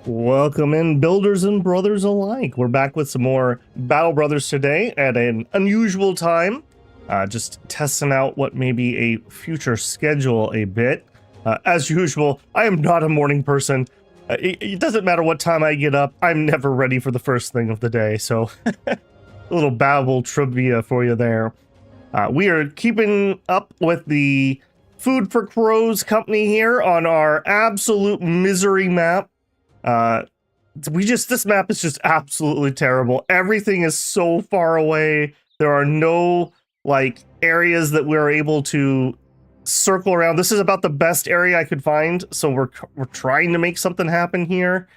Welcome in, builders and brothers alike. We're back with some more Battle Brothers today at an unusual time. Just testing out what may be a future schedule a bit. As usual, I am not a morning person. It doesn't matter what time I get up, I'm never ready for the first thing of the day. So, a little Babel trivia for you there. We are keeping up with the Food for Crows company here on our absolute misery map. This map is just absolutely terrible. Everything is so far away. There are no areas that we're able to circle around. This is about the best area I could find, so we're trying to make something happen here.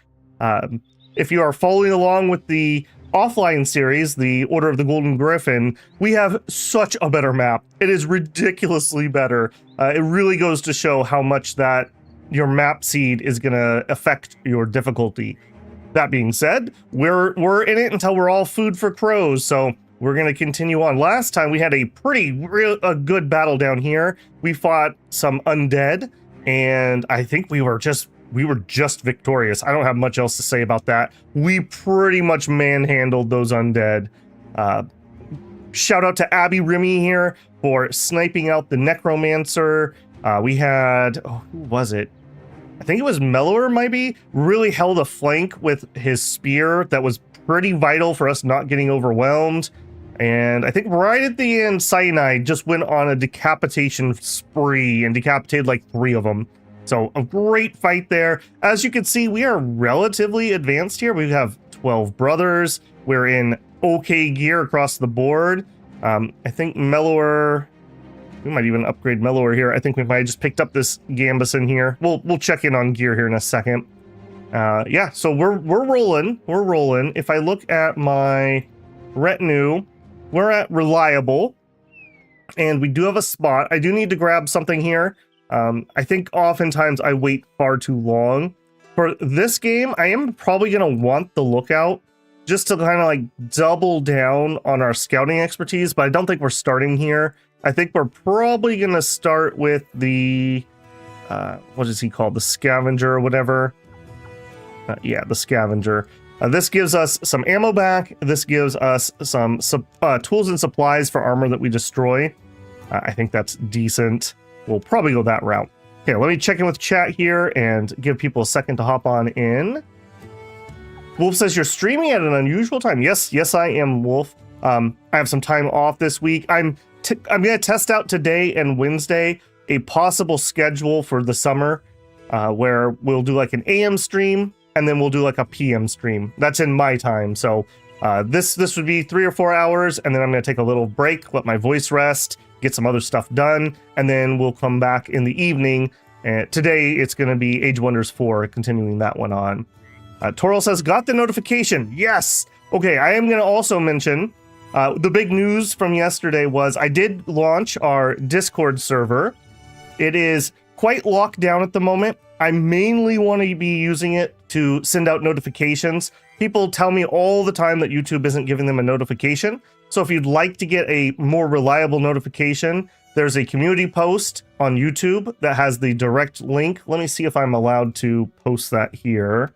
If you are following along with the offline series, the Order of the Golden Griffin, we have such a better map. It is ridiculously better. It really goes to show how much that your map seed is going to affect your difficulty. That being said, we're in it until we're all food for crows, so we're going to continue on. Last time we had a good battle down here. We fought some undead, and I think we were just victorious. I don't have much else to say about that. We pretty much manhandled those undead. Shout out to Abby Remy here for sniping out the necromancer. We had, who was it? I think it was Mellower, maybe, really held a flank with his spear that was pretty vital for us not getting overwhelmed. And I think right at the end, Cyanide just went on a decapitation spree and decapitated like 3 of them. So a great fight there. As you can see, we are relatively advanced here. We have 12 brothers. We're in okay gear across the board. I think Mellower... We might even upgrade Mellower here. I think we might have just picked up this Gambus in here. We'll check in on gear here in a second. Yeah, so we're rolling. We're rolling. If I look at my retinue, we're at reliable, and we do have a spot. I do need to grab something here. I think oftentimes I wait far too long. For this game, I am probably going to want the lookout just to kind of like double down on our scouting expertise, but I don't think we're starting here. I think we're probably going to start with the, what is he called? The scavenger or whatever. Yeah, the scavenger. This gives us some ammo back. This gives us some tools and supplies for armor that we destroy. I think that's decent. We'll probably go that route. Okay, let me check in with chat here and give people a second to hop on in. Wolf says you're streaming at an unusual time. Yes, I am, Wolf. I have some time off this week. I'm going to test out today and Wednesday a possible schedule for the summer where we'll do like an AM stream and then we'll do like a PM stream. That's in my time. So this would be 3 or 4 hours, and then I'm going to take a little break, let my voice rest, get some other stuff done, and then we'll come back in the evening. Today it's going to be Age of Wonders 4, continuing that one on. Toral says, got the notification. Yes. Okay, I am going to also mention the big news from yesterday was I did launch our Discord server. It is quite locked down at the moment. I mainly want to be using it to send out notifications. People tell me all the time that YouTube isn't giving them a notification. So if you'd like to get a more reliable notification, there's a community post on YouTube that has the direct link. Let me see if I'm allowed to post that here.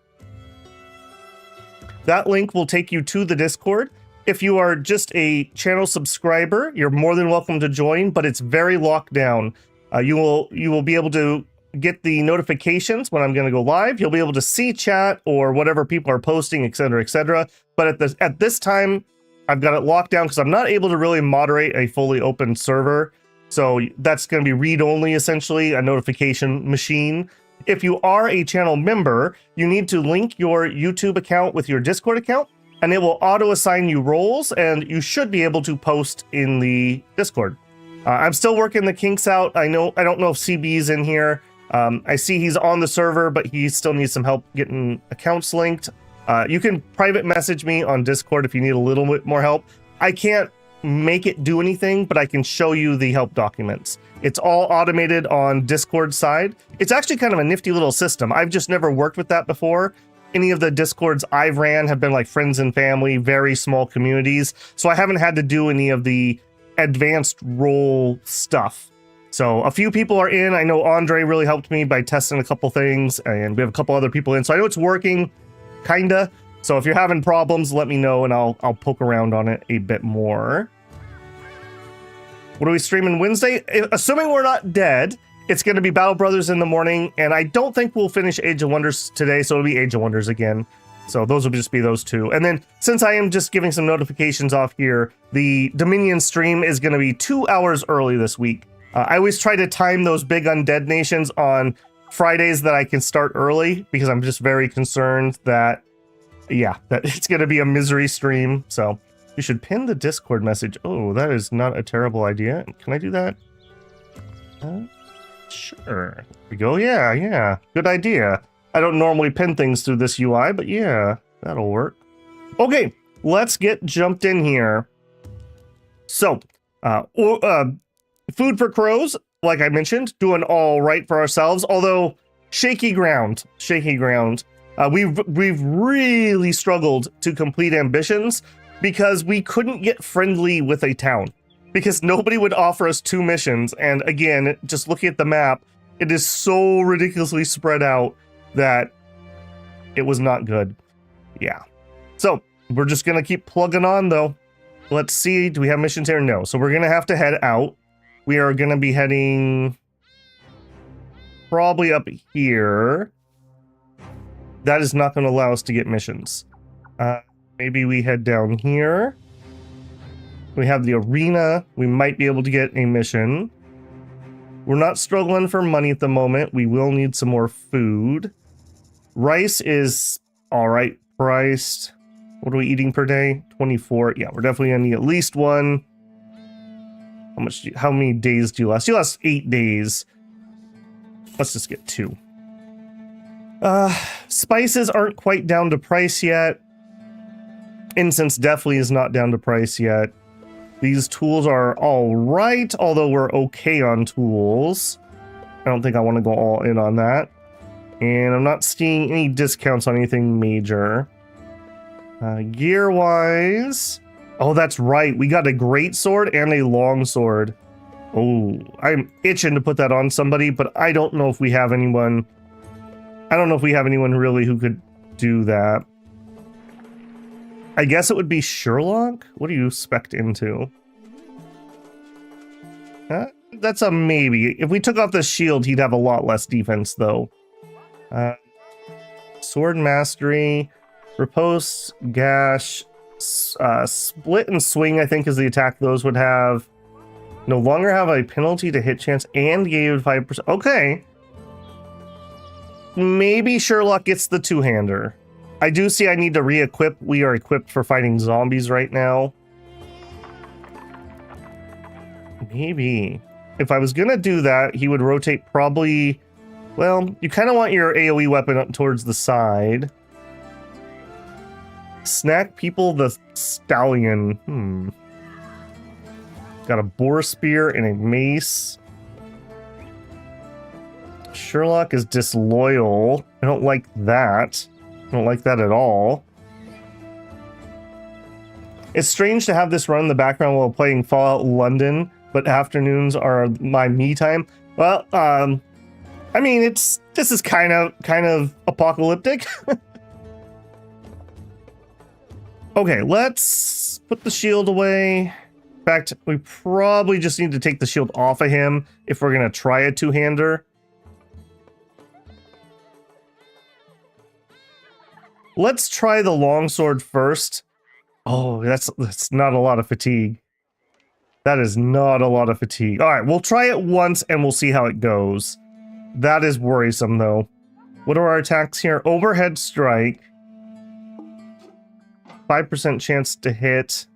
That link will take you to the Discord. If you are just a channel subscriber, you're more than welcome to join, but it's very locked down. You will be able to get the notifications when I'm going to go live. You'll be able to see chat or whatever people are posting, etc., etc. But at this time, I've got it locked down because I'm not able to really moderate a fully open server. So that's going to be read-only, essentially, a notification machine. If you are a channel member, you need to link your YouTube account with your Discord account, and it will auto-assign you roles, and you should be able to post in the Discord. I'm still working the kinks out. I don't know if CB's in here. I see he's on the server, but he still needs some help getting accounts linked. You can private message me on Discord if you need a little bit more help. I can't make it do anything, but I can show you the help documents. It's all automated on Discord side. It's actually kind of a nifty little system. I've just never worked with that before. Any of the Discords I've ran have been like friends and family, very small communities. So I haven't had to do any of the advanced role stuff. So a few people are in. I know Andre really helped me by testing a couple things, and we have a couple other people in. So I know it's working, kinda. So if you're having problems, let me know, and I'll poke around on it a bit more. What are we streaming Wednesday? Assuming we're not dead, it's going to be Battle Brothers in the morning, and I don't think we'll finish Age of Wonders today, so it'll be Age of Wonders again. So those will just be those two. And then, since I am just giving some notifications off here, the Dominion stream is going to be 2 hours early this week. I always try to time those big undead nations on Fridays that I can start early, because I'm just very concerned that, yeah, that it's going to be a misery stream. So you should pin the Discord message. Oh, that is not a terrible idea. Can I do that? Sure. There we go. Yeah. Good idea. I don't normally pin things through this UI, but yeah, that'll work. Okay, let's get jumped in here. So, food for crows, like I mentioned, doing all right for ourselves, although shaky ground. We've really struggled to complete ambitions because we couldn't get friendly with a town, because nobody would offer us 2 missions. And again, just looking at the map, it is so ridiculously spread out that it was not good. Yeah. So we're just going to keep plugging on though. Let's see. Do we have missions here? No. So we're going to have to head out. We are going to be heading probably up here. That is not going to allow us to get missions. Maybe we head down here. We have the arena. We might be able to get a mission. We're not struggling for money at the moment. We will need some more food. Rice is all right priced. What are we eating per day? 24. Yeah, we're definitely gonna need at least one. How many days do you last? You last 8 days. Let's just get 2. Spices aren't quite down to price yet. Incense definitely is not down to price yet. These tools are all right, although we're okay on tools. I don't think I want to go all in on that. And I'm not seeing any discounts on anything major. Gear-wise... Oh, that's right. We got a great sword and a long sword. Oh, I'm itching to put that on somebody, but I don't know if we have anyone... I don't know if we have anyone really who could do that. I guess it would be Sherlock? What do you spec into? That's a maybe. If we took off the shield, he'd have a lot less defense, though. Sword Mastery, Riposte, Gash, Split and Swing, I think, is the attack those would have. No longer have a penalty to hit chance and gave 5%. Okay. Maybe Sherlock gets the two-hander. I do see I need to re-equip. We are equipped for fighting zombies right now. Maybe. If I was gonna do that, he would rotate probably... Well, you kind of want your AoE weapon up towards the side. Snack People the Stallion. Got a boar spear and a mace. Sherlock is disloyal. I don't like that. I don't like that at all. It's strange to have this run in the background while playing Fallout London, but afternoons are my me time. Well, I mean, this is kind of apocalyptic. Okay, let's put the shield away. In fact, we probably just need to take the shield off of him if we're gonna try a two-hander. Let's try the longsword first. Oh, that's not a lot of fatigue. That is not a lot of fatigue. All right, we'll try it once and we'll see how it goes. That is worrisome, though. What are our attacks here? Overhead strike. 5% chance to hit.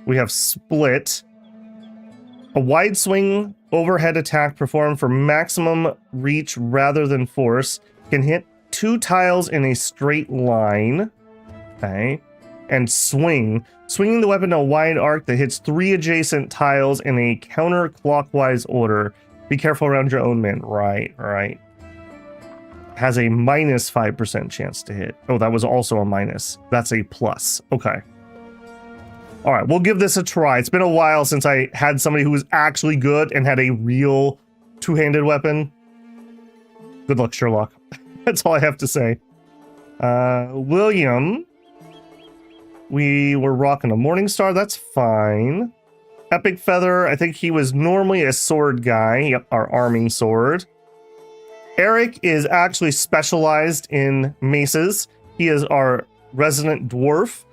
We have split. A wide swing overhead attack performed for maximum reach rather than force. Can hit 2 tiles in a straight line. Okay. And swing. Swinging the weapon in a wide arc that hits 3 adjacent tiles in a counterclockwise order. Be careful around your own men. Right. Has a minus 5% chance to hit. Oh, that was also a minus. That's a plus. Okay. All right, we'll give this a try. It's been a while since I had somebody who was actually good and had a real two-handed weapon. Good luck, Sherlock. That's all I have to say. William. We were rocking a Morningstar. That's fine. Epic Feather. I think he was normally a sword guy. Yep, our arming sword. Eric is actually specialized in maces. He is our resident dwarf.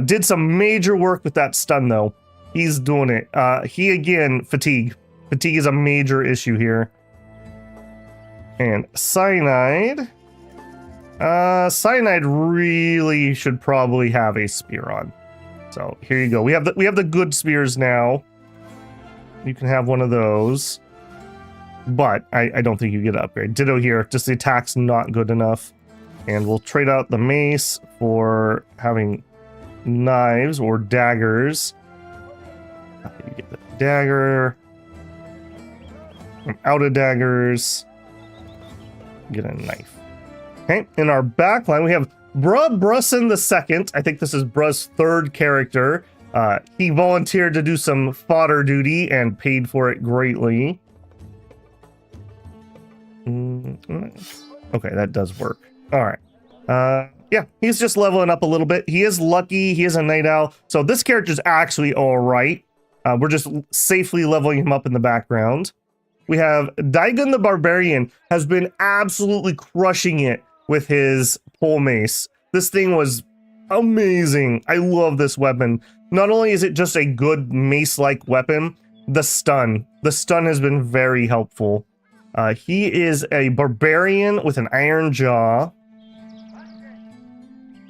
Did some major work with that stun, though. He's doing it. He, again, fatigue. Fatigue is a major issue here. And Cyanide. Cyanide really should probably have a spear on. So here you go. We have the good spears now. You can have one of those. But I don't think you get an upgrade. Ditto here. Just the attack's not good enough. And we'll trade out the mace for having knives or daggers. You get the dagger. I'm out of daggers. Get a knife. Okay, in our backline, we have Brusson II. I think this is Bruh's third character. He volunteered to do some fodder duty and paid for it greatly. Okay, that does work. All right. Yeah, he's just leveling up a little bit. He is lucky. He is a night owl. So this character's actually all right. We're just safely leveling him up in the background. We have Daigon the Barbarian has been absolutely crushing it with his pole mace. This thing was amazing. I love this weapon. Not only is it just a good mace-like weapon, the stun has been very helpful. He is a barbarian with an iron jaw.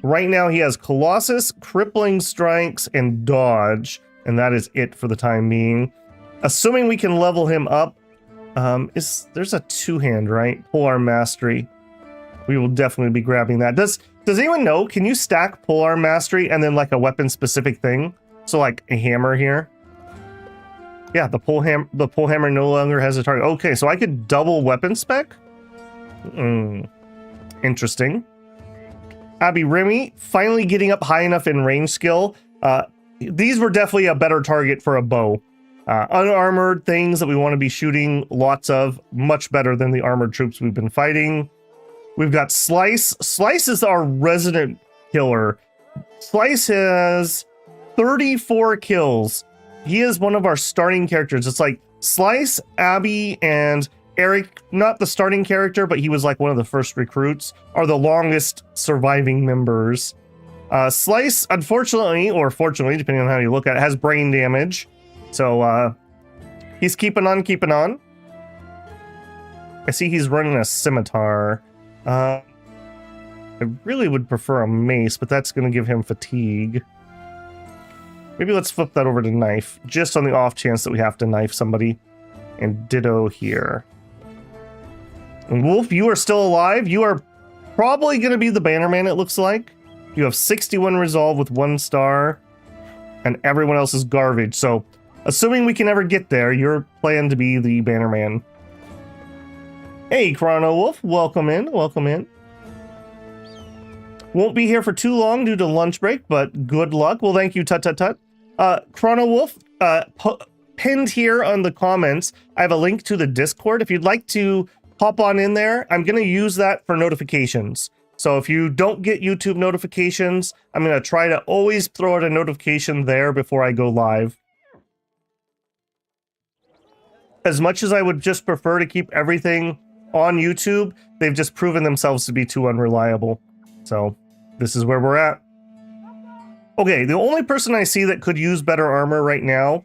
Right now he has Colossus, Crippling Strikes, and Dodge, and that is it for the time being. Assuming we can level him up, there's a two-hand, right? Polearm Mastery. We will definitely be grabbing that. Does anyone know, can you stack Polearm Mastery and then like a weapon-specific thing? So like a hammer here? Yeah, the pole hammer no longer has a target. Okay, so I could double weapon spec? Interesting. Abby Remy, finally getting up high enough in range skill. These were definitely a better target for a bow. Unarmored things that we want to be shooting lots of, much better than the armored troops we've been fighting. We've got Slice. Slice is our resident killer. Slice has 34 kills. He is one of our starting characters. It's like Slice, Abby, and Eric, not the starting character, but he was like one of the first recruits, are the longest surviving members. Slice, unfortunately, or fortunately, depending on how you look at it, has brain damage. So he's keeping on. I see he's running a scimitar. I really would prefer a mace, but that's going to give him fatigue. Maybe let's flip that over to knife, just on the off chance that we have to knife somebody. And ditto here. And Wolf, you are still alive. You are probably going to be the Bannerman, it looks like. You have 61 resolve with 1 star, and everyone else is garbage. So, assuming we can ever get there, you're planned to be the Bannerman. Hey, Chrono Wolf, welcome in. Won't be here for too long due to lunch break, but good luck. Well, thank you, Tut. Chrono Wolf, pinned here on the comments, I have a link to the Discord. If you'd like to hop on in there, I'm going to use that for notifications. So if you don't get YouTube notifications, I'm going to try to always throw out a notification there before I go live. As much as I would just prefer to keep everything on YouTube, they've just proven themselves to be too unreliable. So this is where we're at. Okay, the only person I see that could use better armor right now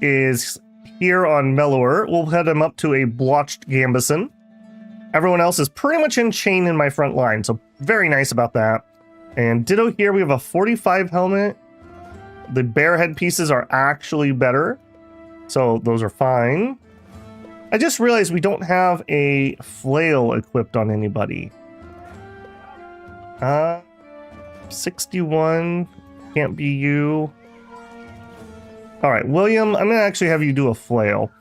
is here on Mellower. We'll head him up to a blotched Gambison. Everyone else is pretty much in chain in my front line, so very nice about that. And ditto here, we have a 45 helmet. The bear head pieces are actually better, so those are fine. I just realized we don't have a flail equipped on anybody. 61, can't be you. All right, William, I'm gonna actually have you do a flail.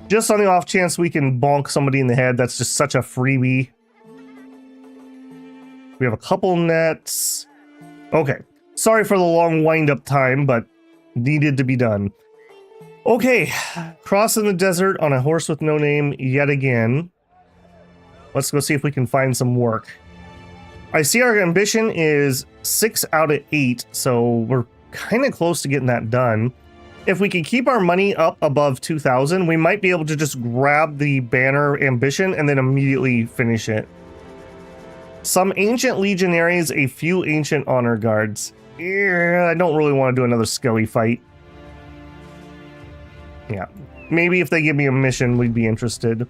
Just on the off chance we can bonk somebody in the head. That's just such a freebie. We have a couple nets. Okay, Sorry for the long wind-up time, but needed to be done. Okay, crossing the desert on a horse with no name yet again. Let's go see if we can find some work. I see our ambition is 6 out of 8, so we're kind of close to getting that done. If we can keep our money up above 2,000, we might be able to just grab the banner ambition and then immediately finish it. Some ancient legionaries, a few ancient honor guards. Yeah, I don't really want to do another skelly fight. Yeah, maybe if they give me a mission, we'd be interested.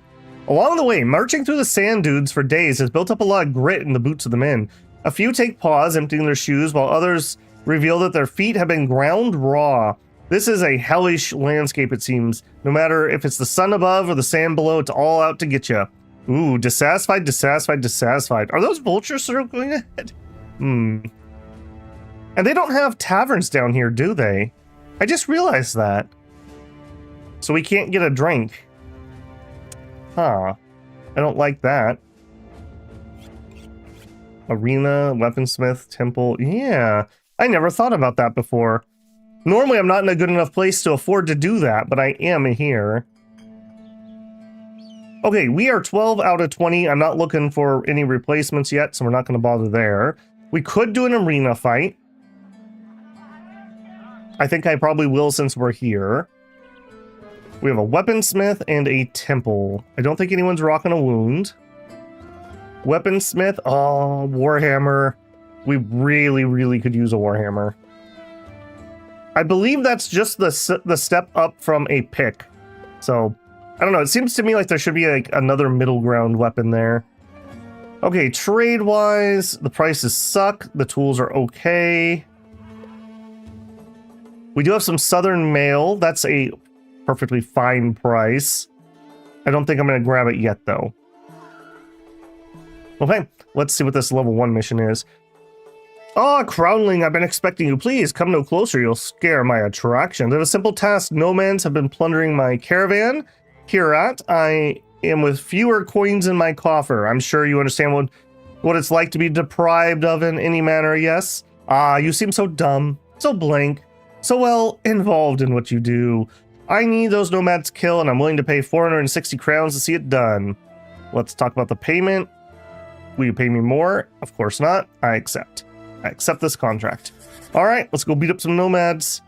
Along the way, marching through the sand dunes for days has built up a lot of grit in the boots of the men. A few take pause, emptying their shoes, while others reveal that their feet have been ground raw. This is a hellish landscape, it seems. No matter if it's the sun above or the sand below, it's all out to get you. Ooh, dissatisfied, dissatisfied, dissatisfied. Are those vultures circling ahead? And they don't have taverns down here, do they? I just realized that. So we can't get a drink. Huh. I don't like that. Arena, weaponsmith, temple. Yeah, I never thought about that before. Normally, I'm not in a good enough place to afford to do that, but I am here. Okay, we are 12 out of 20. I'm not looking for any replacements yet, so we're not going to bother there. We could do an arena fight. I think I probably will since we're here. We have a weaponsmith and a temple. I don't think anyone's rocking a wound. Weaponsmith, oh, Warhammer. We really, really could use a Warhammer. I believe that's just the step up from a pick. So, I don't know. It seems to me like there should be like another middle ground weapon there. Okay, trade-wise, the prices suck. The tools are okay. We do have some southern mail. That's a perfectly fine price. I don't think I'm going to grab it yet, though. Okay, let's see what this level 1 mission is. Ah, Crownling, I've been expecting you. Please, come no closer. You'll scare my attraction. They have a simple task. Nomads have been plundering my caravan. Hereat, I am with fewer coins in my coffer. I'm sure you understand what it's like to be deprived of in any manner, yes? Ah, you seem so dumb, so blank, so well involved in what you do. I need those nomads killed, and I'm willing to pay 460 crowns to see it done. Let's talk about the payment. Will you pay me more? Of course not. I accept. I accept this contract. All right, let's go beat up some nomads.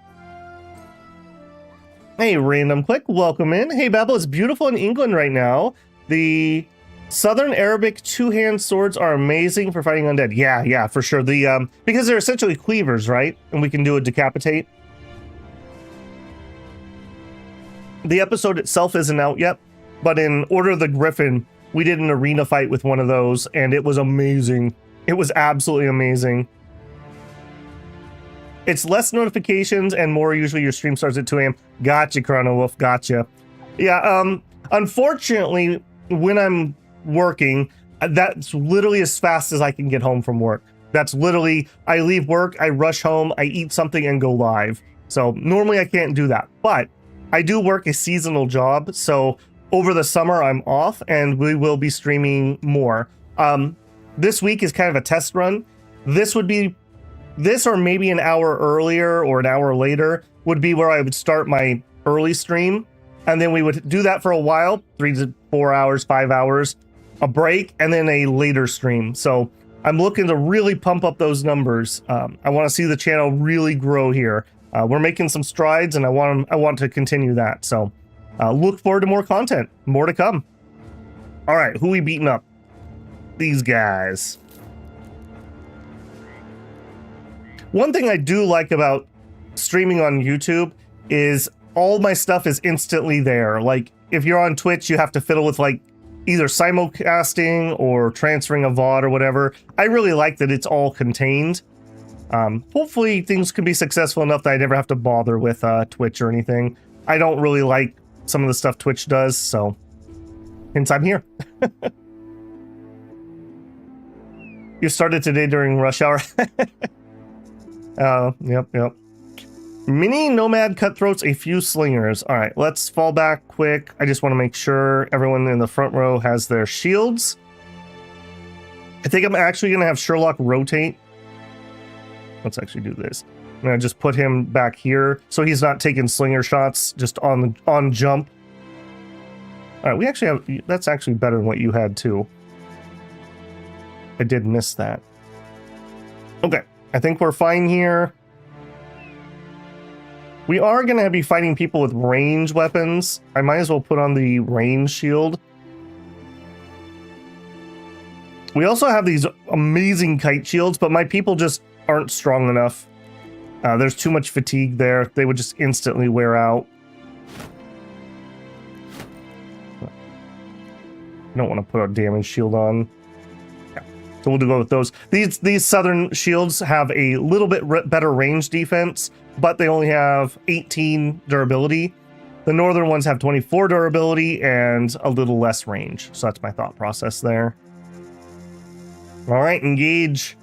Hey, Random Click, welcome in. Hey, Babel, it's beautiful in England right now. The Southern Arabic two-hand swords are amazing for fighting undead. Yeah, for sure. The because they're essentially cleavers, right? And we can do a decapitate. The episode itself isn't out yet, but in Order of the Griffin, we did an arena fight with one of those, and it was amazing. It was absolutely amazing. It's less notifications and more usually your stream starts at 2 a.m. Gotcha, Chrono Wolf, gotcha. Yeah, unfortunately, when I'm working, that's literally as fast as I can get home from work. That's literally, I leave work, I rush home, I eat something and go live. So normally I can't do that, but I do work a seasonal job. So over the summer I'm off and we will be streaming more. This week is kind of a test run. This would be, this or maybe an hour earlier or an hour later would be where I would start my early stream. And then we would do that for a while, 3 to 4 hours, 5 hours, a break, and then a later stream. So I'm looking to really pump up those numbers. I want to see the channel really grow here. We're making some strides and I want to continue that. So look forward to more content, more to come. All right, who we beating up? These guys. One thing I do like about streaming on YouTube is all my stuff is instantly there. Like if you're on Twitch, you have to fiddle with like either simulcasting or transferring a VOD or whatever. I really like that it's all contained. Hopefully things can be successful enough that I never have to bother with Twitch or anything. I don't really like some of the stuff Twitch does, so hence I'm here. You started today during rush hour. Yep. Mini nomad cutthroats, a few slingers. All right, let's fall back quick. I just want to make sure everyone in the front row has their shields. I think I'm actually going to have Sherlock rotate. let's actually do this. I'm gonna just put him back here so he's not taking slinger shots just on jump. All right, we actually have, that's actually better than what you had too. I did miss that. Okay, I think we're fine here. We are going to be fighting people with range weapons. I might as well put on the range shield. We also have these amazing kite shields, but my people just aren't strong enough. There's too much fatigue there. They would just instantly wear out. I don't want to put a damage shield on. So we'll go with those. These southern shields have a little bit better range defense, but they only have 18 durability. The northern ones have 24 durability and a little less range. So that's my thought process there. All right, engage.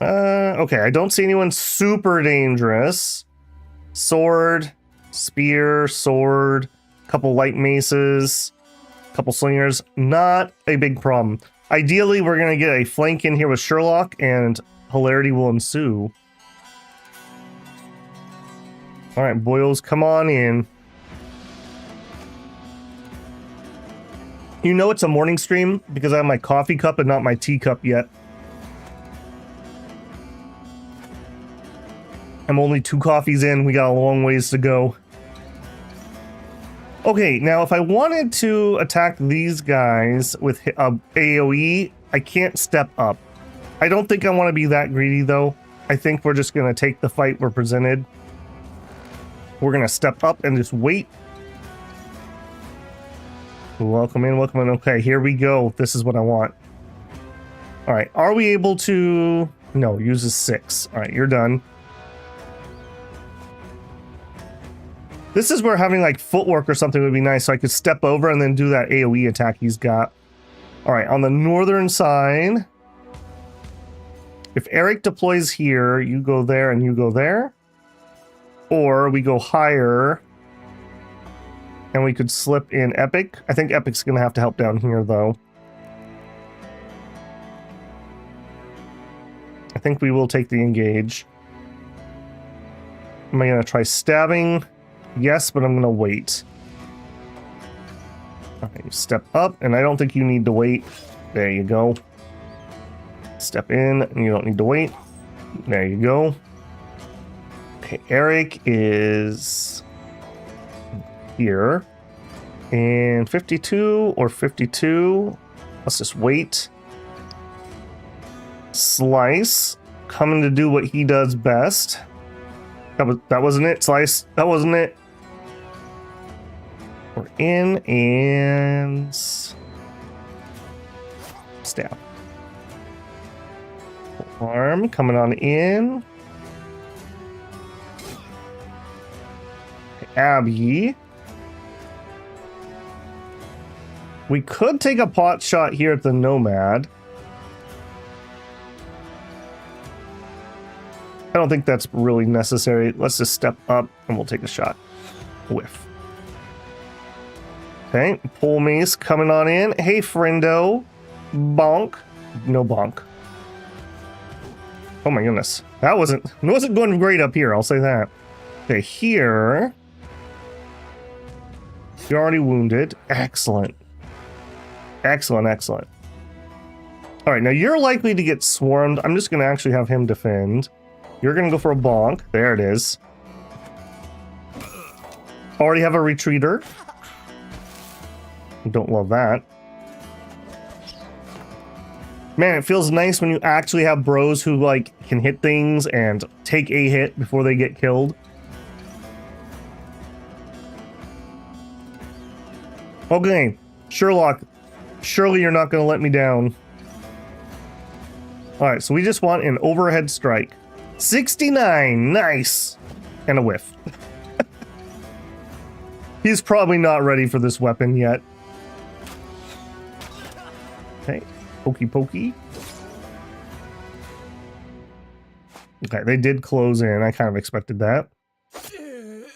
Okay, I don't see anyone super dangerous. Sword, spear, sword, couple light maces. Couple slingers, not a big problem. Ideally, we're going to get a flank in here with Sherlock and hilarity will ensue. All right, boys, come on in. You know it's a morning stream because I have my coffee cup and not my tea cup yet. I'm only 2 coffees in. We got a long ways to go. Okay, now if I wanted to attack these guys with AoE, I can't step up. I don't think I want to be that greedy though. I think we're just going to take the fight we're presented. We're going to step up and just wait. Welcome in, welcome in. Okay, here we go. This is what I want. All right, are we able to... No, uses 6. All right, you're done. This is where having like footwork or something would be nice, so I could step over and then do that AoE attack he's got. All right, on the northern side, if Eric deploys here, you go there and you go there. Or we go higher and we could slip in Epic. I think Epic's going to have to help down here, though. I think we will take the engage. Am I going to try stabbing? Yes, but I'm going to wait. Okay, step up, and I don't think you need to wait. There you go. Step in, and you don't need to wait. There you go. Okay, Eric is here. And 52 or 52. Let's just wait. Slice. Coming to do what he does best. That wasn't it, Slice. That wasn't it. We're in and stab. Arm coming on in. Abby. We could take a pot shot here at the nomad. I don't think that's really necessary. Let's just step up and we'll take a shot. Whiff. Okay, pole mace coming on in. Hey, friendo. Bonk. No bonk. Oh my goodness. That wasn't going great up here, I'll say that. Okay, here. You're already wounded. Excellent. Excellent, excellent. All right, now you're likely to get swarmed. I'm just going to actually have him defend. You're going to go for a bonk. There it is. Already have a retreater. Don't love that. Man, it feels nice when you actually have bros who like can hit things and take a hit before they get killed. Okay, Sherlock, surely you're not going to let me down. All right, so we just want an overhead strike. 69, nice. And a whiff. He's probably not ready for this weapon yet. Okay, pokey pokey. Okay, they did close in. I kind of expected that.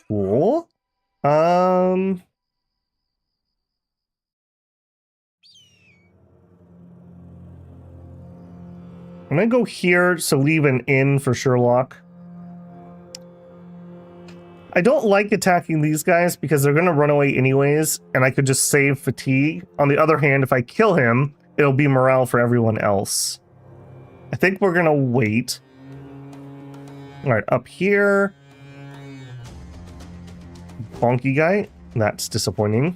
Cool. I'm gonna go here to leave an inn for Sherlock. I don't like attacking these guys because they're gonna run away anyways, and I could just save fatigue. On the other hand, if I kill him, it'll be morale for everyone else. I think we're gonna wait. Alright, up here. Bonky guy. That's disappointing.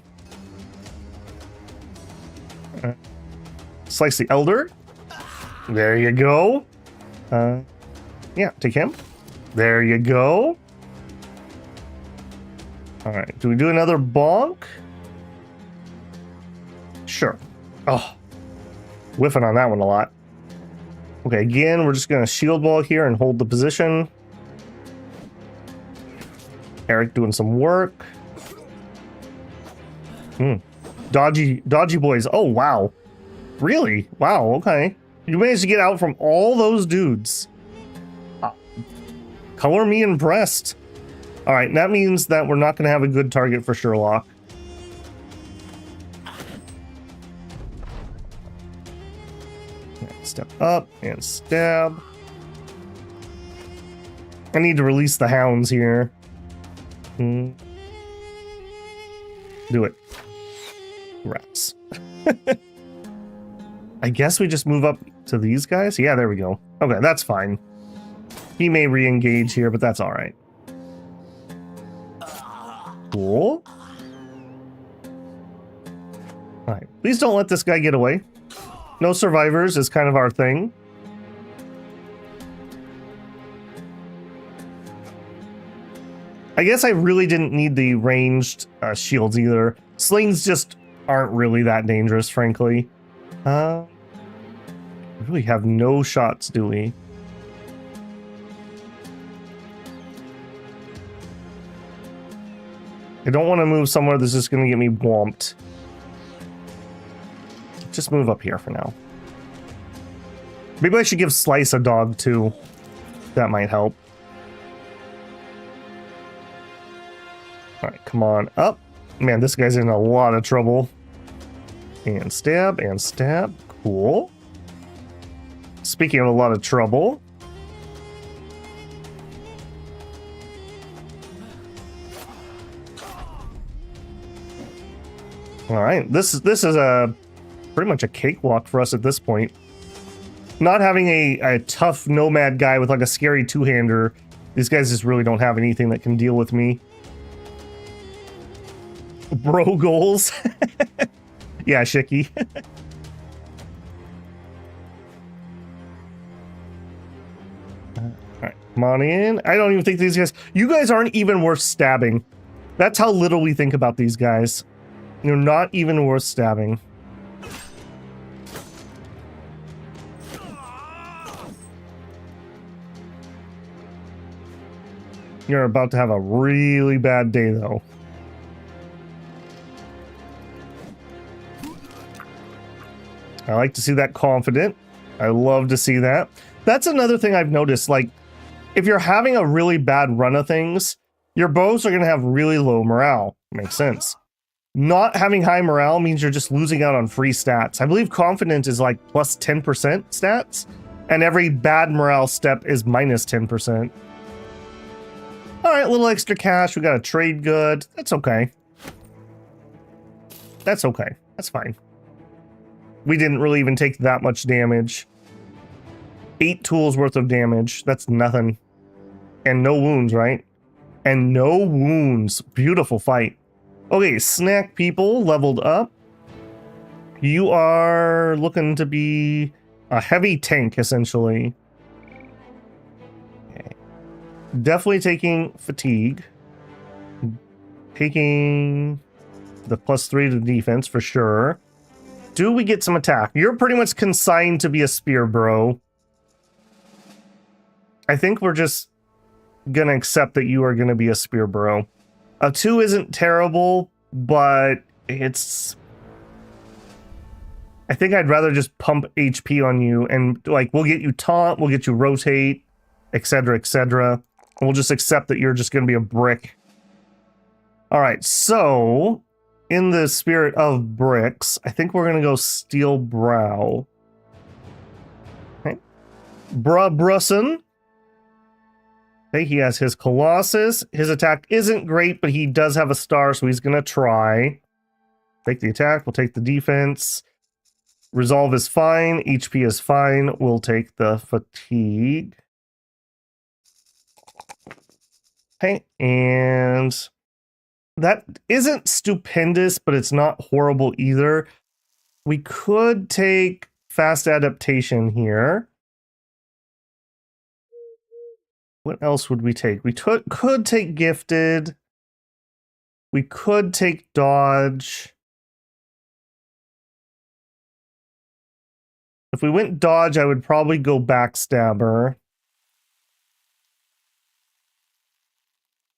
Slice the Elder. There you go. Yeah, take him. There you go. Alright, do we do another bonk? Sure. Oh, whiffing on that one a lot. Okay, again, we're just going to shield wall here and hold the position. Eric doing some work. Dodgy boys. Oh, wow. Really? Wow, okay. You managed to get out from all those dudes. Color me impressed. All right, that means that we're not going to have a good target for Sherlock. Step up and stab. I need to release the hounds here. Do it. Rats. I guess we just move up to these guys? Yeah, there we go. Okay, that's fine. He may re-engage here, but that's all right. Cool. All right, please don't let this guy get away. No survivors is kind of our thing. I guess I really didn't need the ranged shields either. Slings just aren't really that dangerous, frankly. We really have no shots, do we? I don't want to move somewhere that's just going to get me whomped. Just move up here for now. Maybe I should give Slice a dog too. That might help. Alright, come on up. Man, this guy's in a lot of trouble. And stab, and stab. Cool. Speaking of a lot of trouble. Alright, this is a pretty much a cakewalk for us at this point. Not having a tough nomad guy with like a scary two-hander. These guys just really don't have anything that can deal with me. Bro goals. Yeah, Shicky. Alright, come on in. I don't even think these guys... You guys aren't even worth stabbing. That's how little we think about these guys. You're not even worth stabbing. You're about to have a really bad day, though. I like to see that confident. I love to see that. That's another thing I've noticed. Like, if you're having a really bad run of things, your bows are going to have really low morale. Makes sense. Not having high morale means you're just losing out on free stats. I believe confident is like plus 10% stats, and every bad morale step is minus 10%. All right, a little extra cash. We got a trade good. That's okay. That's okay. That's fine. We didn't really even take that much damage. 8 tools worth of damage. That's nothing. And no wounds, right? And no wounds. Beautiful fight. Okay, snack people leveled up. You are looking to be a heavy tank, essentially. Okay. Definitely taking fatigue. Taking the +3 to defense for sure. Do we get some attack? You're pretty much consigned to be a spear, bro. I think we're just gonna accept that you are gonna be a spear, bro. A 2 isn't terrible, but it's... I think I'd rather just pump HP on you and, like, we'll get you taunt, we'll get you rotate, etc., etc. And we'll just accept that you're just gonna be a brick. Alright, so... in the spirit of bricks, I think we're gonna go Steel Brow. Okay. Brusson. Okay, he has his Colossus. His attack isn't great, but he does have a star, so he's going to try. Take the attack. We'll take the defense. Resolve is fine. HP is fine. We'll take the fatigue. Okay, and that isn't stupendous, but it's not horrible either. We could take fast adaptation here. What else would we take? We could take gifted. We could take dodge. If we went dodge, I would probably go backstabber.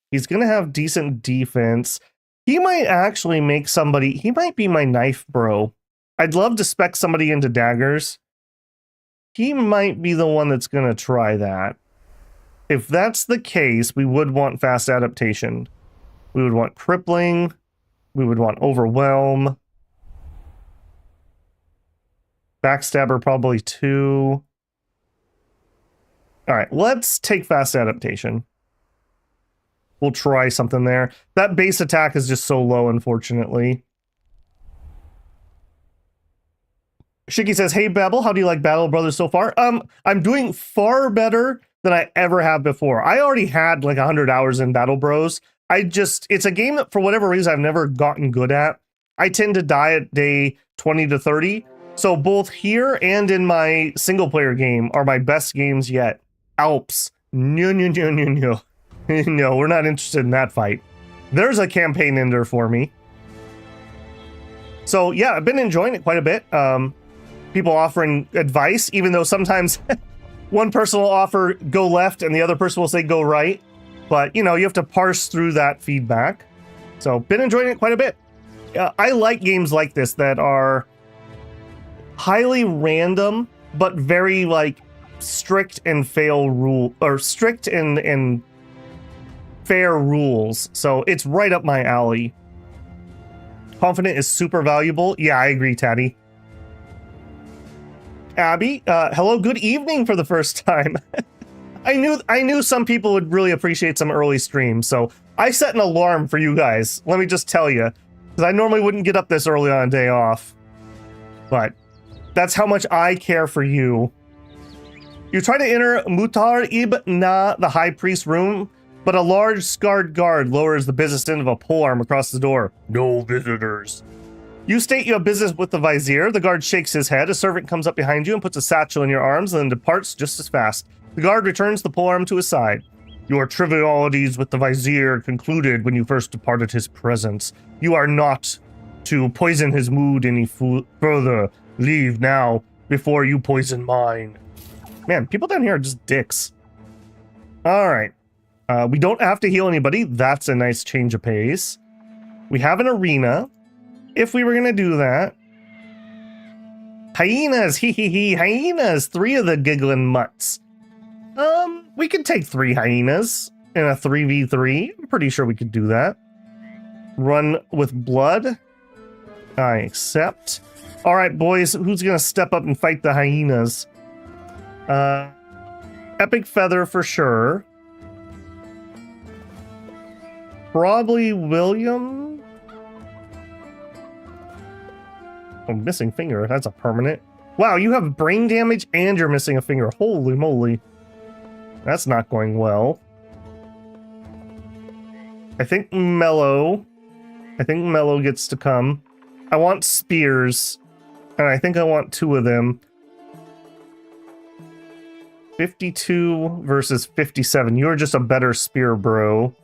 He's going to have decent defense. He might actually make somebody... He might be my knife bro. I'd love to spec somebody into daggers. He might be the one that's going to try that. If that's the case, we would want fast adaptation. We would want crippling. We would want overwhelm. Backstabber probably 2. All right, let's take fast adaptation. We'll try something there. That base attack is just so low, unfortunately. Shiki says, hey, Babel, how do you like Battle Brothers so far? I'm doing far better than I ever have before. I already had like 100 hours in Battle Bros. It's a game that for whatever reason I've never gotten good at. I tend to die at day 20 to 30. So both here and in my single player game are my best games yet. Alps. No. No, we're not interested in that fight. There's a campaign ender for me. So yeah, I've been enjoying it quite a bit. People offering advice, even though sometimes one person will offer go left and the other person will say go right. But, you know, you have to parse through that feedback. So, been enjoying it quite a bit. I like games like this that are highly random, but very, like, strict and fair rules. So, it's right up my alley. Confident is super valuable. Yeah, I agree, Taddy. Abby, hello, good evening for the first time. I knew some people would really appreciate some early streams, so I set an alarm for you guys. Let me just tell you, because I normally wouldn't get up this early on a day off. But that's how much I care for you. You try to enter Mutar Ibn Na, the high priest room, but a large scarred guard lowers the business end of a polearm across the door. No visitors. You state you have business with the vizier. The guard shakes his head. A servant comes up behind you and puts a satchel in your arms and then departs just as fast. The guard returns the polearm to his side. Your trivialities with the vizier concluded when you first departed his presence. You are not to poison his mood any further. Leave now before you poison mine. Man, people down here are just dicks. All right. We don't have to heal anybody. That's a nice change of pace. We have an arena. If we were going to do that. Hyenas, hyenas, 3 of the giggling mutts. We could take 3 hyenas in a 3v3. I'm pretty sure we could do that. Run with blood. I accept. All right, boys, who's going to step up and fight the hyenas? Epic Feather for sure. Probably William. Oh, missing finger. That's a permanent. Wow, you have brain damage and you're missing a finger. Holy moly. That's not going well. I think Mellow gets to come. I want spears. And I think I want 2 of them. 52 versus 57. You're just a better spear bro.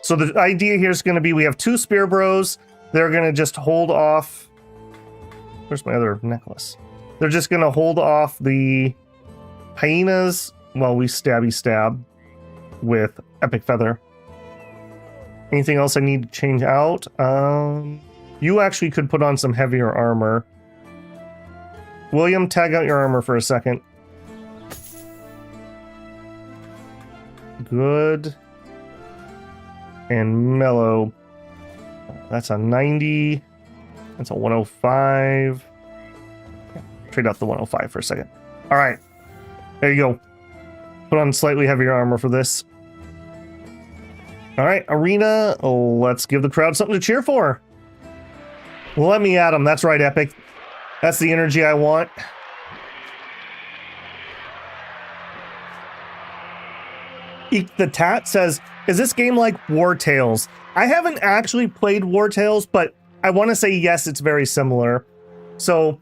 So the idea here is going to be we have 2 spear bros. They're going to just hold off. Where's my other necklace? They're just going to hold off the hyenas while we stabby stab with Epic Feather. Anything else I need to change out? You actually could put on some heavier armor. William, tag out your armor for a second. Good. And Mellow. That's a 90. That's a 105. Trade out the 105 for a second. All right, there you go. Put on slightly heavier armor for this. All right, arena. Let's give the crowd something to cheer for. Let me at them. That's right, Epic. That's the energy I want. Eek the Tat says, is this game like War Tales? I haven't actually played War Tales, but I want to say yes, it's very similar. So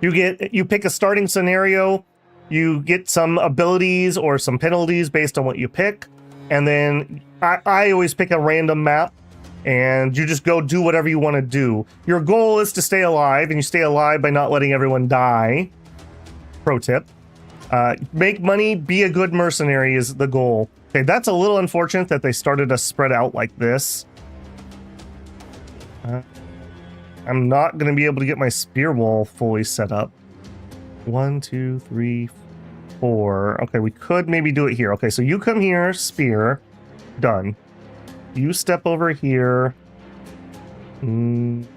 you pick a starting scenario, you get some abilities or some penalties based on what you pick, and then I always pick a random map, and you just go do whatever you want to do. Your goal is to stay alive, and you stay alive by not letting everyone die. Pro tip. Make money, be a good mercenary is the goal. Okay, that's a little unfortunate that they started us spread out like this. I'm not going to be able to get my spear wall fully set up. 1, 2, 3, 4. Okay, we could maybe do it here. Okay, so you come here, spear. Done. You step over here. Done.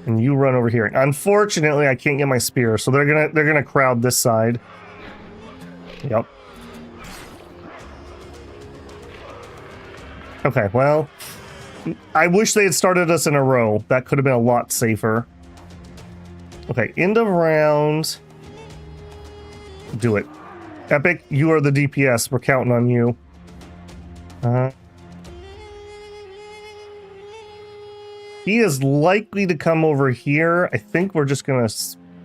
And you run over here. Unfortunately, I can't get my spear, so they're gonna crowd this side. Yep. Okay, well, I wish they had started us in a row. That could have been a lot safer. Okay, end of round. Do it. Epic, you are the DPS. We're counting on you. He is likely to come over here. I think we're just gonna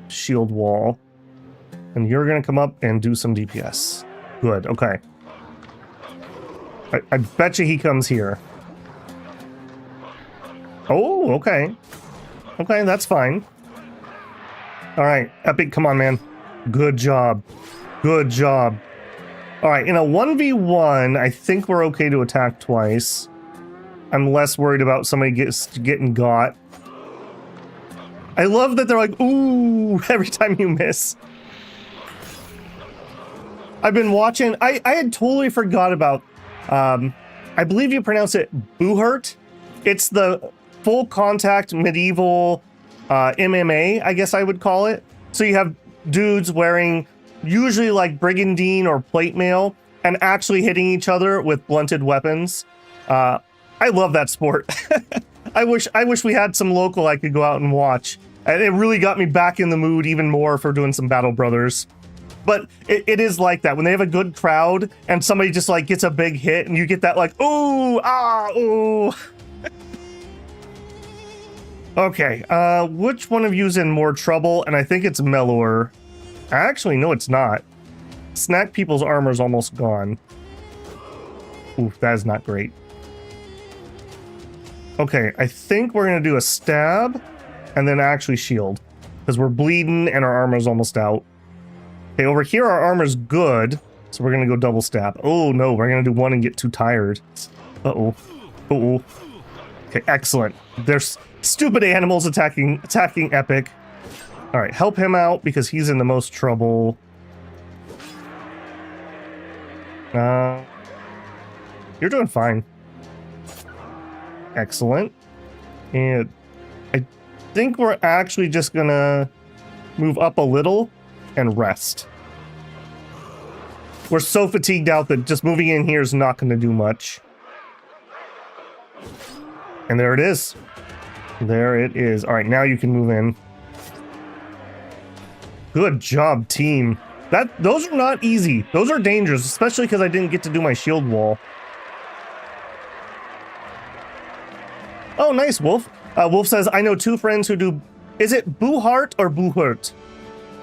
shield wall. And you're gonna come up and do some DPS. Good, okay. I bet you he comes here. Oh, okay. Okay, that's fine. Alright, Epic, come on, man. Good job. Good job. Alright, in a 1v1, I think we're okay to attack twice. I'm less worried about somebody getting got. I love that they're like, ooh, every time you miss. I've been watching, I had totally forgot about, I believe you pronounce it Buhurt. It's the full contact medieval MMA, I guess I would call it. So you have dudes wearing usually like brigandine or plate mail and actually hitting each other with blunted weapons. I love that sport. I wish we had some local I could go out and watch. And it really got me back in the mood even more for doing some Battle Brothers. But it is like that. When they have a good crowd and somebody just like gets a big hit and you get that like, ooh, ah, ooh. Okay, which one of you's in more trouble? And I think it's Melor. Actually, no, it's not. Snack People's armor's almost gone. Ooh, that is not great. Okay, I think we're gonna do a stab and then actually shield because we're bleeding and our armor's almost out. Okay, over here our armor's good, so we're gonna go double stab. Oh no, we're gonna do one and get too tired. Uh-oh. Uh-oh. Okay, excellent. There's stupid animals attacking Epic. All right, help him out because he's in the most trouble. You're doing fine. Excellent. And I think we're actually just gonna move up a little and rest. We're so fatigued out that just moving in here is not going to do much. And there it is. There it is. All right, now you can move in. Good job, team. Those are not easy. Those are dangerous, especially because I didn't get to do my shield wall. Oh, nice, Wolf. Wolf says, I know two friends who do... Is it Buhart or Buhurt?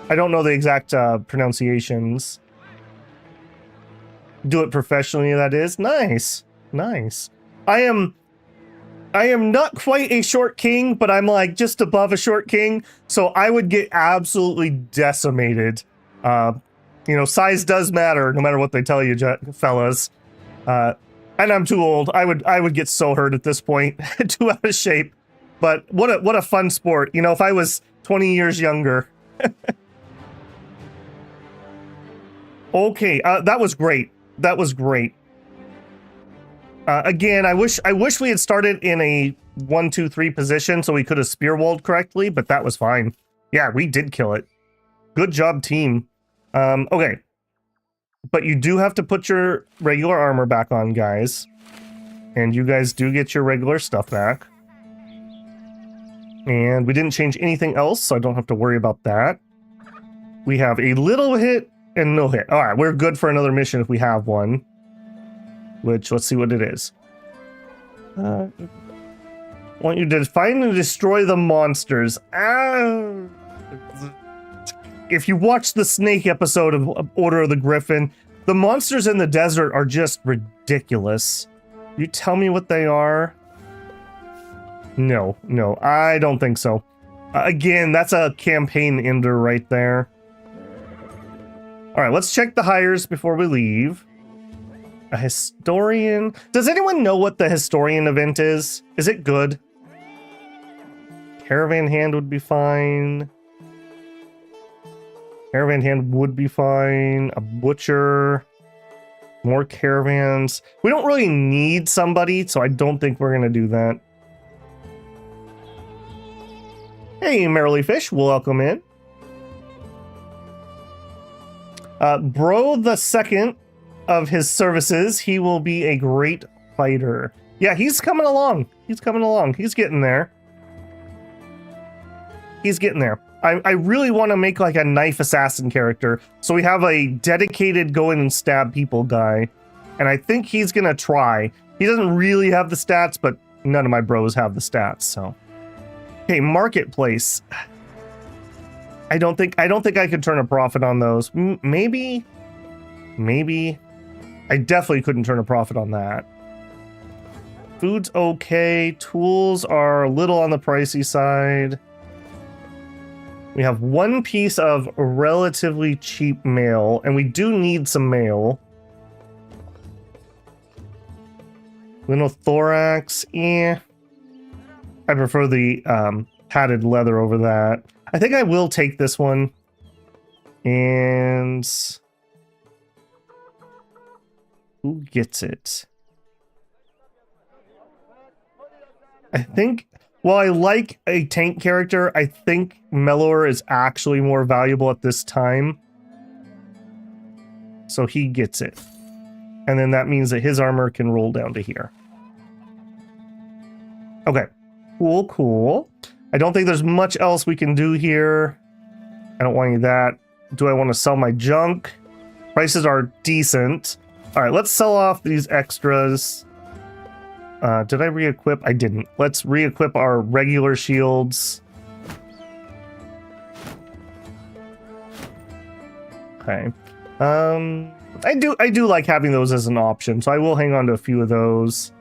I don't know the exact pronunciations. Do it professionally, that is. Nice. Nice. I am not quite a short king, but I'm like just above a short king, so I would get absolutely decimated. You know, size does matter, no matter what they tell you, fellas. And I'm too old. I would get so hurt at this point, too out of shape. But what a fun sport. You know, if I was 20 years younger. Okay, that was great. That was great. Again, I wish we had started in a 1, 2, 3 position so we could have spear walled correctly, but that was fine. Yeah, we did kill it. Good job, team. Okay. But you do have to put your regular armor back on, guys. And you guys do get your regular stuff back. And we didn't change anything else, so I don't have to worry about that. We have a little hit and no hit. All right, we're good for another mission if we have one. Which, let's see what it is. I want you to find and destroy the monsters. If you watch the snake episode of Order of the Griffin, the monsters in the desert are just ridiculous. You tell me what they are? No, I don't think so. Again, that's a campaign ender right there. All right, let's check the hires before we leave. A historian. Does anyone know what the historian event is? Is it good? Caravan hand would be fine. Caravan hand would be fine. A butcher. More caravans. We don't really need somebody, so I don't think we're going to do that. Hey, Merrily Fish, welcome in. Bro the second of his services, he will be a great fighter. Yeah, he's coming along. He's coming along. He's getting there. He's getting there. I really want to make like a knife assassin character. So we have a dedicated go in and stab people guy. And I think he's going to try. He doesn't really have the stats, but none of my bros have the stats, so. Okay, marketplace. I don't think I could turn a profit on those. Maybe. I definitely couldn't turn a profit on that. Food's okay. Tools are a little on the pricey side. We have one piece of relatively cheap mail, and we do need some mail. Linothorax, I prefer the padded leather over that. I think I will take this one. And who gets it? I think, while I like a tank character, I think Melor is actually more valuable at this time. So he gets it. And then that means that his armor can roll down to here. Okay. Cool. I don't think there's much else we can do here. I don't want any of that. Do I want to sell my junk? Prices are decent. All right, let's sell off these extras. Did I re-equip? I didn't. Let's re-equip our regular shields. Okay. I do like having those as an option, so I will hang on to a few of those.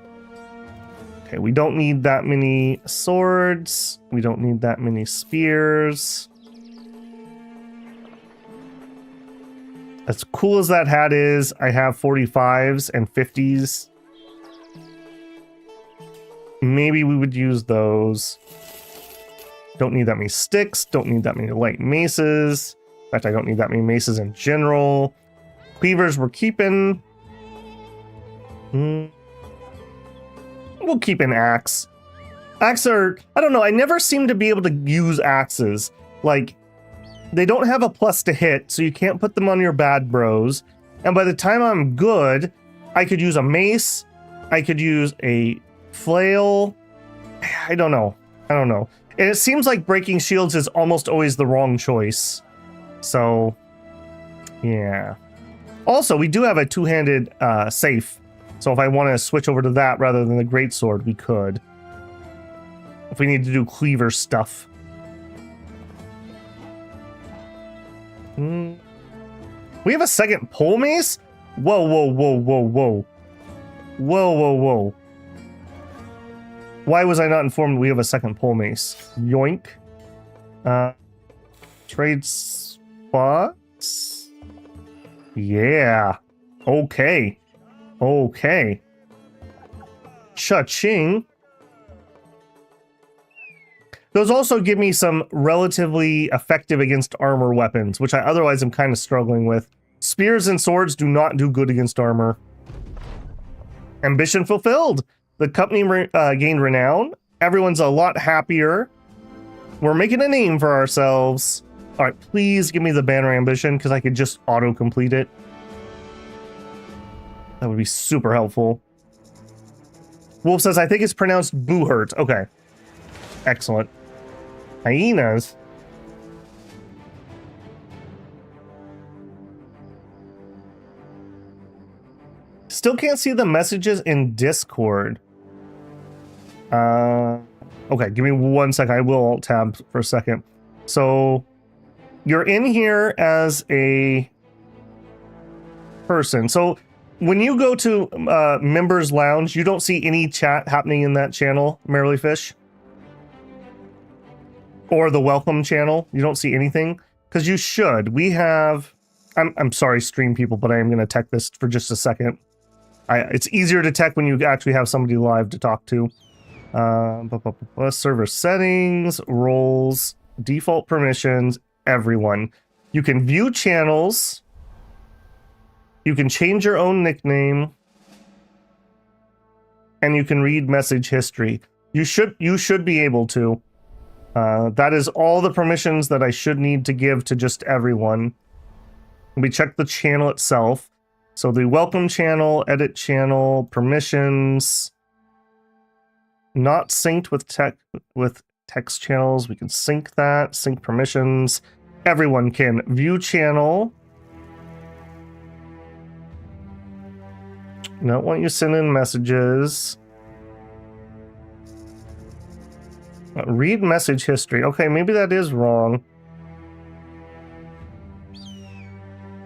Okay, we don't need that many swords. We don't need that many spears. As cool as that hat is, I have 45s and 50s. Maybe we would use those. Don't need that many sticks. Don't need that many light maces. In fact, I don't need that many maces in general. Cleavers we're keeping. We'll keep an axe. Axes are, I don't know, I never seem to be able to use axes. Like, they don't have a plus to hit, so you can't put them on your bad bros. And by the time I'm good, I could use a mace. I could use a flail. I don't know. And it seems like breaking shields is almost always the wrong choice. So, yeah. Also, we do have a two-handed safe. So if I want to switch over to that rather than the greatsword, we could. If we need to do cleaver stuff. We have a second pole mace? Whoa. Why was I not informed we have a second pole mace? Yoink. Trade spots? Yeah. Okay. Cha-ching. Those also give me some relatively effective against armor weapons, which I otherwise am kind of struggling with. Spears and swords do not do good against armor. Ambition fulfilled. The company gained renown. Everyone's a lot happier. We're making a name for ourselves. All right, please give me the banner ambition because I could just auto-complete it. That would be super helpful. Wolf says, I think it's pronounced Boohurt. Okay. Excellent. Hyenas. Still can't see the messages in Discord. Okay, give me 1 second. I will alt-tab for a second. So, you're in here as a person. So, when you go to Members Lounge, you don't see any chat happening in that channel, Merrily Fish? Or the Welcome channel? You don't see anything? Because you should. We have... I'm sorry, stream people, but I am going to tech this for just a second. It's easier to tech when you actually have somebody live to talk to. Server settings, roles, default permissions, everyone. You can view channels. You can change your own nickname. And you can read message history. You should be able to. That is all the permissions that I should need to give to just everyone. We check the channel itself. So the welcome channel, edit channel, permissions, not synced with text channels. We can sync that, sync permissions. Everyone can view channel. Don't want you sending messages. Read message history. Okay, maybe that is wrong.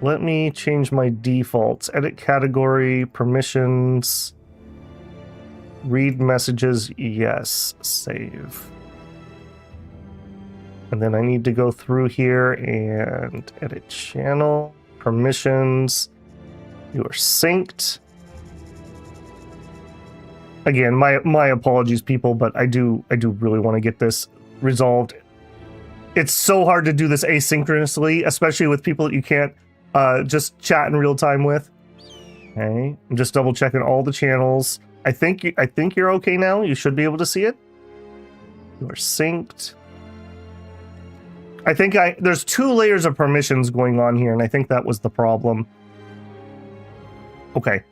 Let me change my defaults. Edit category, permissions, read messages, yes, save. And then I need to go through here and edit channel, permissions, you are synced. Again, my apologies, people, but I do really want to get this resolved. It's so hard to do this asynchronously, especially with people that you can't just chat in real time with. Okay, I'm just double checking all the channels. I think you're okay now. You should be able to see it. You are synced. I think there's 2 layers of permissions going on here, and I think that was the problem. Okay.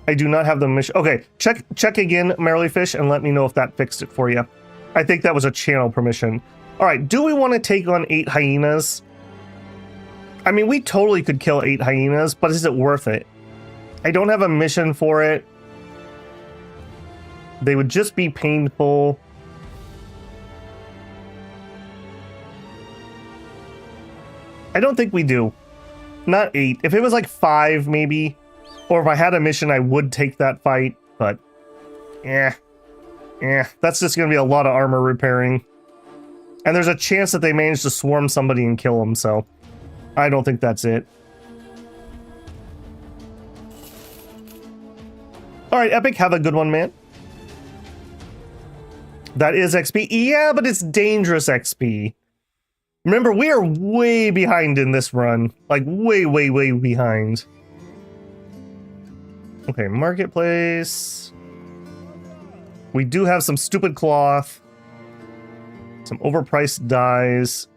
I do not have the mission. Okay, check again, Merrily Fish, and let me know if that fixed it for you. I think that was a channel permission. All right, do we want to take on 8 hyenas? I mean, we totally could kill 8 hyenas, but is it worth it? I don't have a mission for it. They would just be painful. I don't think we do. Not 8. If it was like 5, maybe. Or if I had a mission, I would take that fight. But, that's just going to be a lot of armor repairing. And there's a chance that they manage to swarm somebody and kill them, so I don't think that's it. Alright, Epic, have a good one, man. That is XP. Yeah, but it's dangerous XP. Remember, we are way behind in this run. Like, way, way, way behind. Okay, marketplace. We do have some stupid cloth. Some overpriced dyes.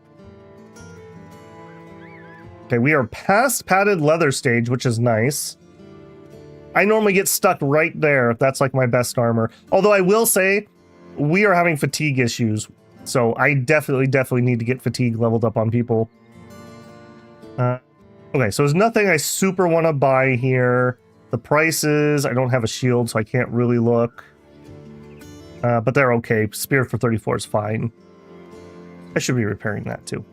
Okay, we are past padded leather stage, which is nice. I normally get stuck right there. That's like my best armor. Although I will say, we are having fatigue issues. So I definitely need to get fatigue leveled up on people. Okay, so there's nothing I super want to buy here. The prices, I don't have a shield, so I can't really look. But they're okay. Spear for 34 is fine. I should be repairing that too.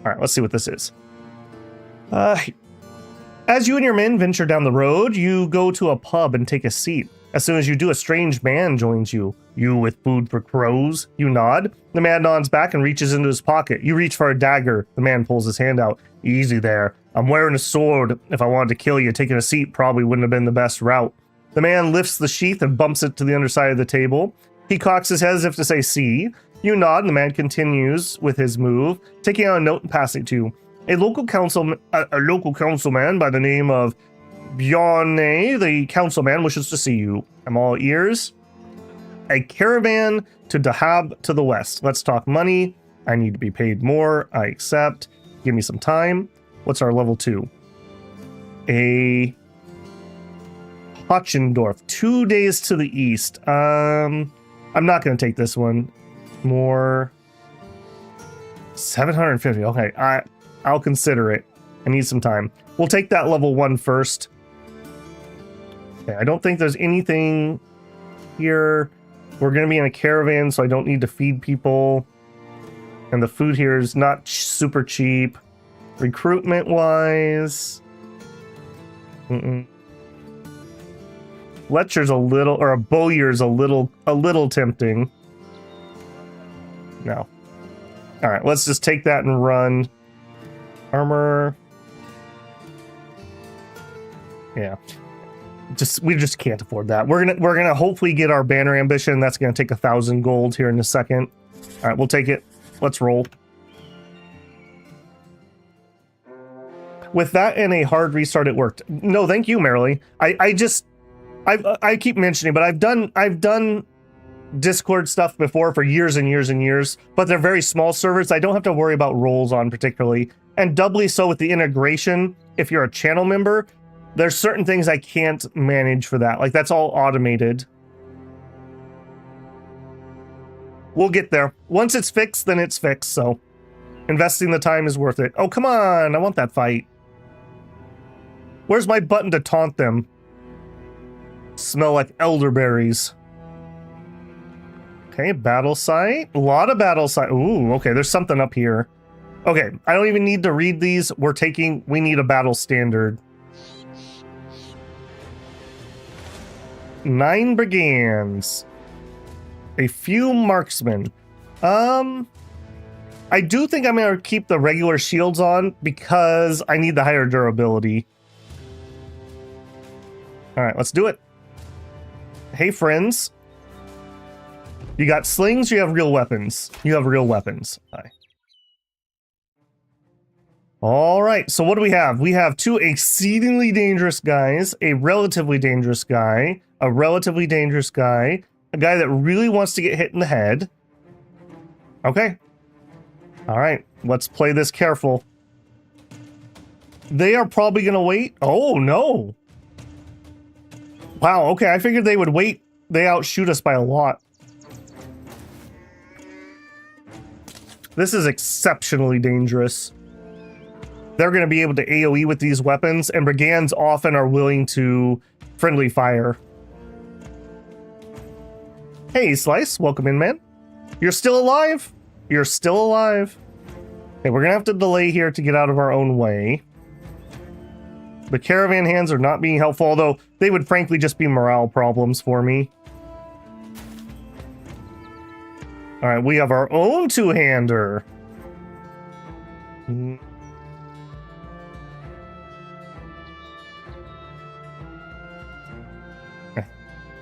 Alright, let's see what this is. As you and your men venture down the road, you go to a pub and take a seat. As soon as you do, a strange man joins you. You with food for crows? You nod. The man nods back and reaches into his pocket. You reach for a dagger. The man pulls his hand out. Easy there. I'm wearing a sword. If I wanted to kill you, taking a seat probably wouldn't have been the best route. The man lifts the sheath and bumps it to the underside of the table. He cocks his head as if to say, see. You nod, and the man continues with his move, taking out a note and passing it to you. A local councilman by the name of Bjarne, the councilman, wishes to see you. I'm all ears. a caravan to Dahab to the west. Let's talk money. I need to be paid more. I accept. Give me some time. What's our level 2? A Hochendorf. 2 days to the east. I'm not going to take this one. More. 750. Okay, I'll consider it. I need some time. We'll take that level 1 first. Okay, I don't think there's anything here. We're going to be in a caravan, so I don't need to feed people. And the food here is not super cheap. Recruitment-wise... Fletcher's a little... Or a Bowyer's a little tempting. No. Alright, let's just take that and run. Armor... Yeah. We just can't afford that. We're gonna hopefully get our banner ambition. That's gonna take 1,000 gold here in a second. All right, we'll take it. Let's roll. With that and a hard restart, it worked. No, thank you, Merrily. I keep mentioning, but I've done Discord stuff before for years and years and years, but they're very small servers. I don't have to worry about roles on particularly, and doubly so with the integration. If you're a channel member, there's certain things I can't manage for that. Like, that's all automated. We'll get there. Once it's fixed, then it's fixed, so investing the time is worth it. Oh, come on, I want that fight. Where's my button to taunt them? Smell like elderberries. Okay, battle site. A lot of battle site. Ooh, okay, there's something up here. Okay, I don't even need to read these. We need a battle standard. 9 brigands. A few marksmen. I do think I'm going to keep the regular shields on because I need the higher durability. Alright, let's do it. Hey, friends. You got slings, you have real weapons. You have real weapons. Hi. Alright, so what do we have? We have 2 exceedingly dangerous guys, a relatively dangerous guy, a relatively dangerous guy, a guy that really wants to get hit in the head. Okay. Alright, let's play this careful. They are probably going to wait. Oh, no. Wow, okay, I figured they would wait. They outshoot us by a lot. This is exceptionally dangerous. They're going to be able to AoE with these weapons, and brigands often are willing to friendly fire. Hey, Slice, welcome in, man. You're still alive? You're still alive. Okay, we're going to have to delay here to get out of our own way. The caravan hands are not being helpful, although they would frankly just be morale problems for me. Alright, we have our own two-hander. I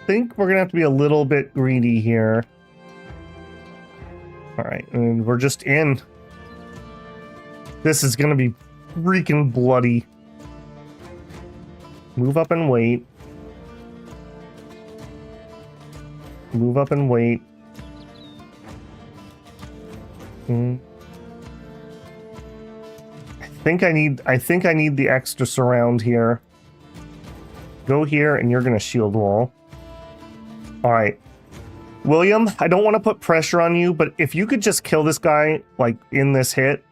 think we're gonna have to be a little bit greedy here. Alright, and we're just in. This is gonna be freaking bloody. Move up and wait. Move up and wait. I think I need the extra surround here. Go here and you're gonna shield wall. Alright. William, I don't want to put pressure on you, but if you could just kill this guy, like, in this hit,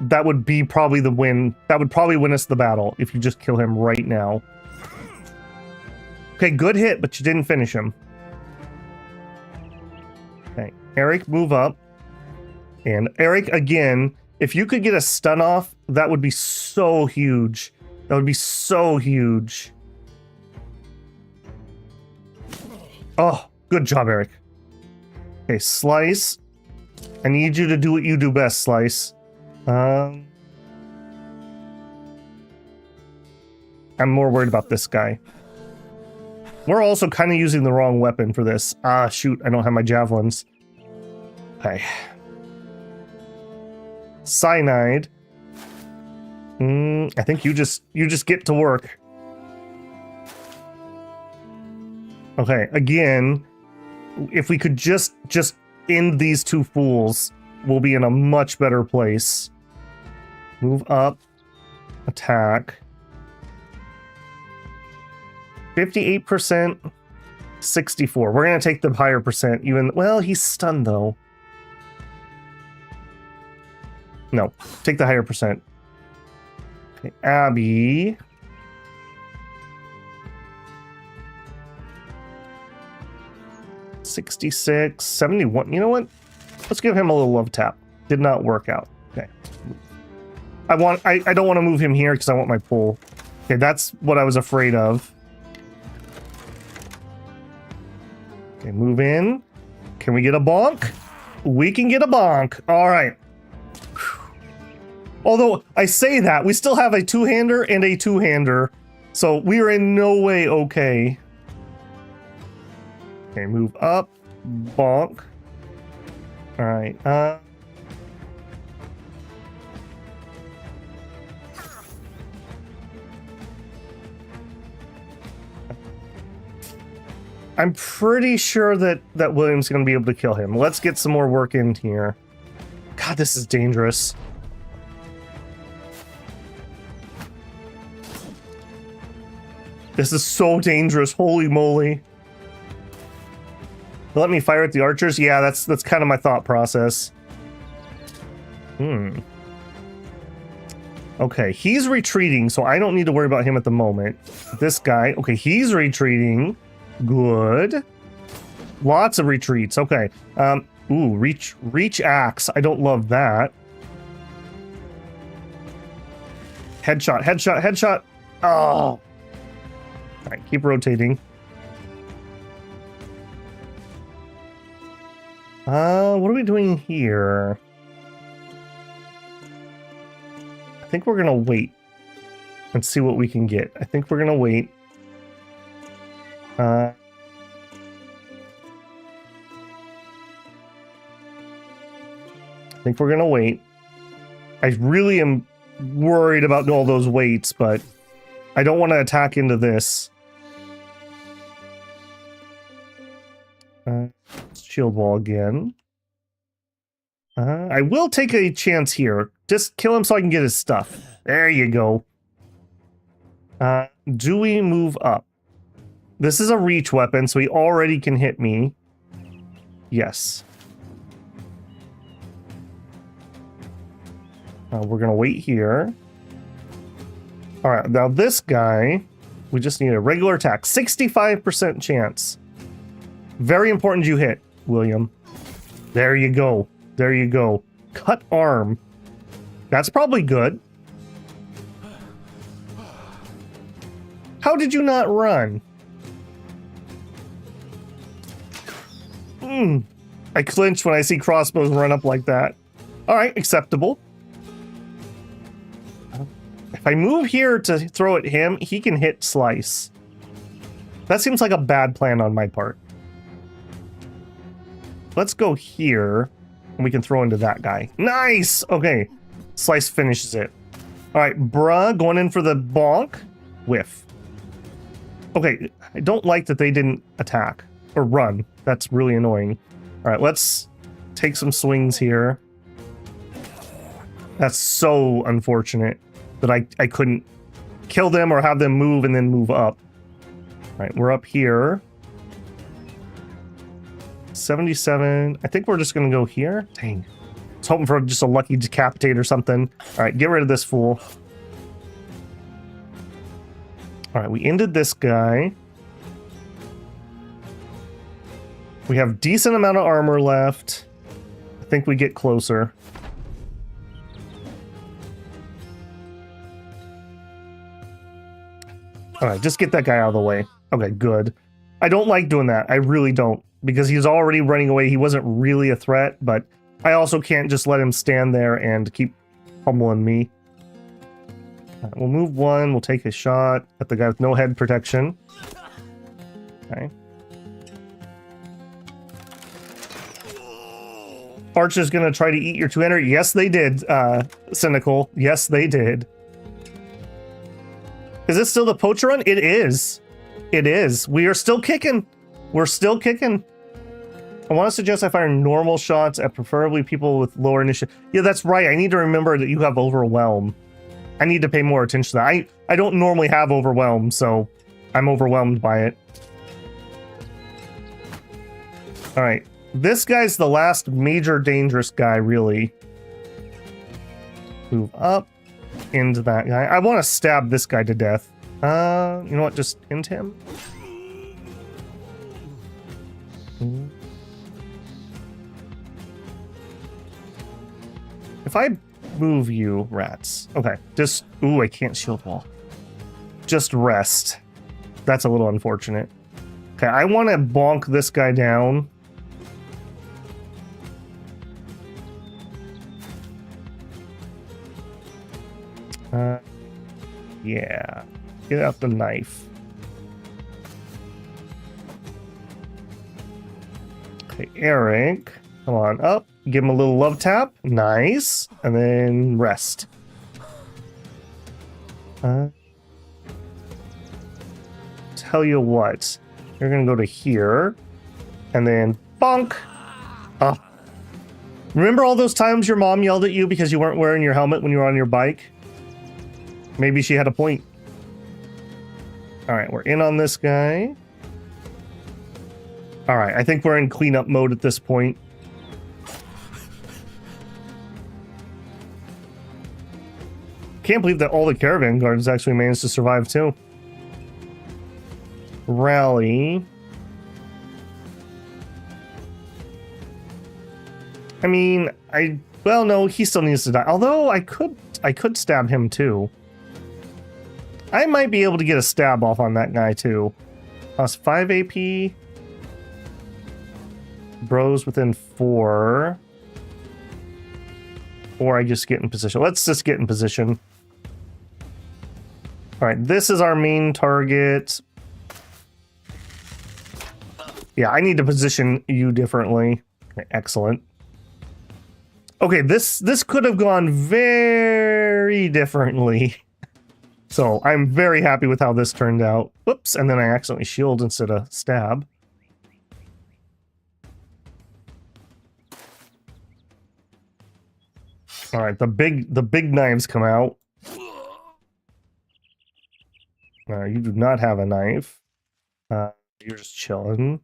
that would be probably the win. That would probably win us the battle if you just kill him right now. Okay, good hit, but you didn't finish him. Okay, Eric, move up. And Eric, again, if you could get a stun off, that would be so huge. That would be so huge. Oh, good job, Eric. Okay, Slice. I need you to do what you do best, Slice. I'm more worried about this guy. We're also kind of using the wrong weapon for this. Ah, shoot, I don't have my javelins. Okay. Cyanide. I think you just get to work. Okay, again, If we could just end these two fools, we'll be in a much better place. Move up. Attack. 58%. 64. We're going to take the higher percent. Even, well, he's stunned though. No, take the higher percent. Okay, Abby. $66, 71. You know what? Let's give him a little love tap. Did not work out. Okay. I don't want to move him here because I want my pull. Okay, that's what I was afraid of. Okay, move in. Can we get a bonk? We can get a bonk. All right. Although I say that, we still have a two-hander and a two-hander, so we are in no way okay. Okay, move up. Bonk. All right. I'm pretty sure that William's going to be able to kill him. Let's get some more work in here. God, this is dangerous. This is so dangerous. Holy moly. Let me fire at the archers? Yeah, that's kind of my thought process. Okay, he's retreating, so I don't need to worry about him at the moment. This guy, okay, he's retreating. Good. Lots of retreats. Okay. Ooh, reach axe. I don't love that. Headshot, headshot, headshot. Oh. All right, keep rotating. What are we doing here? I think we're gonna wait and see what we can get. I think we're gonna wait. I think we're gonna wait. I really am worried about all those waits, but I don't want to attack into this. Shield wall again. I will take a chance here. Just kill him so I can get his stuff. There you go. Do we move up? This is a reach weapon, so he already can hit me. Yes. We're gonna wait here. All right, now this guy, we just need a regular attack. 65% chance. Very important you hit, William. There you go. There you go. Cut arm. That's probably good. How did you not run? I clinch when I see crossbows run up like that. All right, acceptable. If I move here to throw at him, he can hit slice. That seems like a bad plan on my part. Let's go here, and we can throw into that guy. Nice! Okay, slice finishes it. All right, bruh, going in for the bonk. Whiff. Okay, I don't like that they didn't attack or run. That's really annoying. All right, let's take some swings here. That's so unfortunate that I couldn't kill them or have them move and then move up. All right, we're up here. 77. I think we're just going to go here. Dang. I was hoping for just a lucky decapitate or something. All right, get rid of this fool. All right, we ended this guy. We have decent amount of armor left. I think we get closer. All right, just get that guy out of the way. Okay, good. I don't like doing that. I really don't. Because he's already running away. He wasn't really a threat, but I also can't just let him stand there and keep pummeling me. We'll move one. We'll take a shot at the guy with no head protection. Okay. Archer's gonna try to eat your two-hander. Yes, they did, Cynical. Yes, they did. Is this still the poacher run? It is. It is. We are still kicking. We're still kicking. I want to suggest I fire normal shots at preferably people with lower initiative. Yeah, that's right. I need to remember that you have overwhelm. I need to pay more attention to that. I don't normally have overwhelm, so I'm overwhelmed by it. All right. This guy's the last major dangerous guy, really. Move up into that guy. I want to stab this guy to death. You know what? Just into him. If I move you, rats. Okay, just... Ooh, I can't shield wall. Just rest. That's a little unfortunate. Okay, I want to bonk this guy down. Yeah. Get out the knife. Okay, Eric. Come on up. Give him a little love tap. Nice. And then rest. Tell you what. You're going to go to here. And then bonk. Remember all those times your mom yelled at you because you weren't wearing your helmet when you were on your bike? Maybe she had a point. Alright, we're in on this guy. Alright, I think we're in cleanup mode at this point. Can't believe that all the caravan guards actually managed to survive too. Rally. I mean, well, no, he still needs to die. Although I could stab him too. I might be able to get a stab off on that guy too. Plus 5 AP. Bros within 4. Or I just get in position. Let's just get in position. Alright, this is our main target. Yeah, I need to position you differently. Okay, excellent. Okay, this could have gone very differently. So I'm very happy with how this turned out. Whoops, and then I accidentally shield instead of stab. All right, the big knives come out. You do not have a knife. You're just chilling.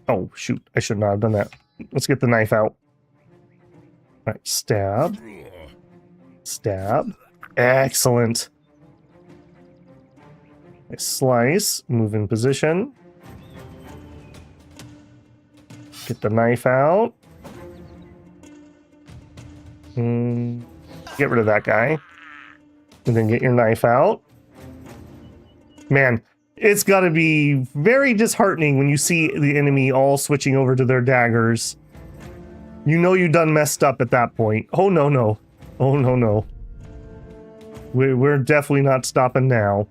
Oh shoot! I should not have done that. Let's get the knife out. All right, stab. Stab. Excellent. Slice. Move in position. Get the knife out. Get rid of that guy. And then get your knife out. Man, it's got to be very disheartening when you see the enemy all switching over to their daggers. You know you done messed up at that point. Oh, no, no. Oh, no, no. We're definitely not stopping now.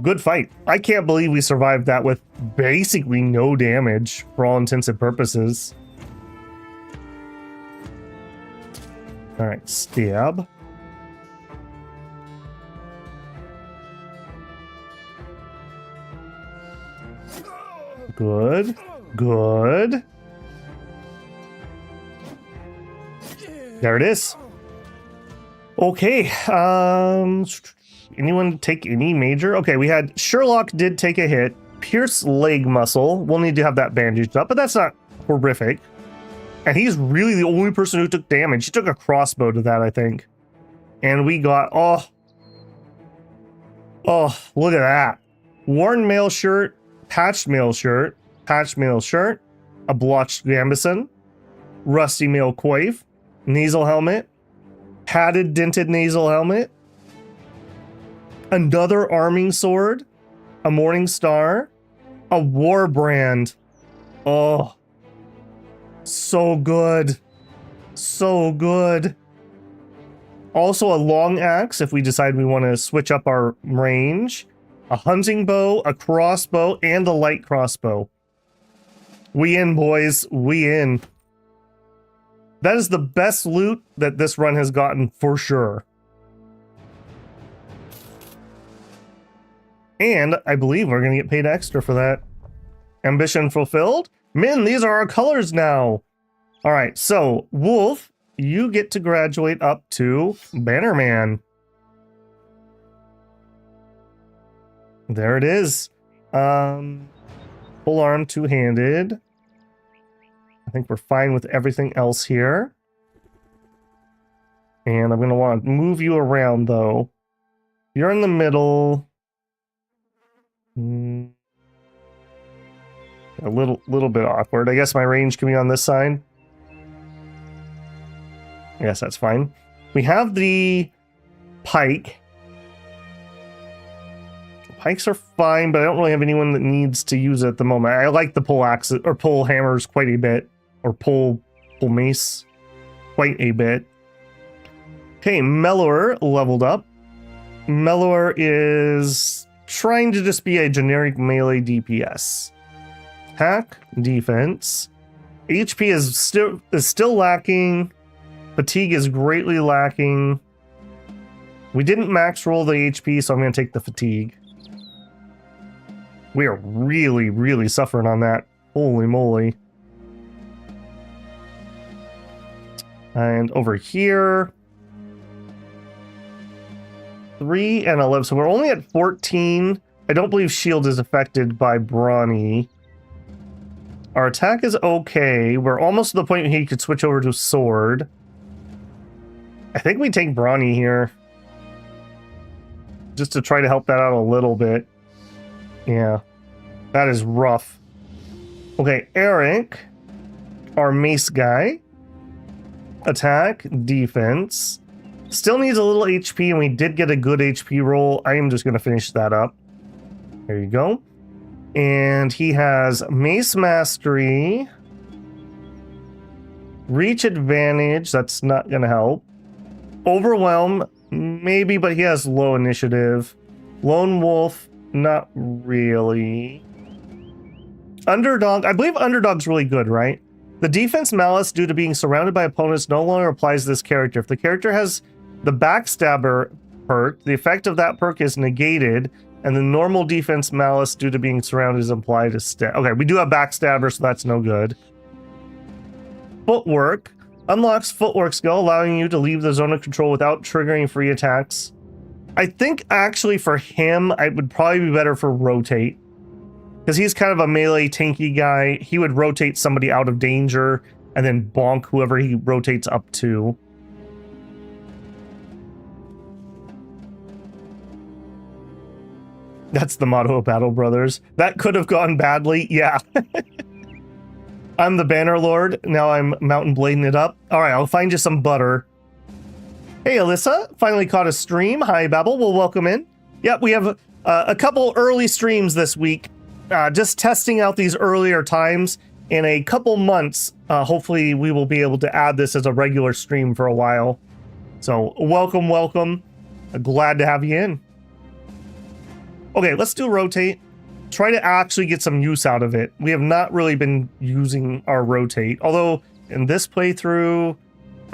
Good fight. I can't believe we survived that with basically no damage for all intents and purposes. All right, stab. Good. Good. There it is. Okay. Anyone take any major? Okay, we had Sherlock did take a hit. Pierce leg muscle. We'll need to have that bandaged up, but that's not horrific. And he's really the only person who took damage. He took a crossbow to that, I think. And we got... Oh, look at that. Worn mail shirt, patched mail shirt, patched mail shirt, a blotched gambeson, rusty mail coif, nasal helmet, padded dented nasal helmet, another arming sword, a morning star, a war brand. Oh, so good. So good. Also a long axe if we decide we want to switch up our range, a hunting bow, a crossbow, and a light crossbow. We in, boys. We in. That is the best loot that this run has gotten for sure. And I believe we're going to get paid extra for that. Ambition fulfilled. Min, these are our colors now. All right, so Wolf, you get to graduate up to Bannerman. There it is. Full arm, two-handed. I think we're fine with everything else here. And I'm going to want to move you around, though. You're in the middle. A little bit awkward. I guess my range can be on this side. Yes, that's fine. We have the pike. Pikes are fine, but I don't really have anyone that needs to use it at the moment. I like the pole axe or pole hammers quite a bit, or pole mace quite a bit. Okay, Mellower leveled up. Mellower is trying to just be a generic melee DPS. Attack, defense. HP is still lacking. Fatigue is greatly lacking. We didn't max roll the HP, so I'm going to take the fatigue. We are really, really suffering on that. Holy moly. And over here, 3 and 11. So we're only at 14. I don't believe shield is affected by Brawny. Our attack is okay. We're almost to the point where he could switch over to sword. I think we take Brawny here. Just to try to help that out a little bit. Yeah, that is rough. Okay, Eric, our mace guy. Attack, defense. Still needs a little HP, and we did get a good HP roll. I am just going to finish that up. There you go. And he has mace mastery. Reach advantage, that's not going to help. Overwhelm, maybe, but he has low initiative. Lone Wolf, not really. Underdog, I believe Underdog's really good, right? The defense malice due to being surrounded by opponents no longer applies to this character. If the character has the backstabber perk, the effect of that perk is negated, and the normal defense malice due to being surrounded is applied instead. Okay, we do have backstabber, so that's no good. Footwork. Unlocks footwork skill, allowing you to leave the zone of control without triggering free attacks. I think actually for him, it would probably be better for rotate. Because he's kind of a melee tanky guy. He would rotate somebody out of danger and then bonk whoever he rotates up to. That's the motto of Battle Brothers. That could have gone badly, yeah. I'm the Banner Lord. Now I'm mountain blading it up. All right, I'll find you some butter. Hey, Alyssa. Finally caught a stream. Hi, Babel. Well, welcome in. Yep, we have a couple early streams this week. Just testing out these earlier times. In a couple months, hopefully we will be able to add this as a regular stream for a while. So welcome, welcome. Glad to have you in. Okay, let's do rotate. Try to actually get some use out of it. We have not really been using our rotate. Although in this playthrough,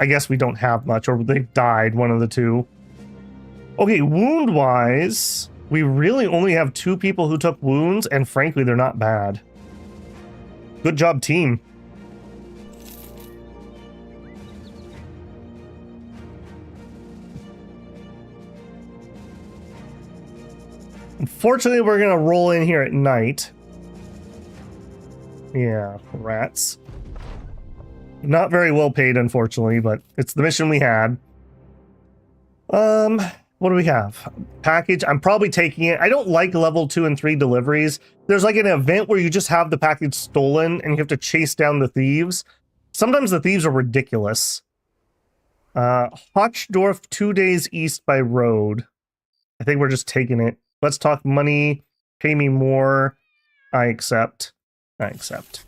I guess we don't have much, or they've died, one of the two. Okay, wound-wise, we really only have 2 people who took wounds, and frankly, they're not bad. Good job, team. Unfortunately, we're going to roll in here at night. Yeah, rats. Not very well paid, unfortunately, but it's the mission we had. What do we have? Package. I'm probably taking it. I don't like level 2 and 3 deliveries. There's like an event where you just have the package stolen and you have to chase down the thieves. Sometimes the thieves are ridiculous. Hochdorf, 2 days east by road. I think we're just taking it. Let's talk money. Pay me more. I accept. I accept.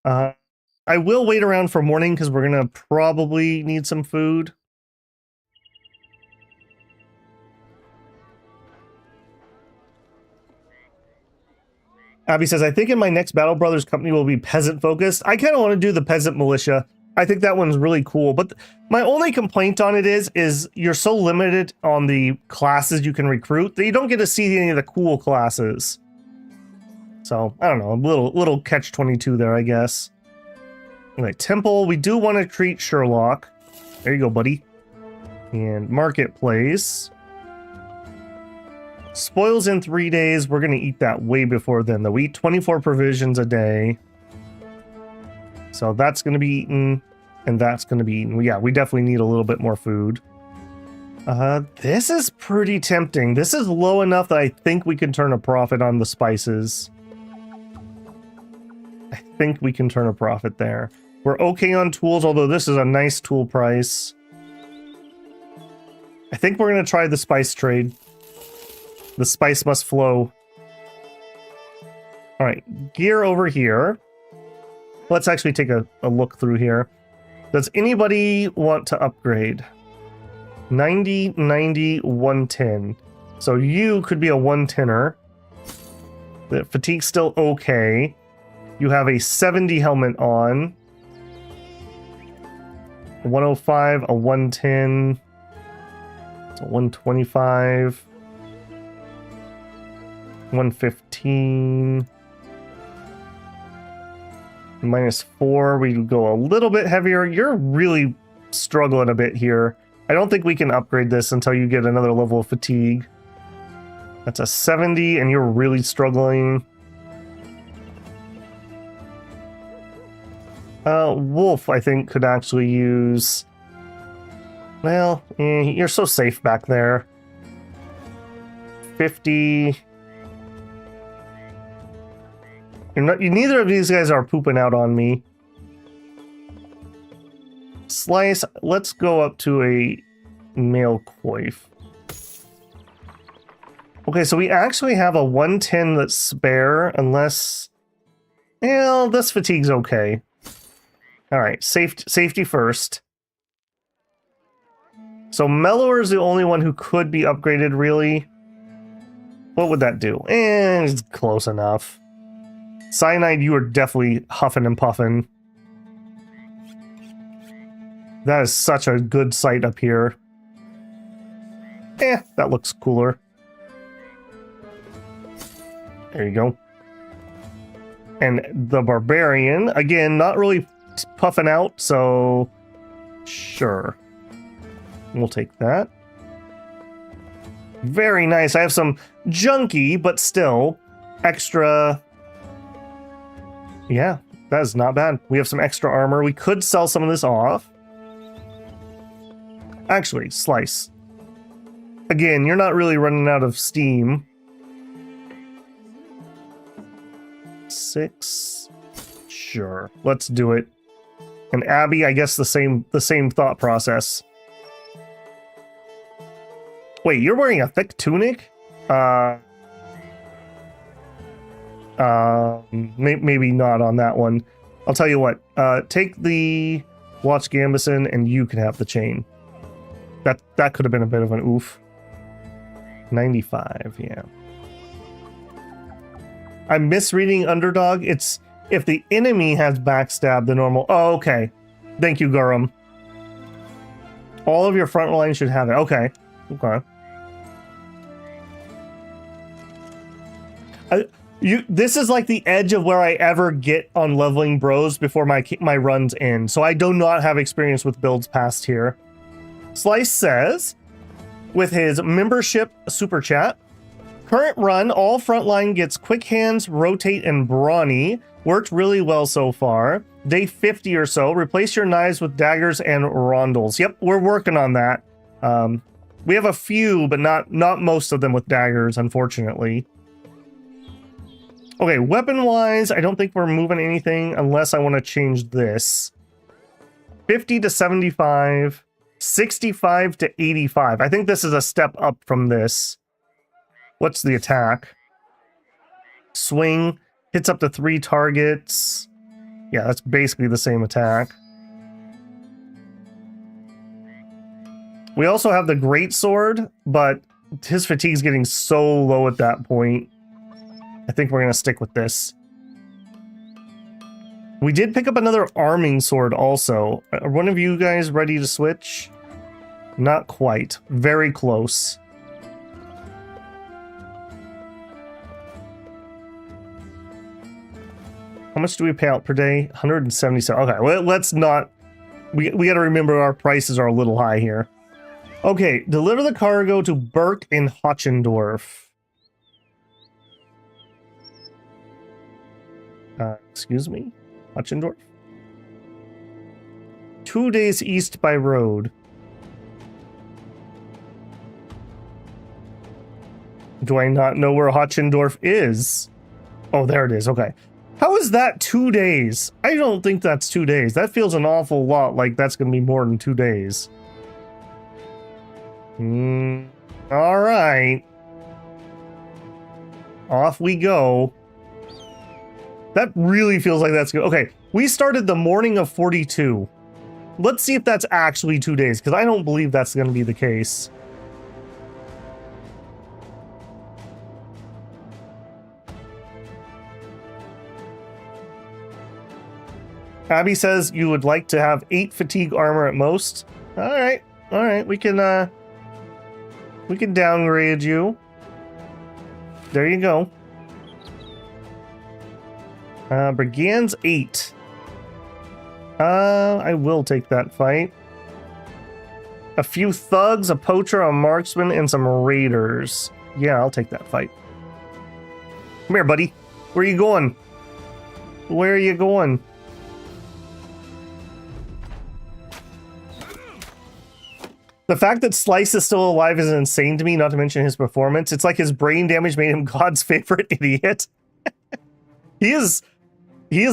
I will wait around for morning because we're going to probably need some food. Abby says, I think in my next Battle Brothers company will be peasant focused. I kind of want to do the peasant militia. I think that one's really cool. But my only complaint on it is you're so limited on the classes you can recruit that you don't get to see any of the cool classes. So, I don't know, a little catch-22 there, I guess. Okay, Temple, we do want to treat Sherlock. There you go, buddy. And Marketplace. Spoils in 3 days. We're going to eat that way before then, though. We eat 24 provisions a day. So that's going to be eaten, and that's going to be eaten. Yeah, we definitely need a little bit more food. This is pretty tempting. This is low enough that I think we can turn a profit on the spices. I think we can turn a profit there. We're okay on tools, although this is a nice tool price. I think we're going to try the spice trade. The spice must flow. All right, gear over here. Let's actually take a look through here. Does anybody want to upgrade? 90, 90, 110. So you could be a 110er. The fatigue's still okay. You have a 70 helmet on. A 105, a 110. It's a 125. 115. -4, we go a little bit heavier. You're really struggling a bit here. I don't think we can upgrade this until you get another level of fatigue. That's a 70, and you're really struggling. Wolf, I think, could actually use... Well, you're so safe back there. 50... neither of these guys are pooping out on me. Slice, let's go up to a male coif. Okay, so we actually have a 110 that's spare, unless... Well, this fatigue's okay. Alright, safety first. So Mellower is the only one who could be upgraded, really. What would that do? It's close enough. Cyanide, you are definitely huffing and puffing. That is such a good sight up here. That looks cooler. There you go. And the Barbarian, again, not really puffing out, so sure. We'll take that. Very nice. I have some junky, but still extra... Yeah, that is not bad. We have some extra armor. We could sell some of this off. Actually, Slice. Again, you're not really running out of steam. 6. Sure, let's do it. And Abby, I guess the same thought process. Wait, you're wearing a thick tunic? Maybe not on that one. I'll tell you what, take the Watch Gambison and you can have the chain. That could have been a bit of an oof. 95, yeah. I'm misreading Underdog. It's if the enemy has backstab the normal... Oh, okay. Thank you, Gurum. All of your front line should have it. Okay. Okay. This is like the edge of where I ever get on leveling bros before my runs end. So I do not have experience with builds past here. Slice says, with his membership super chat, current run, all frontline gets quick hands, rotate, and brawny. Worked really well so far. Day 50 or so, replace your knives with daggers and rondels. Yep, we're working on that. We have a few, but not most of them with daggers, unfortunately. Okay, weapon-wise, I don't think we're moving anything unless I want to change this. 50 to 75, 65 to 85. I think this is a step up from this. What's the attack? Swing, hits up to 3 targets. Yeah, that's basically the same attack. We also have the greatsword, but his fatigue's getting so low at that point. I think we're going to stick with this. We did pick up another arming sword also. Are one of you guys ready to switch? Not quite. Very close. How much do we pay out per day? 177. Okay, well, let's not... We got to remember our prices are a little high here. Okay, deliver the cargo to Burke in Hotzendorf. Excuse me? Hotzendorf? 2 days east by road. Do I not know where Hotzendorf is? Oh, there it is. Okay. How is that 2 days? I don't think that's 2 days. That feels an awful lot like that's going to be more than 2 days. All right. Off we go. That really feels like that's good. Okay, we started the morning of 42. Let's see if that's actually 2 days, because I don't believe that's going to be the case. Abby says you would like to have 8 fatigue armor at most. All right, we can downgrade you. There you go. Brigands 8. I will take that fight. A few thugs, a poacher, a marksman, and some raiders. Yeah, I'll take that fight. Come here, buddy. Where are you going? Where are you going? The fact that Slice is still alive is insane to me, not to mention his performance. It's like his brain damage made him God's favorite idiot. He has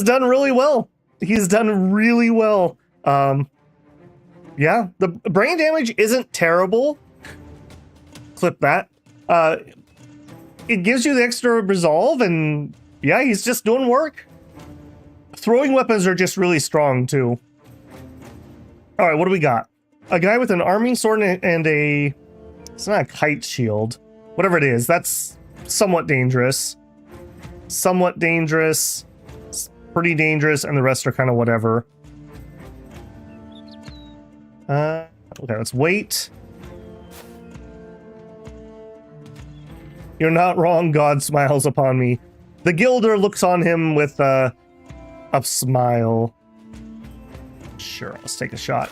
done really well. He's done really well. Yeah, the brain damage isn't terrible. Clip that. It gives you the extra resolve, and yeah, he's just doing work. Throwing weapons are just really strong, too. All right, what do we got? A guy with an arming sword and a... It's not a kite shield. Whatever it is, that's somewhat dangerous. Somewhat dangerous. Pretty dangerous, and the rest are kind of whatever. Okay, let's wait. You're not wrong, God smiles upon me. The Gilder looks on him with a smile. Sure, let's take a shot.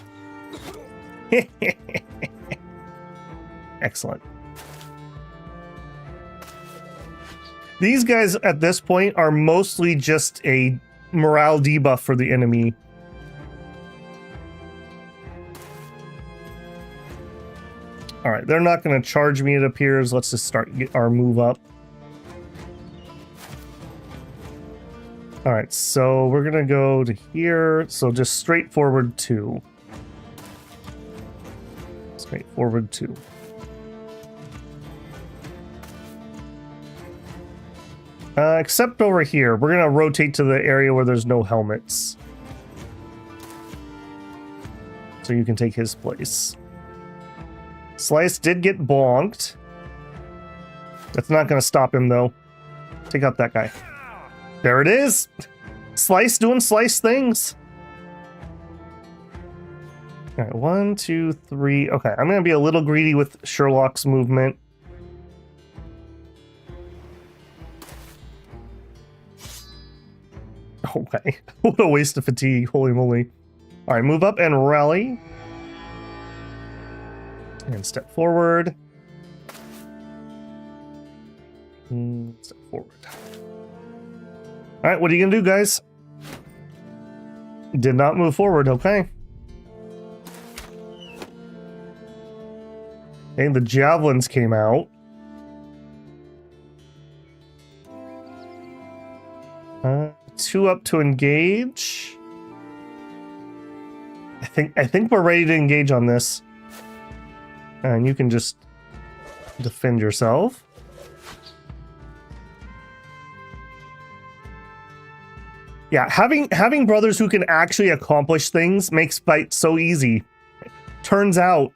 Excellent. These guys at this point are mostly just a morale debuff for the enemy. All right, they're not going to charge me, it appears. Let's just get our move up. All right, so we're going to go to here. So just straightforward 2. Straightforward 2. Except over here. We're going to rotate to the area where there's no helmets. So you can take his place. Slice did get bonked. That's not going to stop him, though. Take out that guy. There it is! Slice doing Slice things. All right, 1, 2, 3. Okay, I'm going to be a little greedy with Sherlock's movement. Okay, what a waste of fatigue, holy moly. All right, move up and rally. And step forward. Step forward. All right, what are you gonna do, guys? Did not move forward, okay. Okay, the javelins came out. Two up to engage. I think we're ready to engage on this. And you can just defend yourself. Yeah, having brothers who can actually accomplish things makes fight so easy. Turns out.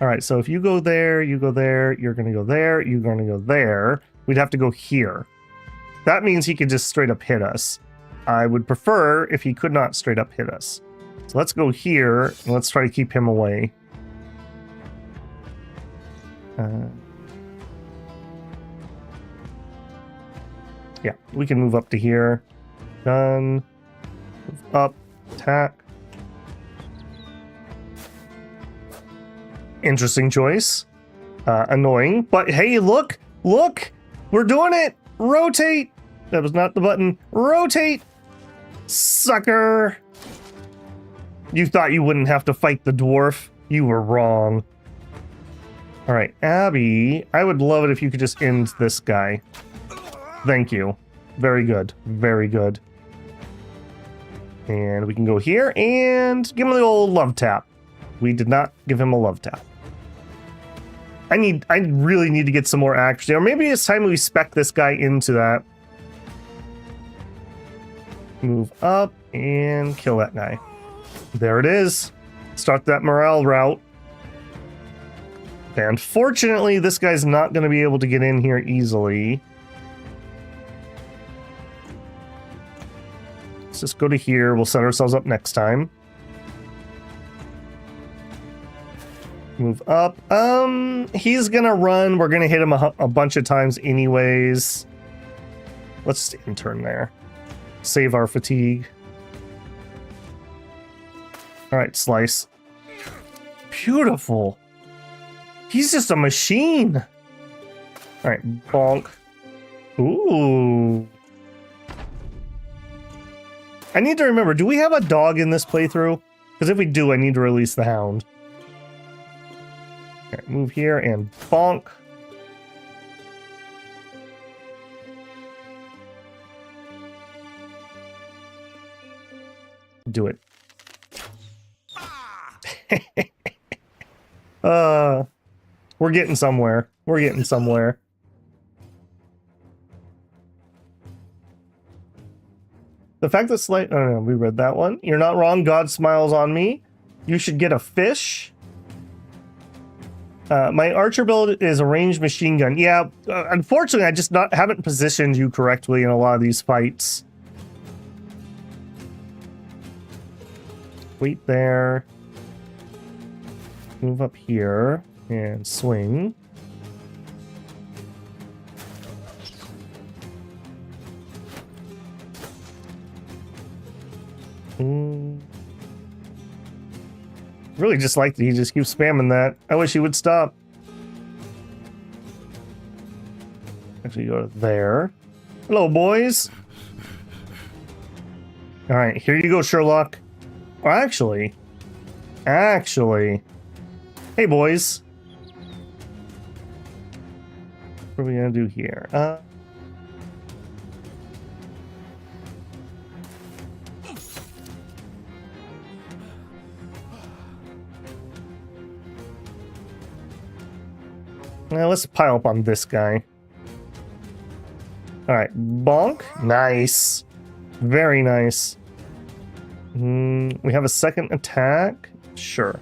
All right, so if you go there, you go there, you're going to go there, you're going to go there. We'd have to go here. That means he could just straight up hit us. I would prefer if he could not straight up hit us. So let's go here and let's try to keep him away. Yeah, we can move up to here. Done. Move up. Attack. Interesting choice. Annoying. But hey, look! Look! We're doing it! Rotate! That was not the button. Rotate! Sucker! You thought you wouldn't have to fight the dwarf? You were wrong. Alright, Abby, I would love it if you could just end this guy. Thank you. Very good. Very good. And we can go here and give him the old love tap. We did not give him a love tap. I really need to get some more accuracy. Or maybe it's time we spec this guy into that. Move up and kill that guy. There it is. Start that morale route. And fortunately, this guy's not going to be able to get in here easily. Let's just go to here. We'll set ourselves up next time. Move up. He's going to run. We're going to hit him a bunch of times anyways. Let's just intern there. Save our fatigue. All right, slice. Beautiful. He's just a machine. All right, bonk. Ooh. I need to remember, do we have a dog in this playthrough? Because if we do, I need to release the hound. All right, move here and bonk. Do it. We're getting somewhere. We're getting somewhere. The fact that I don't know, we read that one. You're not wrong. God smiles on me. You should get a fish. My archer build is a ranged machine gun. Yeah, unfortunately, I just haven't positioned you correctly in a lot of these fights. Wait there. Move up here and swing. Really just like that he just keeps spamming that. I wish he would stop. Actually go to there. Hello, boys. All right, here you go, Sherlock. Oh, actually. Hey, boys. What are we gonna do here? Now let's pile up on this guy. All right, bonk. Nice. Very nice. We have a second attack. Sure.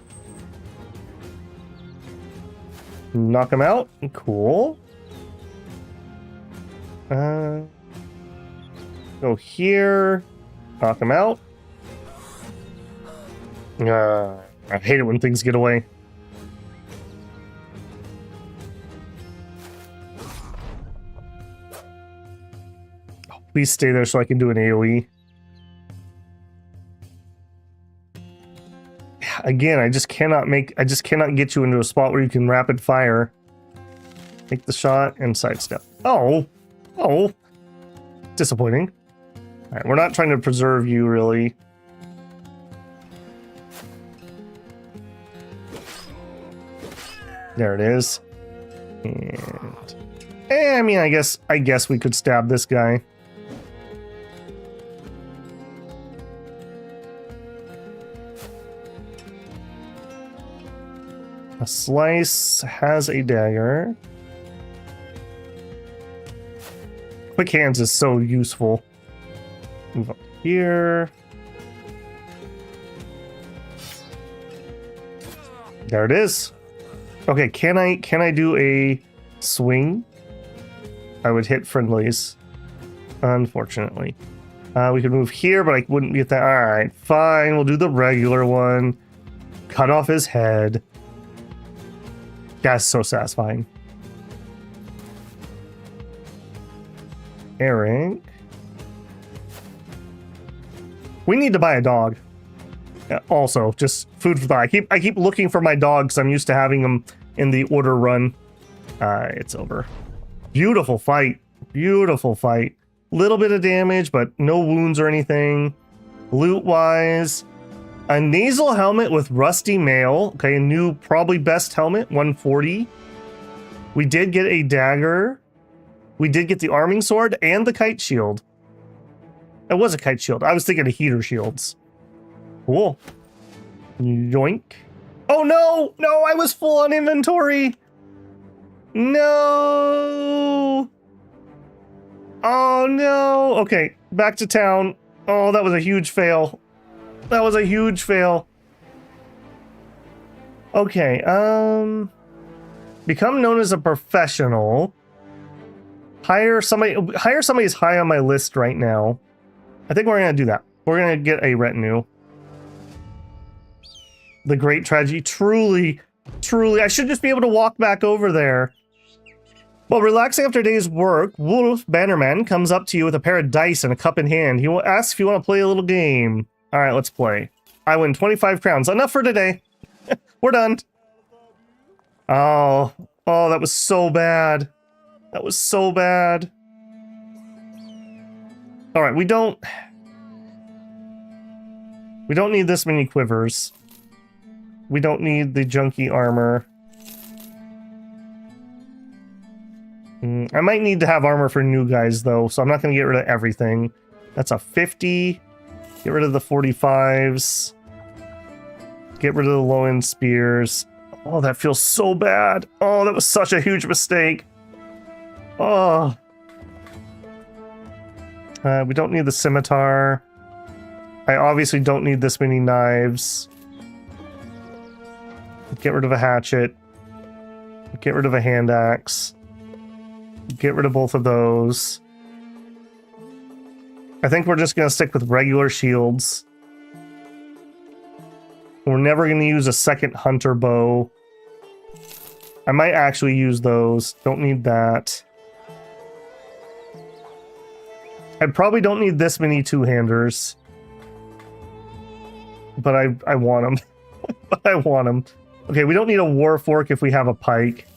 Knock him out. Cool. Go here. Knock him out. I hate it when things get away. Oh, please stay there so I can do an AoE. Again, I just cannot get you into a spot where you can rapid fire. Take the shot and sidestep. Oh. Disappointing. All right, we're not trying to preserve you, really. There it is. And I mean, I guess we could stab this guy. A slice has a dagger. Quick hands is so useful. Move up here. There it is. Okay, can I do a swing? I would hit friendlies, unfortunately. We could move here, but I wouldn't get that. All right, fine. We'll do the regular one. Cut off his head. That's so satisfying. Eric. We need to buy a dog. Also, just food for thought. I keep looking for my dog because I'm used to having them in the order run. It's over. Beautiful fight. Beautiful fight. Little bit of damage, but no wounds or anything. Loot-wise, a nasal helmet with rusty mail. Okay, a new, probably best helmet, 140. We did get a dagger. We did get the arming sword and the kite shield. It was a kite shield. I was thinking of heater shields. Cool. Yoink. Oh no! No, I was full on inventory! No! Oh no! Okay, back to town. Oh, that was a huge fail. That was a huge fail. Okay, become known as a professional. Hire somebody who's high on my list right now. I think we're gonna do that. We're gonna get a retinue. The great tragedy. Truly, I should just be able to walk back over there. While relaxing after a day's work, Wolf Bannerman comes up to you with a pair of dice and a cup in hand. He asks if you want to play a little game. All right, let's play. I win 25 crowns. Enough for today. We're done. Oh, that was so bad. That was so bad. All right, we don't need this many quivers. We don't need the junky armor. I might need to have armor for new guys, though, so I'm not going to get rid of everything. That's a 50. Get rid of the 45s. Get rid of the low-end spears. Oh, that feels so bad. Oh, that was such a huge mistake. Oh. We don't need the scimitar. I obviously don't need this many knives. Get rid of a hatchet. Get rid of a hand axe. Get rid of both of those. I think we're just going to stick with regular shields. We're never going to use a second hunter bow. I might actually use those. Don't need that. I probably don't need this many two-handers. But I want them. But I want them. Okay, we don't need a war fork if we have a pike.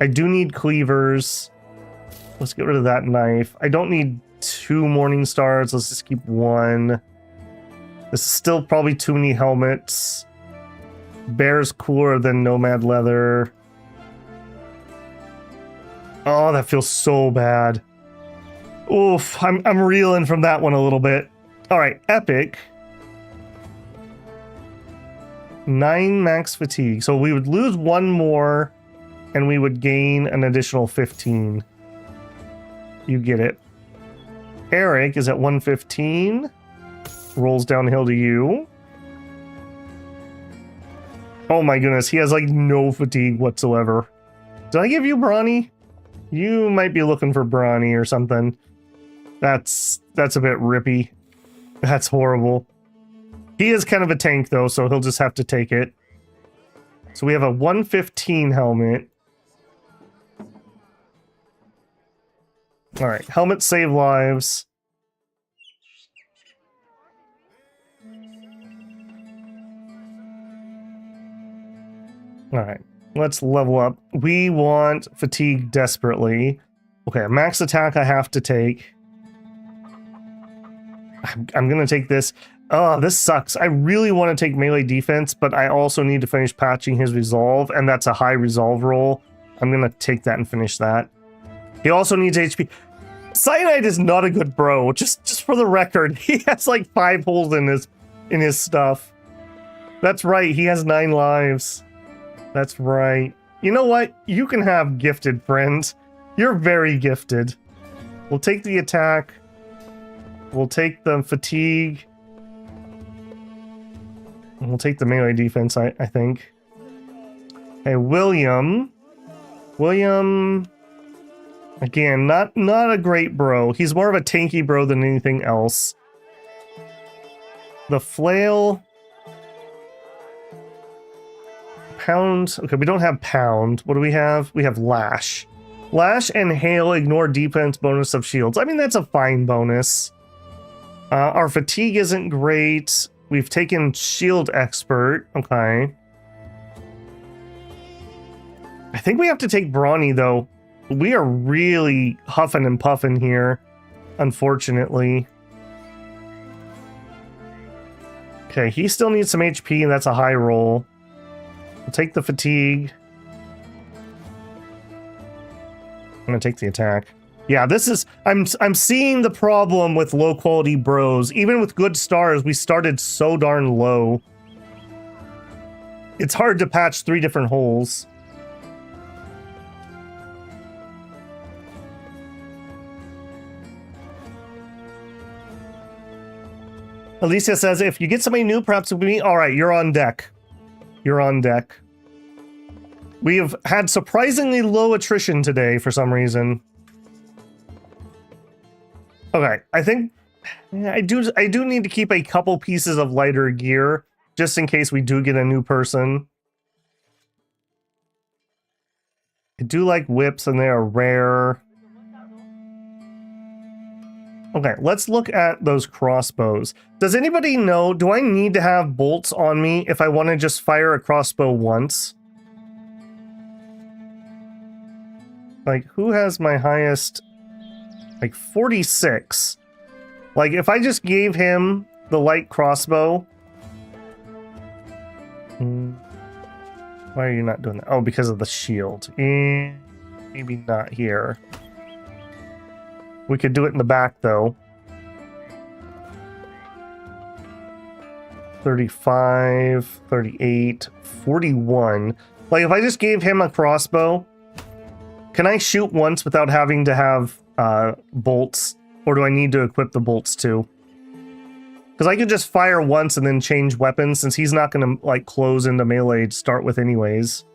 I do need cleavers. Let's get rid of that knife. I don't need 2 morning stars. Let's just keep 1. This is still probably too many helmets. Bear's cooler than nomad leather. Oh, that feels so bad. Oof, I'm reeling from that one a little bit. All right, epic. 9 max fatigue. So we would lose 1 more, and we would gain an additional 15. You get it. Eric is at 115. Rolls downhill to you. Oh my goodness, he has like no fatigue whatsoever. Did I give you Brawny? You might be looking for Brawny or something. That's a bit rippy. That's horrible. He is kind of a tank though, so he'll just have to take it. So we have a 115 helmet. Alright, helmets save lives. Alright, let's level up. We want fatigue desperately. Okay, max attack I have to take. I'm gonna take this. Oh, this sucks. I really want to take melee defense, but I also need to finish patching his resolve, and that's a high resolve roll. I'm gonna take that and finish that. He also needs HP. Cyanide is not a good bro, just for the record. He has like 5 holes in his stuff. That's right, he has 9 lives. That's right. You know what? You can have gifted, friends. You're very gifted. We'll take the attack. We'll take the fatigue. And we'll take the melee defense, I think. Hey, William. Again, not a great bro. He's more of a tanky bro than anything else. The flail. Pound. Okay, we don't have pound. What do we have? We have lash. Lash and hail ignore defense bonus of shields. I mean, that's a fine bonus. Our fatigue isn't great. We've taken shield expert. Okay. I think we have to take brawny though. We are really huffing and puffing here, unfortunately. Okay, he still needs some HP, and that's a high roll. We'll take the fatigue. I'm gonna take the attack. Yeah, this is... I'm seeing the problem with low-quality bros. Even with good stars, we started so darn low. It's hard to patch 3 different holes. Alicia says, if you get somebody new, perhaps it would be... Alright, you're on deck. You're on deck. We have had surprisingly low attrition today for some reason. Okay, I think... I do need to keep a couple pieces of lighter gear, just in case we do get a new person. I do like whips, and they are rare. Okay, let's look at those crossbows. Does anybody know, do I need to have bolts on me if I want to just fire a crossbow once? Like, who has my highest? Like, 46. Like, if I just gave him the light crossbow... Why are you not doing that? Oh, because of the shield. Maybe not here. We could do it in the back, though. 35, 38, 41. Like, if I just gave him a crossbow, can I shoot once without having to have bolts? Or do I need to equip the bolts too? Because I could just fire once and then change weapons, since he's not going to, like, close into melee to start with anyways.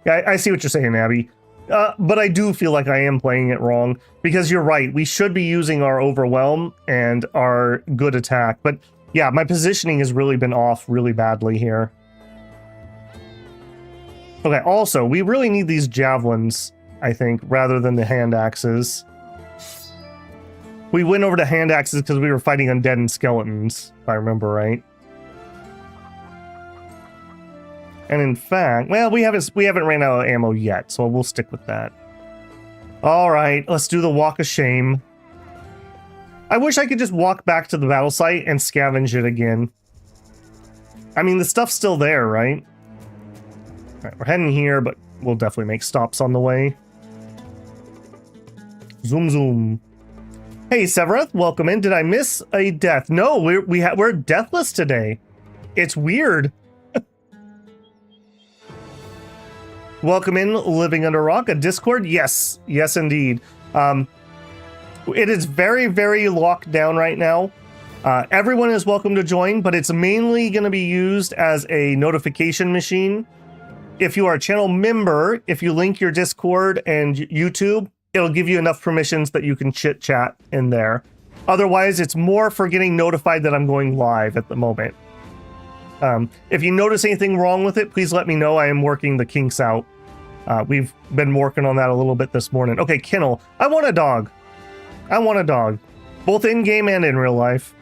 Yeah, I see what you're saying, Abby. But I do feel like I am playing it wrong, because you're right. We should be using our overwhelm and our good attack. But yeah, my positioning has really been off really badly here. Okay, also, we really need these javelins, I think, rather than the hand axes. We went over to hand axes because we were fighting undead and skeletons, if I remember right. And in fact, well, we haven't ran out of ammo yet, so we'll stick with that. All right, let's do the walk of shame. I wish I could just walk back to the battle site and scavenge it again. I mean, the stuff's still there, right? All right, we're heading here, but we'll definitely make stops on the way. Zoom, zoom. Hey, Severeth, welcome in. Did I miss a death? No, we're deathless today. It's weird. Welcome in, Living Under a Rock, a Discord. Yes, yes, indeed. It is very, very locked down right now. Everyone is welcome to join, but it's mainly going to be used as a notification machine. If you are a channel member, if you link your Discord and YouTube, it'll give you enough permissions that you can chit chat in there. Otherwise, it's more for getting notified that I'm going live at the moment. If you notice anything wrong with it, please let me know. I am working the kinks out. We've been working on that a little bit this morning. Okay, kennel. I want a dog. I want a dog. Both in-game and in real life.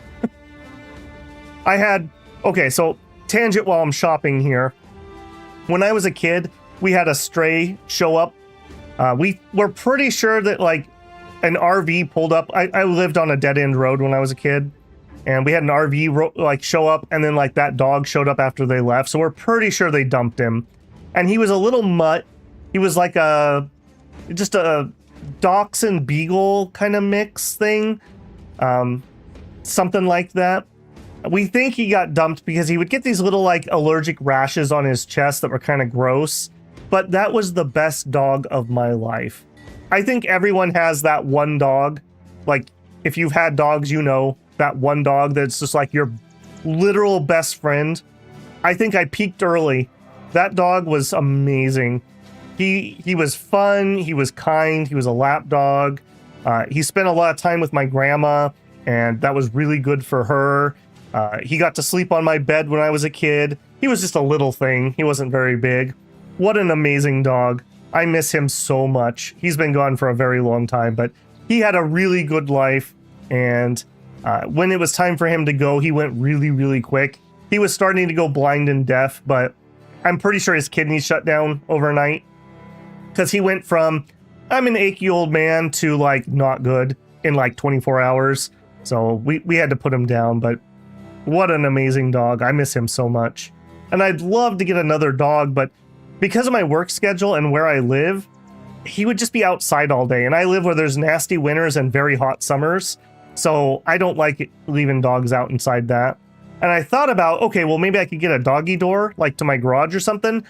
Okay, so tangent while I'm shopping here. When I was a kid, we had a stray show up. We were pretty sure that, like, an RV pulled up. I lived on a dead-end road when I was a kid. And we had an RV show up, and then like that dog showed up after they left. So we're pretty sure they dumped him. And he was a little mutt. He was like just a dachshund beagle kind of mix thing. Something like that. We think he got dumped because he would get these little like allergic rashes on his chest that were kind of gross. But that was the best dog of my life. I think everyone has that one dog. Like, if you've had dogs, you know. That one dog that's just like your literal best friend. I think I peaked early. That dog was amazing. He was fun, he was kind, he was a lap dog. He spent a lot of time with my grandma, and that was really good for her. He got to sleep on my bed when I was a kid. He was just a little thing. He wasn't very big. What an amazing dog. I miss him so much. He's been gone for a very long time, but he had a really good life, and when it was time for him to go, he went really, really quick. He was starting to go blind and deaf, but I'm pretty sure his kidneys shut down overnight, because he went from, I'm an achy old man, to like not good in like 24 hours. So we had to put him down, but what an amazing dog. I miss him so much. And I'd love to get another dog, but because of my work schedule and where I live, he would just be outside all day. And I live where there's nasty winters and very hot summers. So I don't like leaving dogs out inside that. And I thought about, okay, well, maybe I could get a doggy door, like to my garage or something.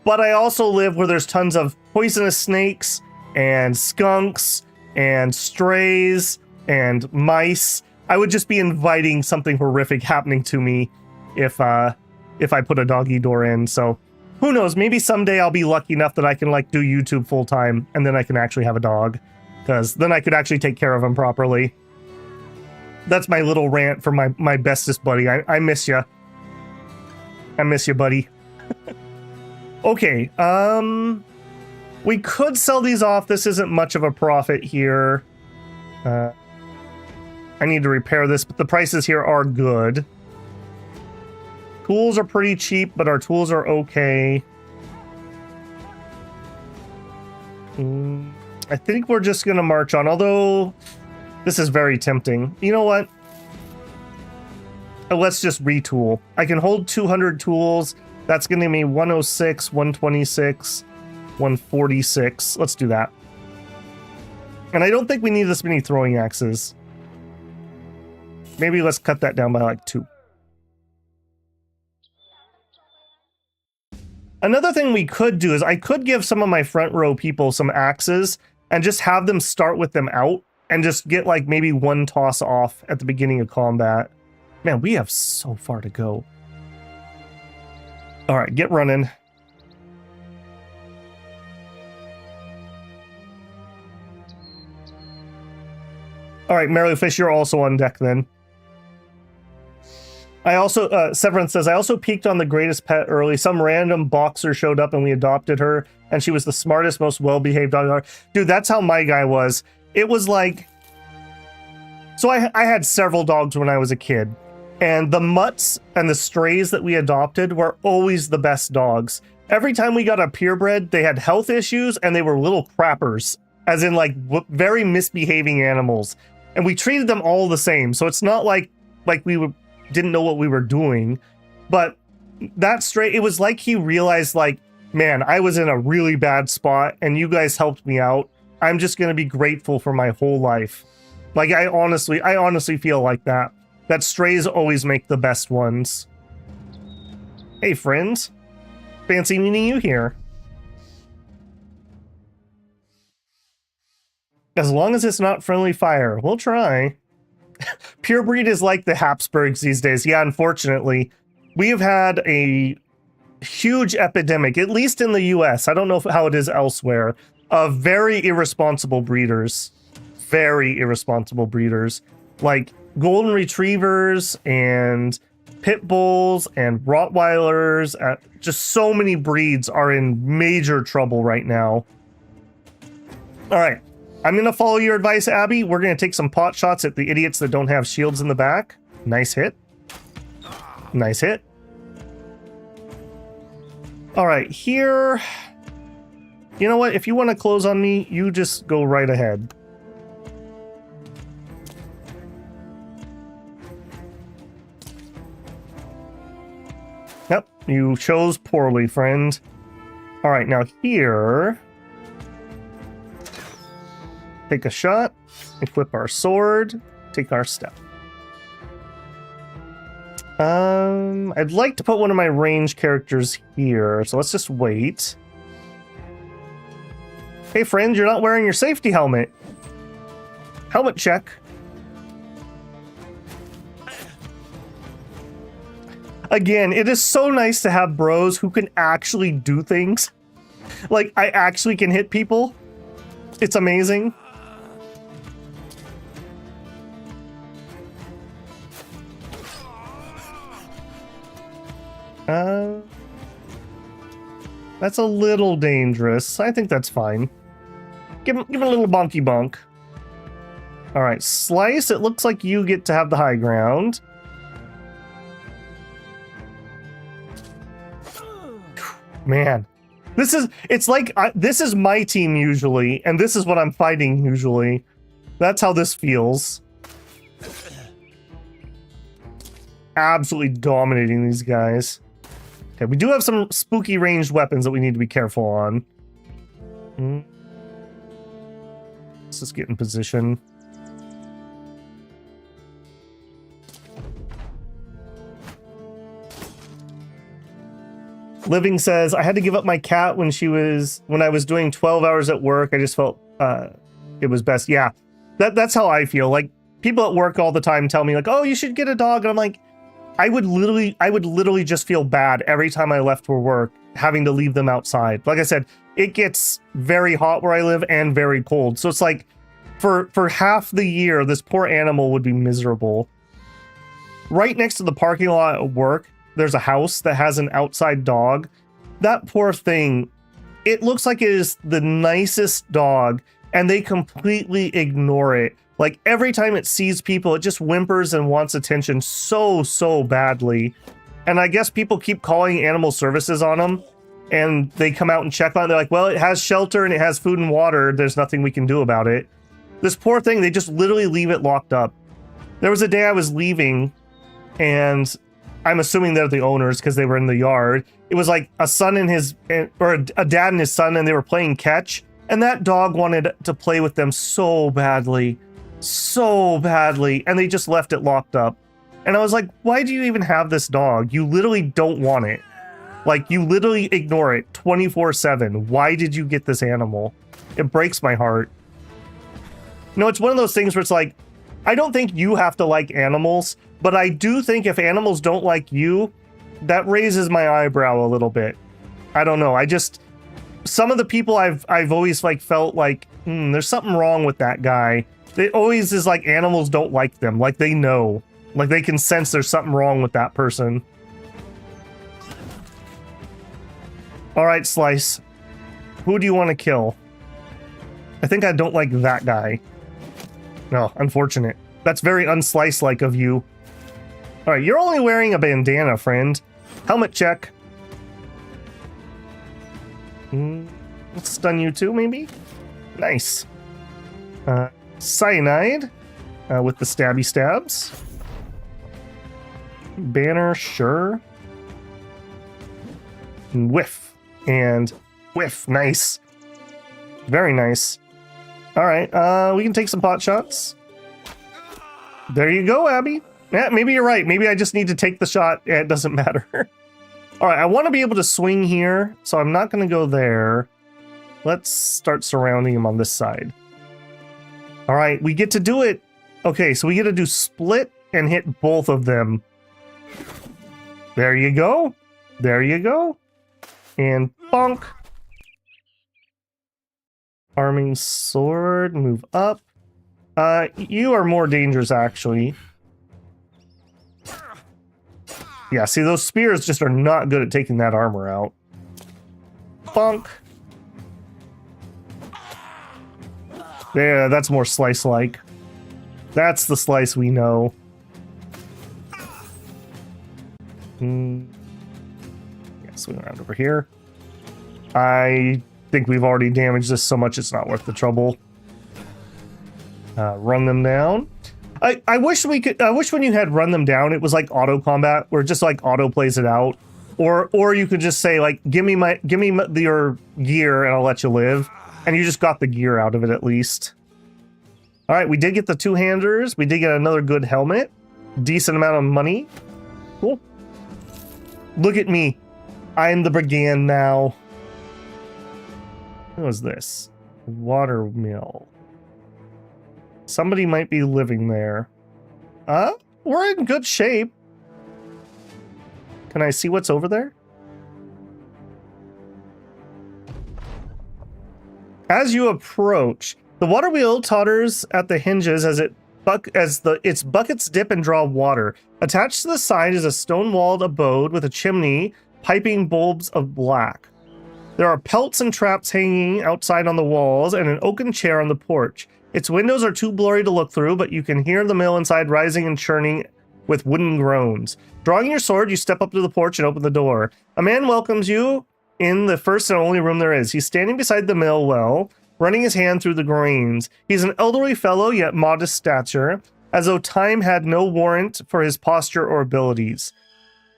But I also live where there's tons of poisonous snakes and skunks and strays and mice. I would just be inviting something horrific happening to me if I put a doggy door in. So who knows? Maybe someday I'll be lucky enough that I can like do YouTube full time, and then I can actually have a dog, because then I could actually take care of him properly. That's my little rant for my bestest buddy. I miss you. I miss you, buddy. Okay, we could sell these off. This isn't much of a profit here. I need to repair this, but the prices here are good. Tools are pretty cheap, but our tools are okay. I think we're just gonna march on, although this is very tempting. You know what? Let's just retool. I can hold 200 tools. That's gonna give me 106, 126, 146. Let's do that. And I don't think we need this many throwing axes. Maybe let's cut that down by like 2. Another thing we could do is I could give some of my front row people some axes and just have them start with them out and just get like maybe 1 toss off at the beginning of combat. Man, we have so far to go. All right, get running. All right, Merryfish, you're also on deck then. I also, Severance says, I also peaked on the greatest pet early. Some random boxer showed up and we adopted her, and she was the smartest, most well-behaved dog. Dude, that's how my guy was. It was like... So I had several dogs when I was a kid, and the mutts and the strays that we adopted were always the best dogs. Every time we got a purebred, they had health issues, and they were little crappers, as in like very misbehaving animals. And we treated them all the same, so it's not like we didn't know what we were doing. But that stray, it was like he realized, like, man, I was in a really bad spot, and you guys helped me out. I'm just gonna be grateful for my whole life. Like, I honestly feel like that. That strays always make the best ones. Hey, friends. Fancy meeting you here. As long as it's not friendly fire, we'll try. Purebred is like the Habsburgs these days. Yeah, unfortunately. We have had a huge epidemic, at least in the US. I don't know how it is elsewhere, of very irresponsible breeders. Very irresponsible breeders. Like golden retrievers and pit bulls and Rottweilers. Just so many breeds are in major trouble right now. All right. I'm going to follow your advice, Abby. We're going to take some pot shots at the idiots that don't have shields in the back. Nice hit. Nice hit. All right, here. You know what? If you want to close on me, you just go right ahead. Yep, you chose poorly, friend. All right, now here... Take a shot, equip our sword, take our step. I'd like to put one of my range characters here, so let's just wait. Hey friend, you're not wearing your safety helmet. Helmet check. Again, it is so nice to have bros who can actually do things. Like, I actually can hit people. It's amazing. That's a little dangerous. I think that's fine. Give him a little bonky bonk. All right, Slice, it looks like you get to have the high ground. Man, it's like, this is my team usually, and this is what I'm fighting usually. That's how this feels. Absolutely dominating these guys. Okay, we do have some spooky ranged weapons that we need to be careful on. Let's just get in position. Living says, I had to give up my cat when I was doing 12 hours at work. I just felt it was best. Yeah, that's how I feel. Like, people at work all the time tell me like, oh, you should get a dog. And I'm like, I would literally just feel bad every time I left for work, having to leave them outside. Like I said, it gets very hot where I live and very cold. So it's like, for half the year, this poor animal would be miserable. Right next to the parking lot at work, there's a house that has an outside dog. That poor thing, it looks like it is the nicest dog, and they completely ignore it. Like, every time it sees people, it just whimpers and wants attention so badly. And I guess people keep calling animal services on them, and they come out and check on it. They're like, well, it has shelter and it has food and water. There's nothing we can do about it. This poor thing, they just literally leave it locked up. There was a day I was leaving, and I'm assuming they're the owners because they were in the yard. It was like a son and a dad and his son, and they were playing catch. And that dog wanted to play with them so badly, and they just left it locked up. And I was like, why do you even have this dog? You literally don't want it. Like, you literally ignore it 24/7. Why did you get this animal? It breaks my heart. You know, it's one of those things where it's like, I don't think you have to like animals, but I do think if animals don't like you, that raises my eyebrow a little bit. I don't know. Some of the people I've always like felt like, there's something wrong with that guy. It always is like animals don't like them. Like, they know. Like, they can sense there's something wrong with that person. All right, Slice. Who do you want to kill? I think I don't like that guy. No, unfortunate. That's very unslice-like of you. All right, you're only wearing a bandana, friend. Helmet check. Let's stun you too, maybe? Nice. Cyanide with the stabby stabs. Banner, sure. And whiff. And whiff. Nice. Very nice. All right, we can take some pot shots. There you go, Abby. Yeah, maybe you're right. Maybe I just need to take the shot. Yeah, it doesn't matter. All right, I want to be able to swing here, so I'm not going to go there. Let's start surrounding him on this side. All right, we get to do it. Okay, so we get to do split and hit both of them. There you go. There you go. And bonk. Arming sword, move up. You are more dangerous, actually. Yeah, see, those spears just are not good at taking that armor out. Bonk. Yeah, that's more Slice-like. That's the Slice we know. Yeah, swing around over here. I think we've already damaged this so much it's not worth the trouble. Run them down. I wish we could. I wish when you had run them down, it was like auto combat, where it just like auto plays it out, or you could just say like, give me your gear and I'll let you live, and you just got the gear out of it at least. All right, we did get the two-handers. We did get another good helmet, decent amount of money. Cool. Look at me, I'm the brigand now. What was this? Water mill. Somebody might be living there. We're in good shape. Can I see what's over there? As you approach, the water wheel totters at the hinges as its buckets dip and draw water. Attached to the side is a stone-walled abode with a chimney piping bulbs of black. There are pelts and traps hanging outside on the walls and an oaken chair on the porch. Its windows are too blurry to look through, but you can hear the mill inside rising and churning with wooden groans. Drawing your sword, you step up to the porch and open the door. A man welcomes you in the first and only room there is. He's standing beside the mill well, running his hand through the grains. He's an elderly fellow, yet modest stature, as though time had no warrant for his posture or abilities.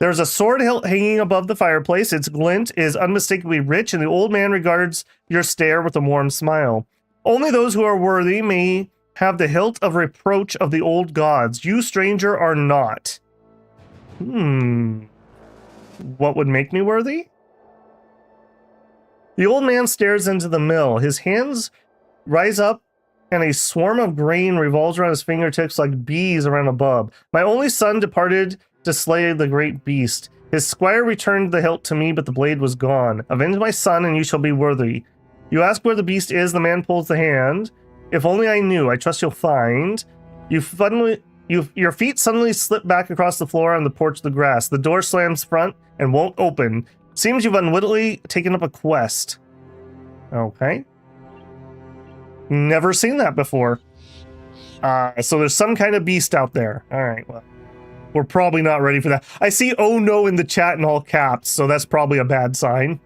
There's a sword hilt hanging above the fireplace. Its glint is unmistakably rich, and the old man regards your stare with a warm smile. Only those who are worthy may have the hilt of reproach of the old gods. You, stranger, are not. What would make me worthy? The old man stares into the mill. His hands rise up, and a swarm of grain revolves around his fingertips like bees around a bulb. My only son departed to slay the great beast. His squire returned the hilt to me, but the blade was gone. Avenge my son, and you shall be worthy. You ask where the beast is, the man pulls the hand. If only I knew. I trust you'll find. Your feet suddenly slip back across the floor on the porch of the grass. The door slams front and won't open. Seems you've unwittingly taken up a quest. Okay. Never seen that before. So there's some kind of beast out there. All right, well, we're probably not ready for that. I see "oh no" in the chat in all caps, so that's probably a bad sign.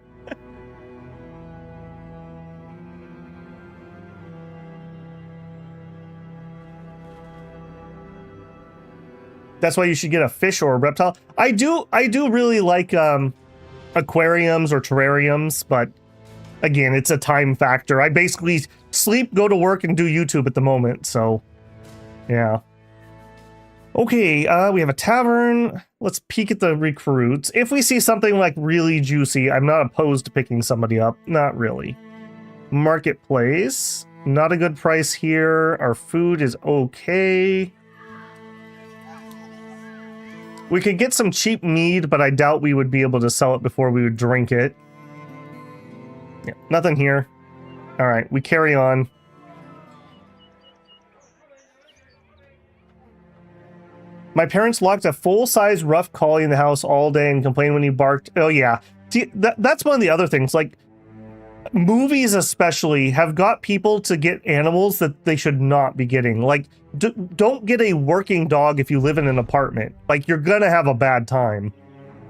That's why you should get a fish or a reptile. I do really like aquariums or terrariums, but again, it's a time factor. I basically sleep, go to work, and do YouTube at the moment, so yeah. Okay, we have a tavern. Let's peek at the recruits. If we see something like really juicy, I'm not opposed to picking somebody up. Not really. Marketplace. Not a good price here. Our food is okay. We could get some cheap mead, but I doubt we would be able to sell it before we would drink it. Yeah, nothing here. All right, we carry on. My parents locked a full-size rough collie in the house all day and complained when he barked. Oh, yeah. See, that's one of the other things. Like, movies especially have got people to get animals that they should not be getting. Like, don't get a working dog if you live in an apartment. Like, you're gonna have a bad time.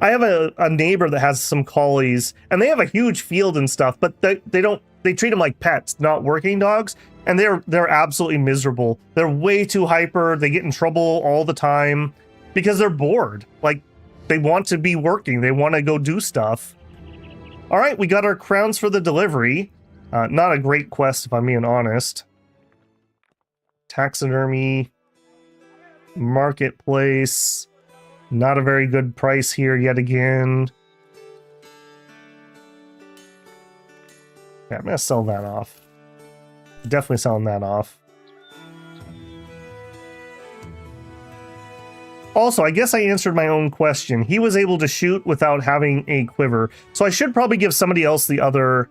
I have a neighbor that has some collies, and they have a huge field and stuff, but they treat them like pets, not working dogs, and they're absolutely miserable. They're way too hyper. They get in trouble all the time because they're bored. Like, they want to be working. They want to go do stuff. All right, we got our crowns for the delivery. Not a great quest, if I'm being honest. Taxidermy. Marketplace. Not a very good price here yet again. Yeah, I'm going to sell that off. Definitely selling that off. Also, I guess I answered my own question. He was able to shoot without having a quiver. So I should probably give somebody else the other...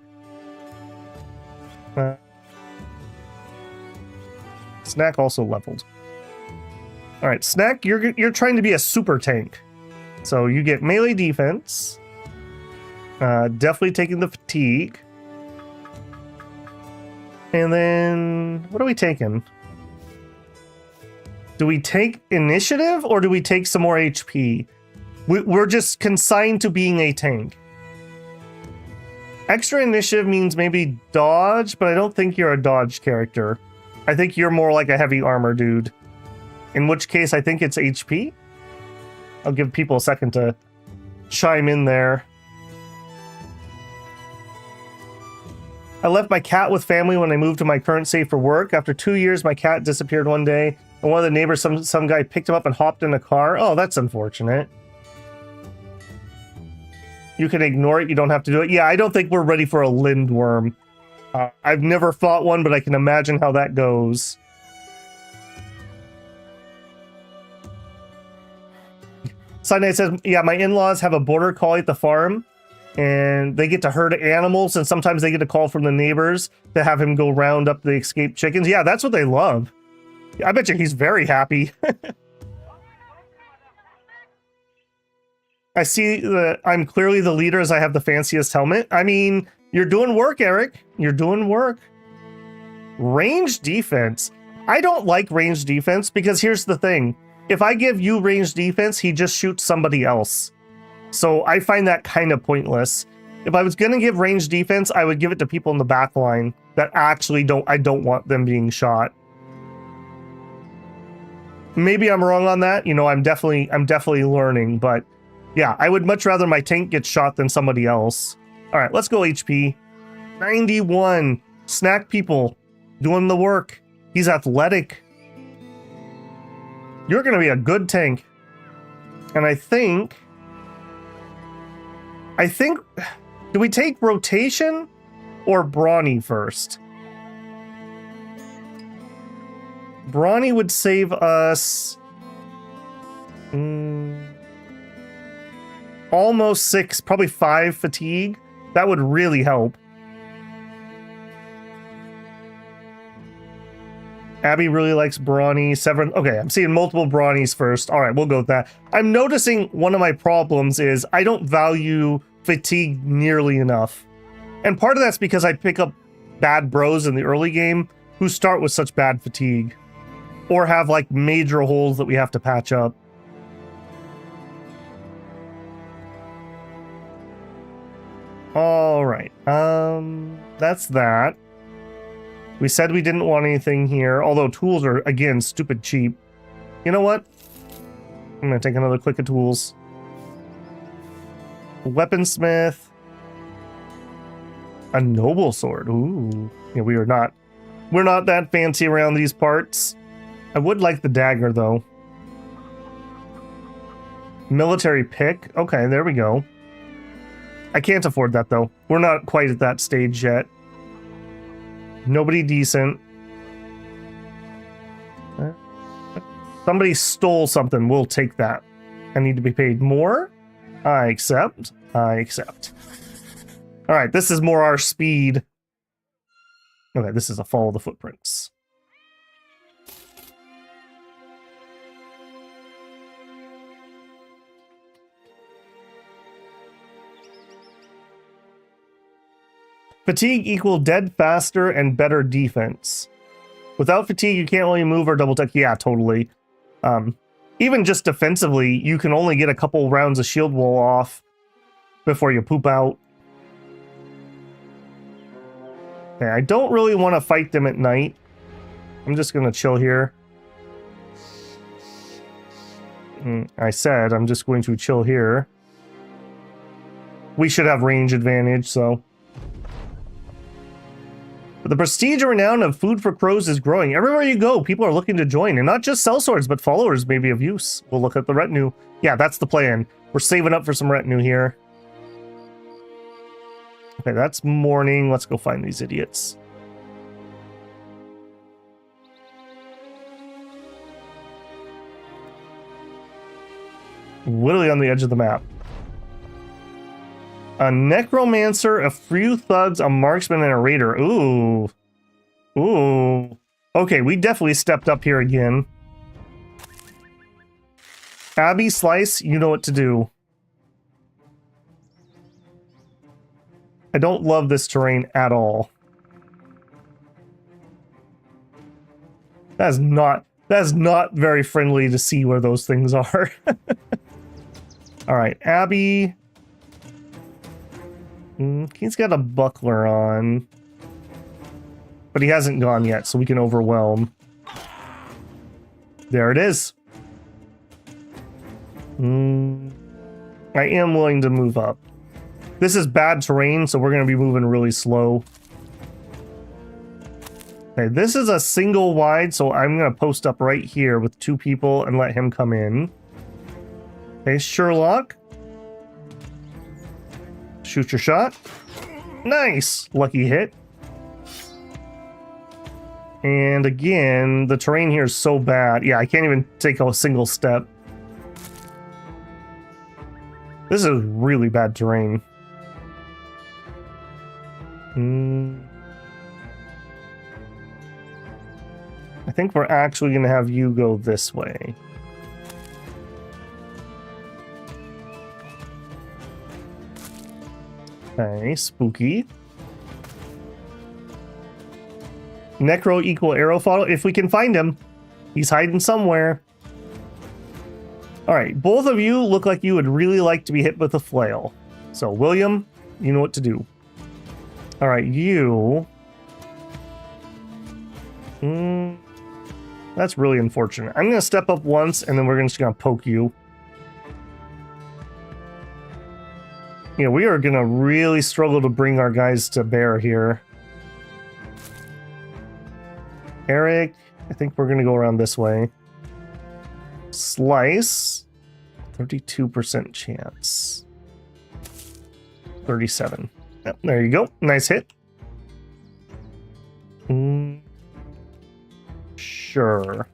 Snack also leveled. All right, Snack, you're trying to be a super tank. So you get melee defense. Definitely taking the fatigue. And then, what are we taking? Do we take initiative or do we take some more HP? We're just consigned to being a tank. Extra initiative means maybe dodge, but I don't think you're a dodge character. I think you're more like a heavy armor dude. In which case, I think it's HP. I'll give people a second to chime in there. I left my cat with family when I moved to my current state for work. After 2 years, my cat disappeared one day, and one of the neighbors, some guy picked him up and hopped in a car. Oh, that's unfortunate. You can ignore it. You don't have to do it. Yeah, I don't think we're ready for a lindworm. I've never fought one, but I can imagine how that goes. Side Night says, yeah, my in-laws have a border collie at the farm, and they get to herd animals, and sometimes they get a call from the neighbors to have him go round up the escaped chickens. Yeah, that's what they love. I bet you he's very happy. I see that I'm clearly the leader as I have the fanciest helmet. I mean, you're doing work, Eric. You're doing work. Range defense. I don't like range defense because here's the thing. If I give you range defense, he just shoots somebody else. So I find that kind of pointless. If I was going to give range defense, I would give it to people in the back line that actually I don't want them being shot. Maybe I'm wrong on that. You know, I'm definitely learning, but yeah, I would much rather my tank get shot than somebody else. All right, let's go HP. 91. Snack people doing the work. He's athletic. You're going to be a good tank. And I think, do we take rotation or brawny first? Brawny would save us almost 6, probably 5 fatigue. That would really help. Abby really likes brawny. Severin. Okay, I'm seeing multiple brawnies first. All right, we'll go with that. I'm noticing one of my problems is I don't value fatigue nearly enough. And part of that's because I pick up bad bros in the early game who start with such bad fatigue or have like major holes that we have to patch up. All right, that's that. We said we didn't want anything here, although tools are, again, stupid cheap. You know what? I'm gonna take another click of tools. Weaponsmith. A noble sword. Ooh. Yeah, we're not that fancy around these parts. I would like the dagger, though. Military pick. Okay, there we go. I can't afford that, though. We're not quite at that stage yet. Nobody decent. Somebody stole something. We'll take that. I need to be paid more. I accept. I accept. All right, this is more our speed. Okay, this is a follow the footprints. Fatigue equal dead faster and better defense. Without fatigue, you can't only move or double tech. Yeah, totally. Even just defensively, you can only get a couple rounds of shield wall off before you poop out. Okay, I don't really want to fight them at night. I'm just going to chill here. I said I'm just going to chill here. We should have range advantage, so... But the prestige and renown of Food for Crows is growing. Everywhere you go, people are looking to join, and not just sellswords, but followers may be of use. We'll look at the retinue. Yeah, that's the plan. We're saving up for some retinue here. Okay, that's morning. Let's go find these idiots. Literally on the edge of the map. A necromancer, a few thugs, a marksman, and a raider. Ooh. Ooh. Okay, we definitely stepped up here again. Abby, Slice, you know what to do. I don't love this terrain at all. That's not very friendly to see where those things are. All right, Abby. He's got a buckler on. But he hasn't gone yet, so we can overwhelm. There it is. I am willing to move up. This is bad terrain, so we're going to be moving really slow. Okay, this is a single wide, so I'm going to post up right here with 2 people and let him come in. Okay, Sherlock. Shoot your shot. Nice! Lucky hit. And again, the terrain here is so bad. Yeah, I can't even take a single step. This is really bad terrain. I think we're actually going to have you go this way. Okay, spooky. Necro equal arrow follow. If we can find him, he's hiding somewhere. All right, both of you look like you would really like to be hit with a flail. So, William, you know what to do. All right, you. That's really unfortunate. I'm going to step up once, and then we're just going to poke you. Yeah, we are going to really struggle to bring our guys to bear here. Eric, I think we're going to go around this way. Slice, 32% chance. 37. Yep, there you go. Nice hit. Sure.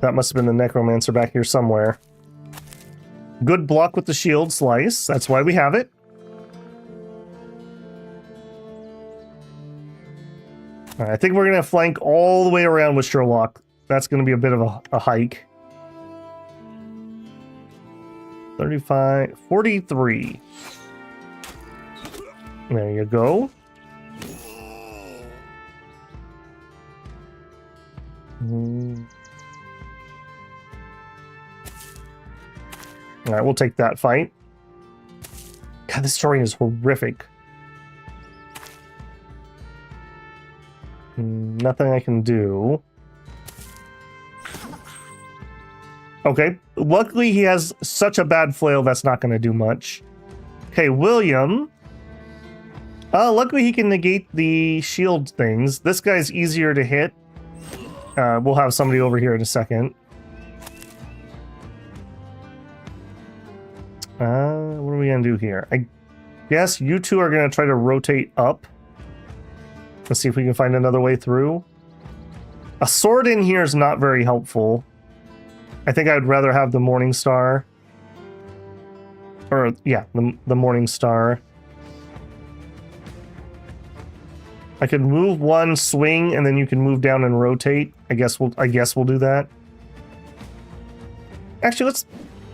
That must have been the necromancer back here somewhere. Good block with the shield slice. That's why we have it. All right, I think we're going to flank all the way around with Sherlock. That's going to be a bit of a hike. 35, 43. There you go. All right, we'll take that fight. God, this terrain is horrific. Nothing I can do. Okay, luckily he has such a bad flail that's not going to do much. Okay, William. Luckily he can negate the shield things. This guy's easier to hit. We'll have somebody over here in a second. What are we going to do here? I guess you two are going to try to rotate up. Let's see if we can find another way through. A sword in here is not very helpful. I think I'd rather have the Morning Star. Or, yeah, the Morning Star. I could move one, swing, and then you can move down and rotate. I guess we'll do that. Actually, let's...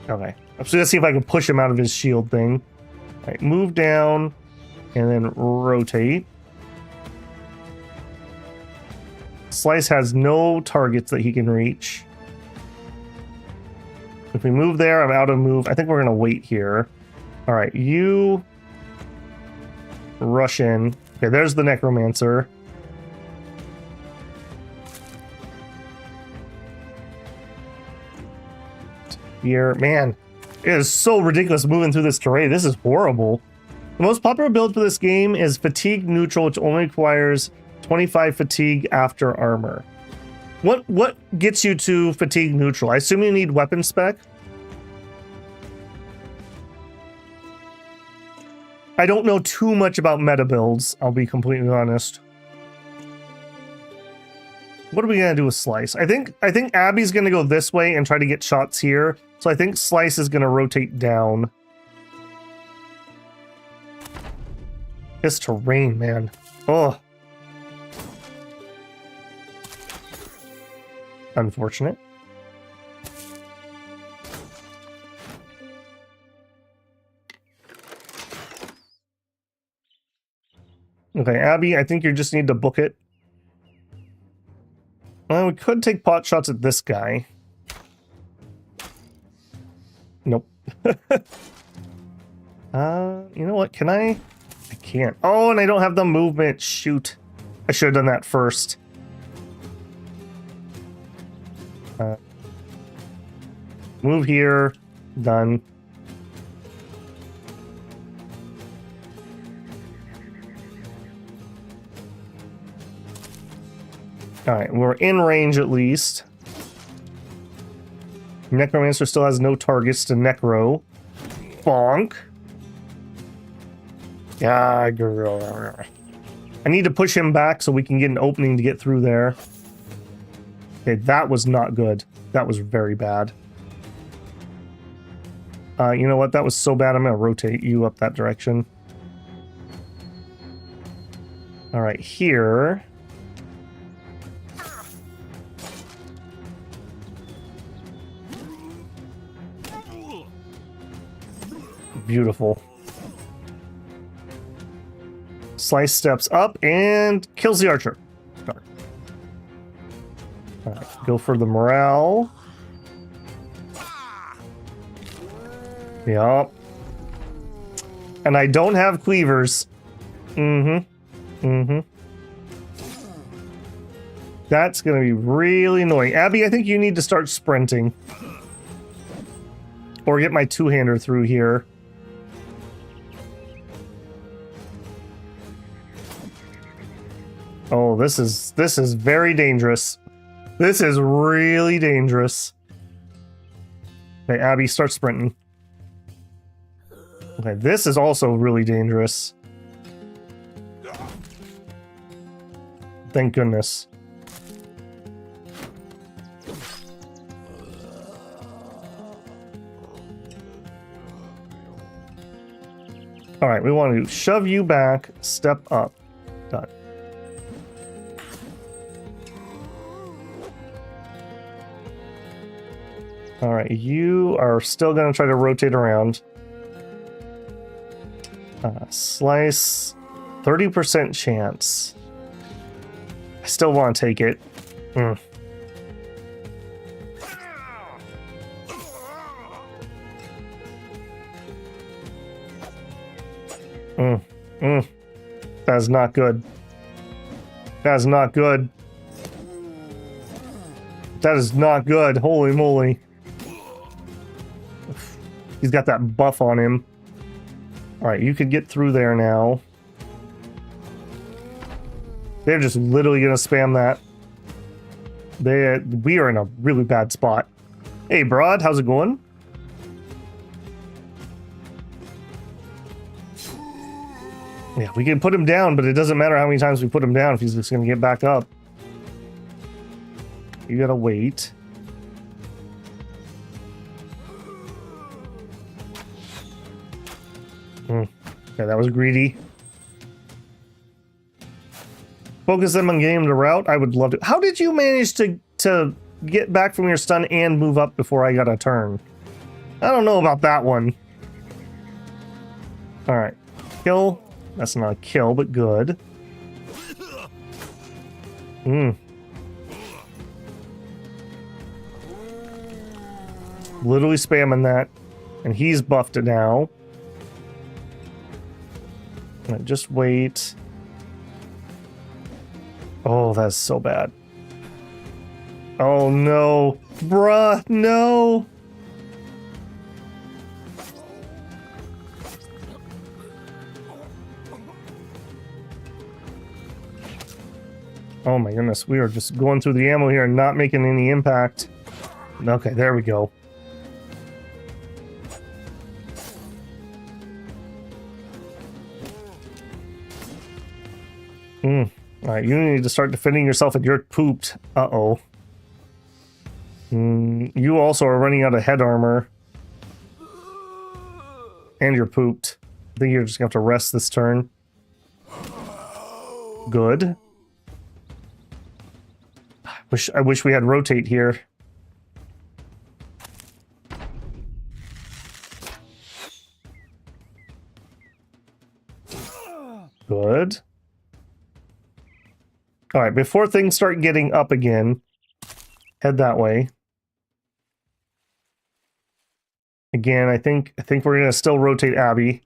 Okay. So let's see if I can push him out of his shield thing. All right, move down, and then rotate. Slice has no targets that he can reach. If we move there, I'm out of move. I think we're going to wait here. All right, you rush in. Okay, there's the necromancer. Here, man, it is so ridiculous moving through this terrain. This is horrible. The most popular build for this game is fatigue neutral, which only requires 25 fatigue after armor. What gets you to fatigue neutral? I assume you need weapon spec. I don't know too much about meta builds, I'll be completely honest. What are we gonna do with Slice? I think Abby's gonna go this way and try to get shots here. So I think Slice is gonna rotate down. This terrain, man. Oh. Unfortunate. Okay, Abby, I think you just need to book it. Well, we could take pot shots at this guy. Nope. You know what? Can I? I can't. Oh, and I don't have the movement. Shoot. I should have done that first. Move here. Done. Alright, we're in range at least. Necromancer still has no targets to Necro. Bonk. Yeah, girl. I need to push him back so we can get an opening to get through there. Okay, that was not good. That was very bad. You know what? That was so bad, I'm going to rotate you up that direction. All right, here. Beautiful. Slice steps up and kills the archer. Darn. All right, go for the morale. Yup. And I don't have cleavers. That's going to be really annoying. Abby, I think you need to start sprinting. Or get my two-hander through here. Oh, this is very dangerous. This is really dangerous. Okay, Abby, start sprinting. Okay, this is also really dangerous. Thank goodness. All right, we want to shove you back, step up. Done. All right, you are still going to try to rotate around. Slice, 30% chance. I still want to take it. That is not good. That is not good. That is not good. Holy moly. He's got that buff on him. Alright, you could get through there now. They're just literally gonna spam that. We are in a really bad spot. Hey, Broad, how's it going? Yeah, we can put him down, but it doesn't matter how many times we put him down if he's just gonna get back up. You gotta wait. Okay, that was greedy. Focus them on getting him to route. I would love to. How did you manage to get back from your stun and move up before I got a turn? I don't know about that one. All right, kill. That's not a kill, but good. Literally spamming that, and he's buffed it now. Just wait. Oh, that's so bad. Oh no. Bruh, no. Oh my goodness, we are just going through the ammo here and not making any impact. Okay, there we go. Alright, you need to start defending yourself and you're pooped. Uh-oh. You also are running out of head armor. And you're pooped. I think you're just gonna have to rest this turn. Good. I wish we had rotate here. Good. All right, before things start getting up again, head that way. Again, I think we're gonna still rotate Abby.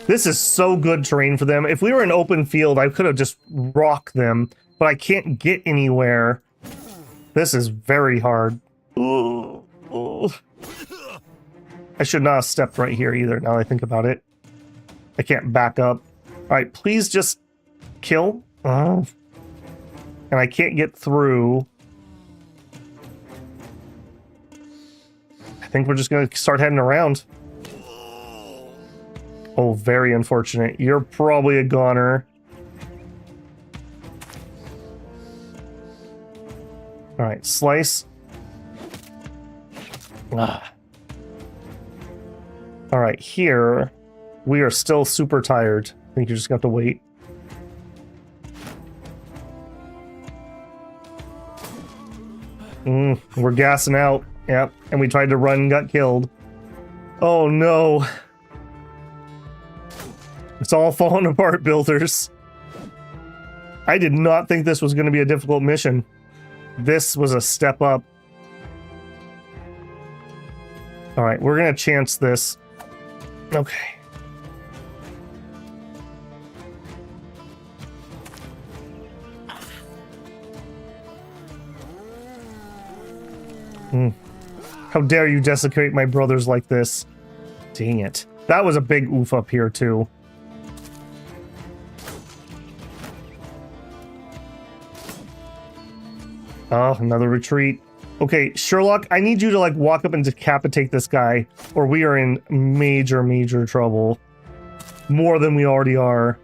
This is so good terrain for them. If we were in open field, I could have just rocked them, but I can't get anywhere. This is very hard. Ooh, ooh. I should not have stepped right here either, now that I think about it. I can't back up. All right, please just kill. And I can't get through. I think we're just going to start heading around. Oh, very unfortunate. You're probably a goner. All right, slice. Ah. All right, here we are still super tired. I think you're just gonna have to wait. We're gassing out. Yep, and we tried to run and got killed. Oh no. It's all falling apart, builders. I did not think this was going to be a difficult mission. This was a step up. All right, we're going to chance this. Okay. How dare you desecrate my brothers like this? Dang it. That was a big oof up here, too. Oh, another retreat. Okay, Sherlock, I need you to, like, walk up and decapitate this guy, or we are in major, major trouble. More than we already are.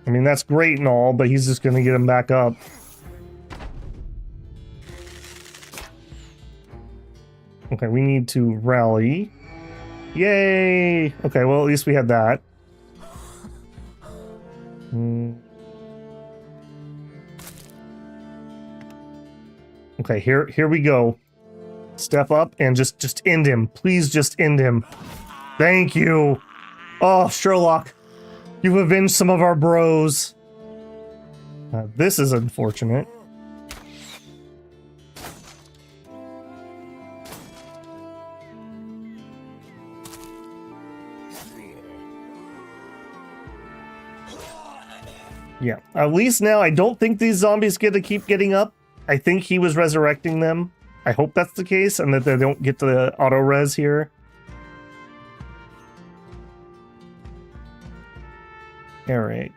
I mean, that's great and all, but he's just gonna get him back up. Okay, we need to rally. Yay! Okay, well, at least we had that. Okay, here we go. Step up and just end him. Please just end him. Thank you. Oh, Sherlock. You've avenged some of our bros. This is unfortunate. Yeah, at least now I don't think these zombies get to keep getting up. I think he was resurrecting them. I hope that's the case and that they don't get the auto-res here. Eric.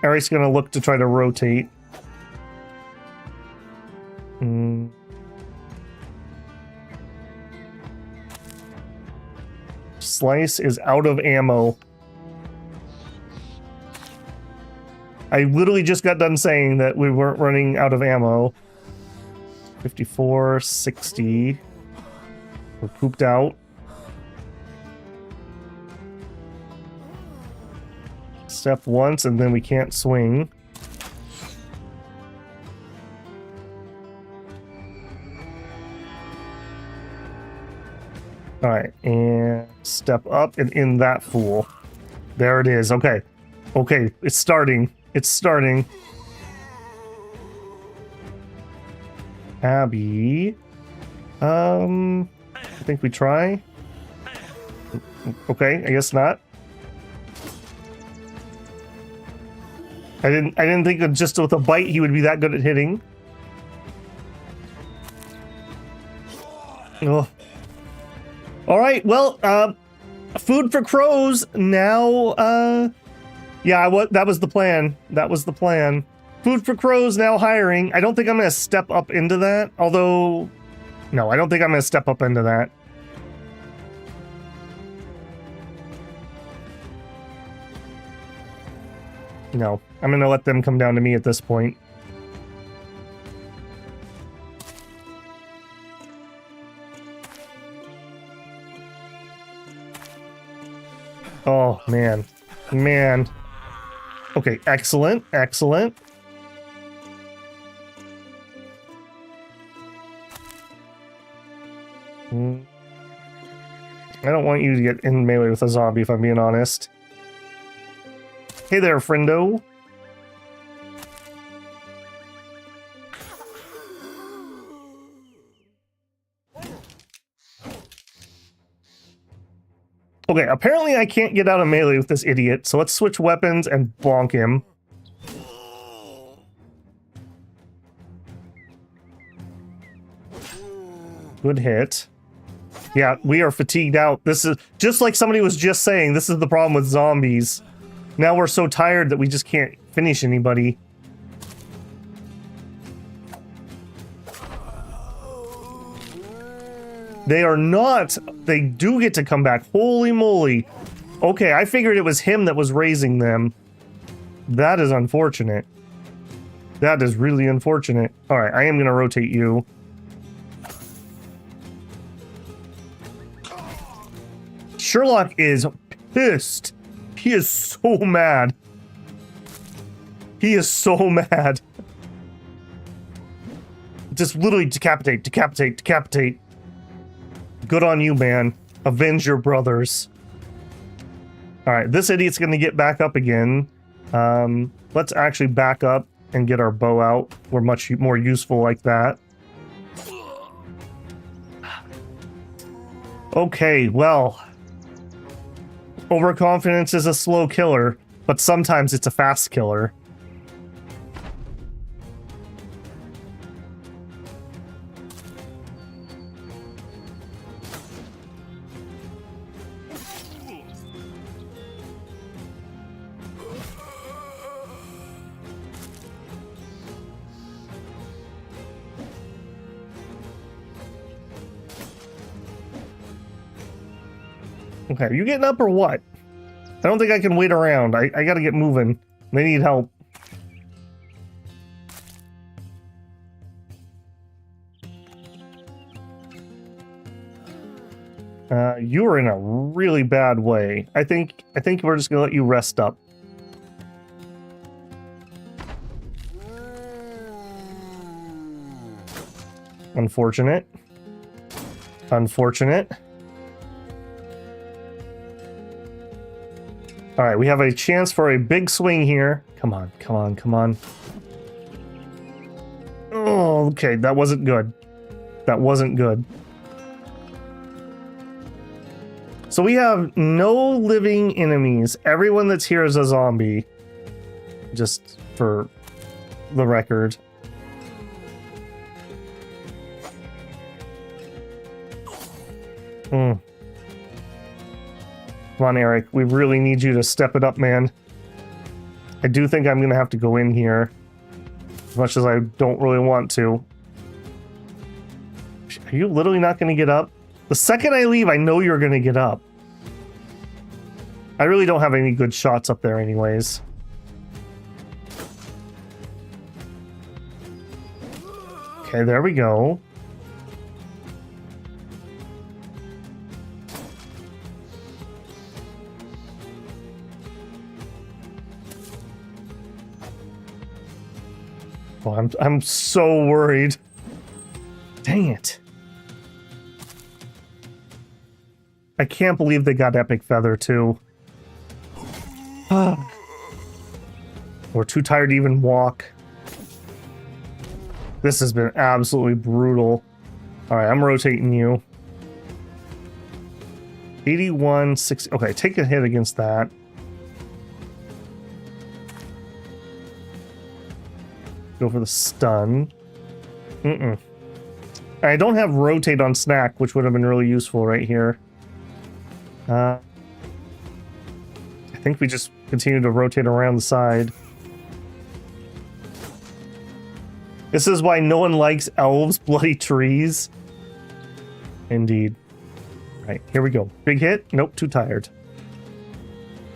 Eric's gonna look to try to rotate. Slice is out of ammo. I literally just got done saying that we weren't running out of ammo. 54, 60. We're pooped out. Step once and then we can't swing. Alright, and step up and in that fool. There it is. Okay. Okay, it's starting. It's starting. Abby. I think we try. Okay, I guess not. I didn't think that just with a bite he would be that good at hitting. Oh. All right, well, food for crows now. Yeah, that was the plan. That was the plan. Food for crows now hiring. I don't think I'm going to step up into that. Although, no, I don't think I'm going to step up into that. No, I'm going to let them come down to me at this point. Oh, man. Man. Okay, excellent, excellent. I don't want you to get in melee with a zombie, if I'm being honest. Hey there, friendo. Okay, apparently I can't get out of melee with this idiot, so let's switch weapons and bonk him. Good hit. Yeah, we are fatigued out. This is just like somebody was just saying, this is the problem with zombies. Now we're so tired that we just can't finish anybody. They are not. They do get to come back. Holy moly. Okay, I figured it was him that was raising them. That is unfortunate. That is really unfortunate. Alright, I am going to rotate you. Sherlock is pissed. He is so mad. He is so mad. Just literally decapitate, decapitate, decapitate. Good on you, man. Avenge your brothers. Alright, this idiot's gonna get back up again. Let's actually back up and get our bow out. We're much more useful like that. Okay, well. Overconfidence is a slow killer, but sometimes it's a fast killer. Okay, are you getting up or what? I don't think I can wait around. I gotta get moving. They need help. You are in a really bad way. I think we're just gonna let you rest up. Unfortunate. Unfortunate. Alright, we have a chance for a big swing here. Come on, come on, come on. Oh, okay, that wasn't good. That wasn't good. So we have no living enemies. Everyone that's here is a zombie. Just for the record. Come on, Eric. We really need you to step it up, man. I do think I'm gonna have to go in here. As much as I don't really want to. Are you literally not gonna get up? The second I leave, I know you're gonna get up. I really don't have any good shots up there anyways. Okay, there we go. Oh, I'm so worried. Dang it. I can't believe they got Epic Feather too. We're too tired to even walk. This has been absolutely brutal. Alright, I'm rotating you. 81, 60. Okay, take a hit against that. Go for the stun. I don't have rotate on snack, which would have been really useful right here. I think we just continue to rotate around the side. This is why no one likes elves, bloody trees. Indeed. Right, here we go. Big hit. Nope, too tired.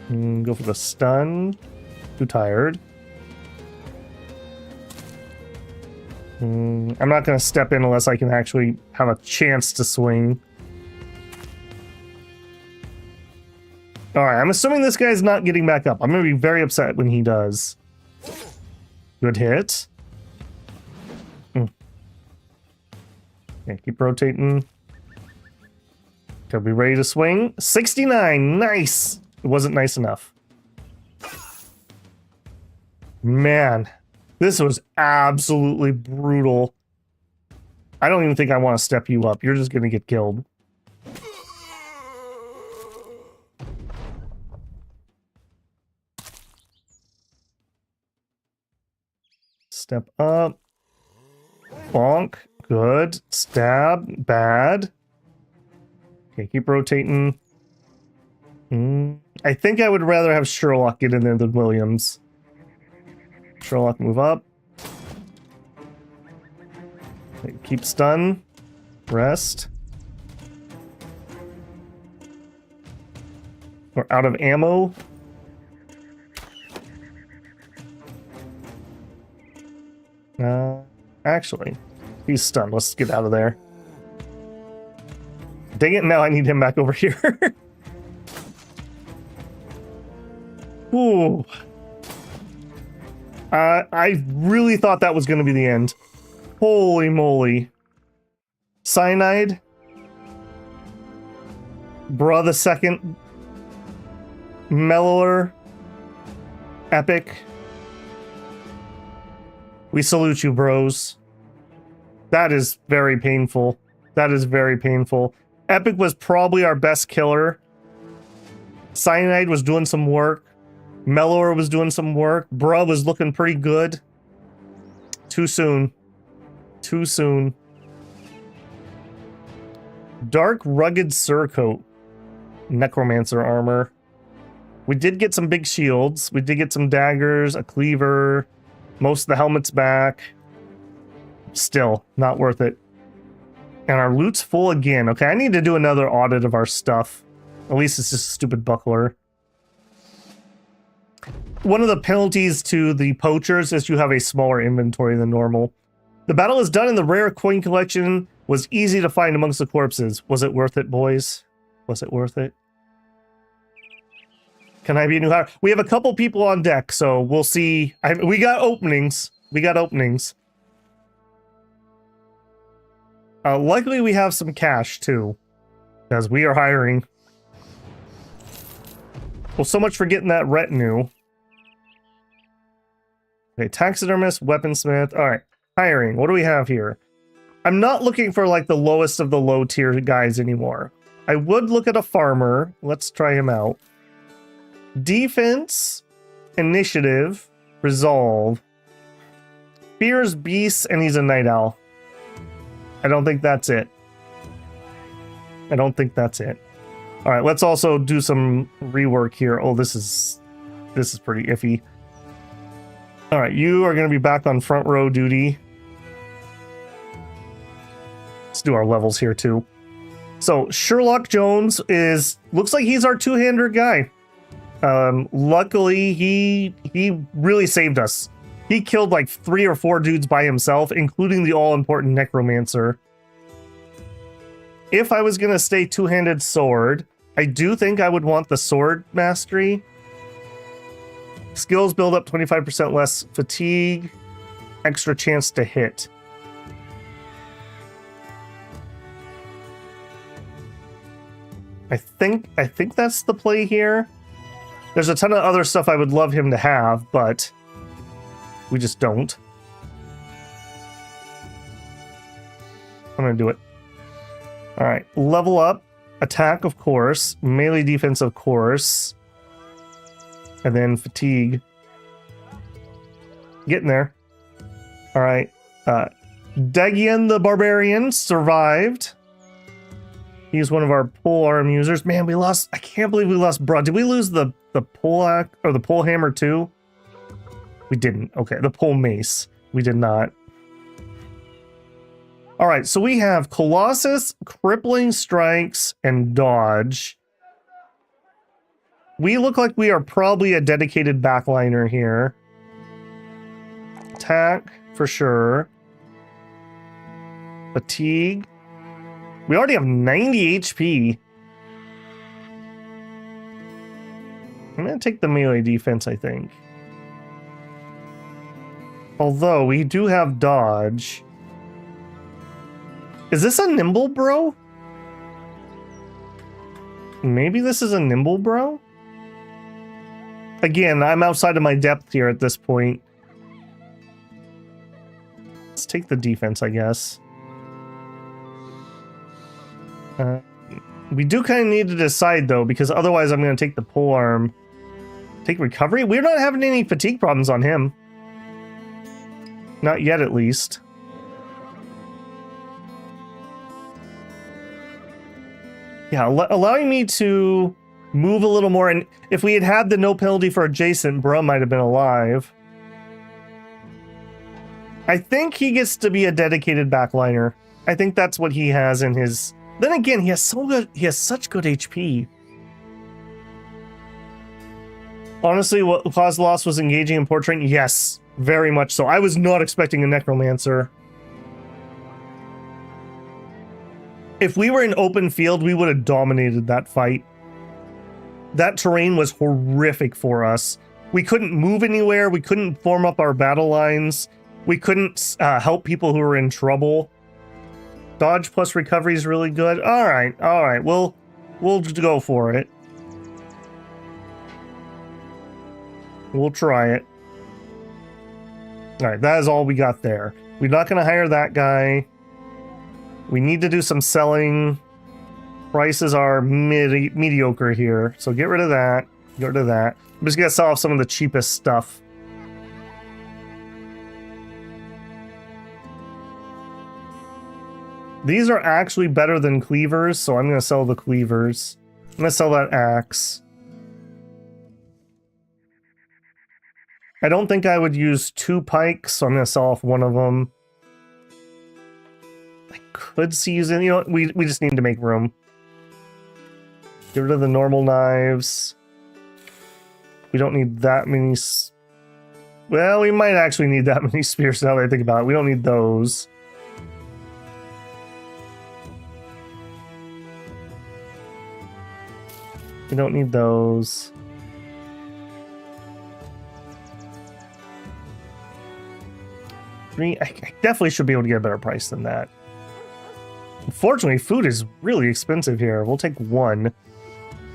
Go for the stun. Too tired. I'm not going to step in unless I can actually have a chance to swing. Alright, I'm assuming this guy's not getting back up. I'm going to be very upset when he does. Good hit. Okay, keep rotating. Gotta be ready to swing. 69! Nice! It wasn't nice enough. Man. This was absolutely brutal. I don't even think I want to step you up. You're just going to get killed. Step up. Bonk. Good. Stab. Bad. Okay, keep rotating. I think I would rather have Sherlock get in there than Williams. Sherlock, move up. Keep stun. Rest. We're out of ammo. Actually, he's stunned. Let's get out of there. Dang it, now I need him back over here. Ooh. I really thought that was going to be the end. Holy moly. Cyanide. Bruh the second. Mellower. Epic. We salute you, bros. That is very painful. That is very painful. Epic was probably our best killer. Cyanide was doing some work. Mellower was doing some work. Bruh was looking pretty good. Too soon. Too soon. Dark Rugged Surcoat. Necromancer armor. We did get some big shields. We did get some daggers, a cleaver. Most of the helmet's back. Still, not worth it. And our loot's full again. Okay, I need to do another audit of our stuff. At least it's just a stupid buckler. One of the penalties to the poachers is you have a smaller inventory than normal. The battle is done and the rare coin collection was easy to find amongst the corpses. Was it worth it, boys? Was it worth it? Can I be a new hire? We have a couple people on deck, so we'll see. We got openings. We got openings. Luckily, we have some cash, too. Because we are hiring. Well, so much for getting that retinue. Okay, taxidermist, weaponsmith. All right, hiring. What do we have here? I'm not looking for, like, the lowest of the low-tier guys anymore. I would look at a farmer. Let's try him out. Defense, initiative, resolve. Fears beasts, and he's a night owl. I don't think that's it. I don't think that's it. All right, let's also do some rework here. Oh, this is pretty iffy. All right, you are going to be back on front row duty. Let's do our levels here too. So Sherlock Jones looks like he's our two-hander guy. Luckily, he really saved us. He killed like 3 or 4 dudes by himself, including the all-important necromancer. If I was gonna stay two-handed sword, I do think I would want the sword mastery. Skills build up 25% less fatigue, extra chance to hit. I think that's the play here. There's a ton of other stuff I would love him to have, but we just don't. I'm gonna do it. All right, level up, attack, of course, melee defense, of course, and then fatigue. Getting there. All right, Dagian the Barbarian survived. He's one of our polearm users. Man, we lost. I can't believe we lost. Bro, did we lose the pole axe or the pole hammer too? We didn't. Okay, the pole mace. We did not. All right, so we have Colossus, Crippling Strikes, and Dodge. We look like we are probably a dedicated backliner here. Attack, for sure. Fatigue. We already have 90 HP. I'm going to take the melee defense, I think. Although, we do have dodge. Is this a nimble bro? Maybe this is a nimble bro? Again, I'm outside of my depth here at this point. Let's take the defense, I guess. We do kind of need to decide, though, because otherwise I'm going to take the polearm. Take recovery? We're not having any fatigue problems on him. Not yet, at least. Yeah, allowing me to move a little more. And if we had had the no penalty for adjacent, bro might have been alive. I think he gets to be a dedicated backliner. I think that's what he has in his... Then again, he has such good HP. Honestly, what caused the loss was engaging in portrait. Yes, very much so. I was not expecting a necromancer. If we were in open field, we would have dominated that fight. That terrain was horrific for us. We couldn't move anywhere. We couldn't form up our battle lines. We couldn't help people who were in trouble. Dodge plus recovery is really good. All right. We'll go for it. We'll try it. All right, that is all we got there. We're not going to hire that guy. We need to do some selling. Prices are mediocre here, so get rid of that. Get rid of that. I'm just going to sell off some of the cheapest stuff. These are actually better than cleavers, so I'm going to sell the cleavers. I'm going to sell that axe. I don't think I would use 2 pikes, so I'm going to sell off one of them. I could see using, you know, we just need to make room. Get rid of the normal knives. We don't need that many. Well, we might actually need that many spears now that I think about it. We don't need those. We don't need those. I definitely should be able to get a better price than that. Unfortunately, food is really expensive here. We'll take 1.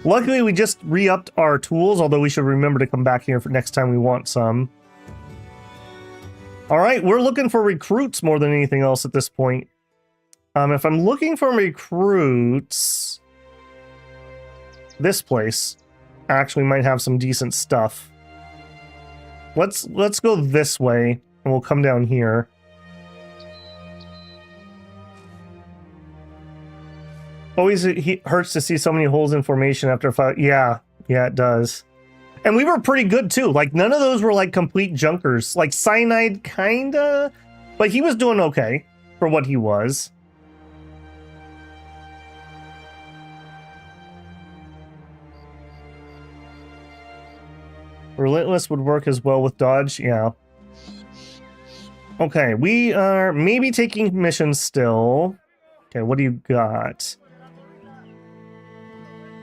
Luckily, we just re-upped our tools, although we should remember to come back here for next time we want some. All right, we're looking for recruits more than anything else at this point. If I'm looking for recruits, this place actually might have some decent stuff. Let's go this way. And we'll come down here. Always it hurts to see so many holes in formation after a fight. Yeah, it does. And we were pretty good too. Like none of those were like complete junkers. Like Cyanide kinda, but he was doing okay for what he was. Relentless would work as well with dodge, yeah. Okay, we are maybe taking missions still. Okay, what do you got?